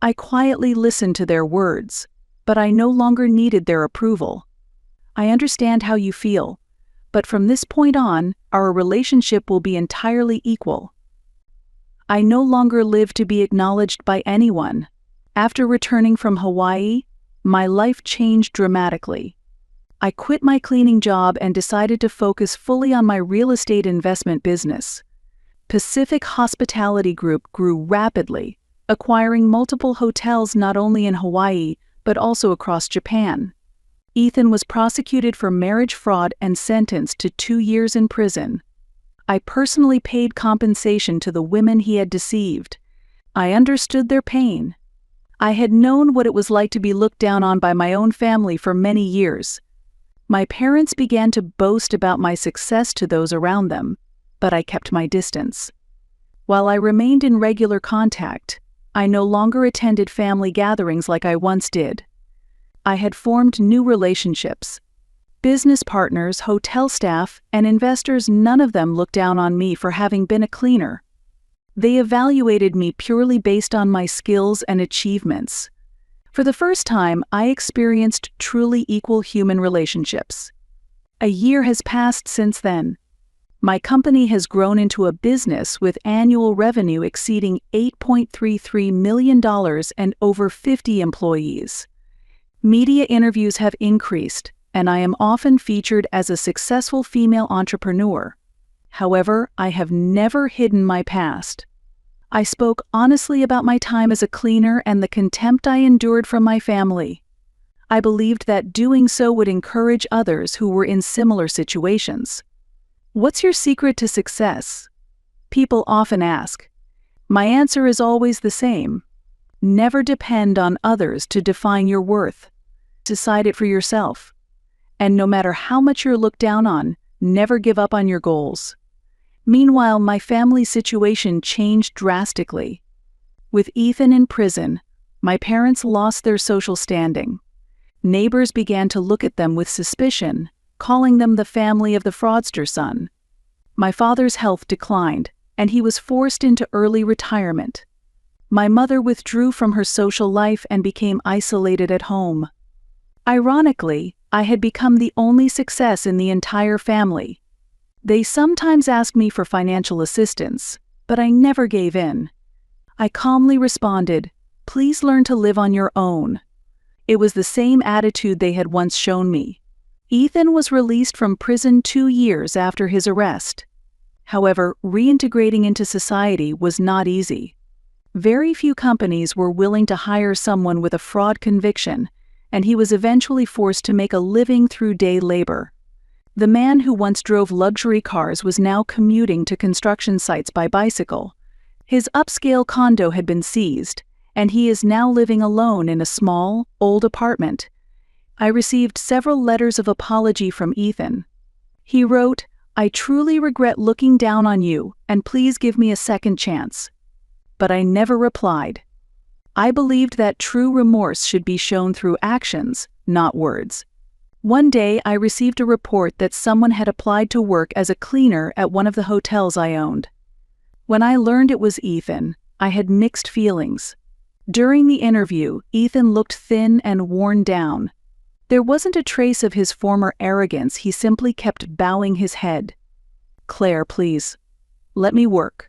I quietly listened to their words, but I no longer needed their approval. "I understand how you feel, but from this point on, our relationship will be entirely equal." I no longer lived to be acknowledged by anyone. After returning from Hawaii, my life changed dramatically. I quit my cleaning job and decided to focus fully on my real estate investment business. Pacific Hospitality Group grew rapidly, acquiring multiple hotels not only in Hawaii, but also across Japan. Ethan was prosecuted for marriage fraud and sentenced to 2 years in prison. I personally paid compensation to the women he had deceived. I understood their pain. I had known what it was like to be looked down on by my own family for many years. My parents began to boast about my success to those around them, but I kept my distance. While I remained in regular contact, I no longer attended family gatherings like I once did. I had formed new relationships, business partners, hotel staff, and investors, none of them looked down on me for having been a cleaner. They evaluated me purely based on my skills and achievements. For the first time, I experienced truly equal human relationships. A year has passed since then. My company has grown into a business with annual revenue exceeding $8.33 million and over 50 employees. Media interviews have increased, and I am often featured as a successful female entrepreneur. However, I have never hidden my past. I spoke honestly about my time as a cleaner and the contempt I endured from my family. I believed that doing so would encourage others who were in similar situations. What's your secret to success? People often ask. My answer is always the same. Never depend on others to define your worth. Decide it for yourself. And no matter how much you're looked down on, never give up on your goals. Meanwhile, my family's situation changed drastically. With Ethan in prison, my parents lost their social standing. Neighbors began to look at them with suspicion, calling them the family of the fraudster son. My father's health declined, and he was forced into early retirement. My mother withdrew from her social life and became isolated at home. Ironically, I had become the only success in the entire family. They sometimes asked me for financial assistance, but I never gave in. I calmly responded, "Please learn to live on your own." It was the same attitude they had once shown me. Ethan was released from prison 2 years after his arrest. However, reintegrating into society was not easy. Very few companies were willing to hire someone with a fraud conviction, and he was eventually forced to make a living through day labor. The man who once drove luxury cars was now commuting to construction sites by bicycle. His upscale condo had been seized, and he is now living alone in a small, old apartment. I received several letters of apology from Ethan. He wrote, "I truly regret looking down on you, and please give me a second chance." But I never replied. I believed that true remorse should be shown through actions, not words. One day, I received a report that someone had applied to work as a cleaner at one of the hotels I owned. When I learned it was Ethan, I had mixed feelings. During the interview, Ethan looked thin and worn down. There wasn't a trace of his former arrogance, he simply kept bowing his head. "Claire, please. Let me work.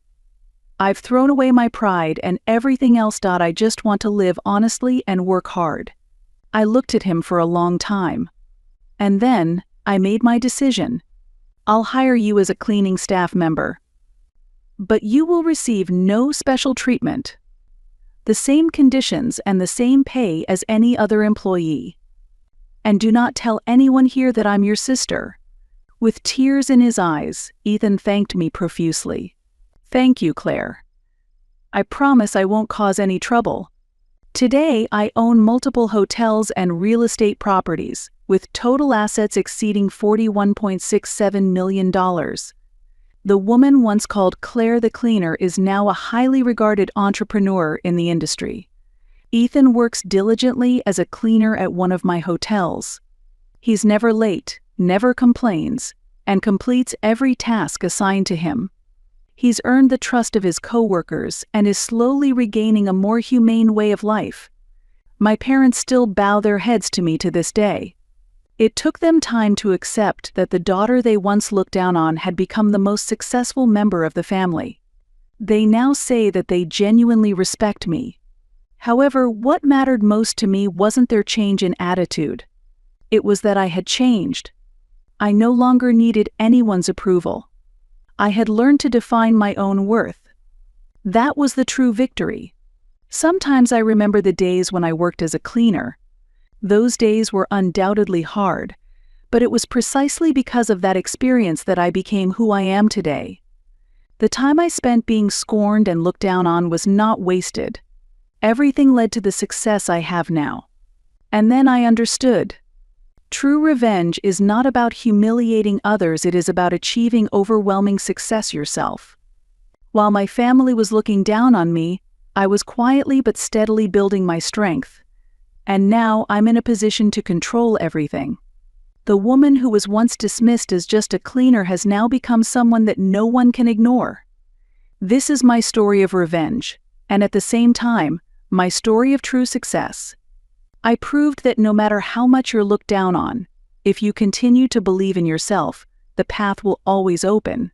I've thrown away my pride and everything else. I just want to live honestly and work hard." I looked at him for a long time. And then, I made my decision. "I'll hire you as a cleaning staff member. But you will receive no special treatment. The same conditions and the same pay as any other employee. And do not tell anyone here that I'm your sister." With tears in his eyes, Ethan thanked me profusely. "Thank you, Claire. I promise I won't cause any trouble." Today, I own multiple hotels and real estate properties, with total assets exceeding $41.67 million. The woman once called Claire the Cleaner is now a highly regarded entrepreneur in the industry. Ethan works diligently as a cleaner at one of my hotels. He's never late, never complains, and completes every task assigned to him. He's earned the trust of his coworkers and is slowly regaining a more humane way of life. My parents still bow their heads to me to this day. It took them time to accept that the daughter they once looked down on had become the most successful member of the family. They now say that they genuinely respect me. However, what mattered most to me wasn't their change in attitude. It was that I had changed. I no longer needed anyone's approval. I had learned to define my own worth. That was the true victory. Sometimes I remember the days when I worked as a cleaner. Those days were undoubtedly hard, but it was precisely because of that experience that I became who I am today. The time I spent being scorned and looked down on was not wasted. Everything led to the success I have now. And then I understood. True revenge is not about humiliating others, it is about achieving overwhelming success yourself. While my family was looking down on me, I was quietly but steadily building my strength. And now I'm in a position to control everything. The woman who was once dismissed as just a cleaner has now become someone that no one can ignore. This is my story of revenge, and at the same time, my story of true success. I proved that no matter how much you're looked down on, if you continue to believe in yourself, the path will always open.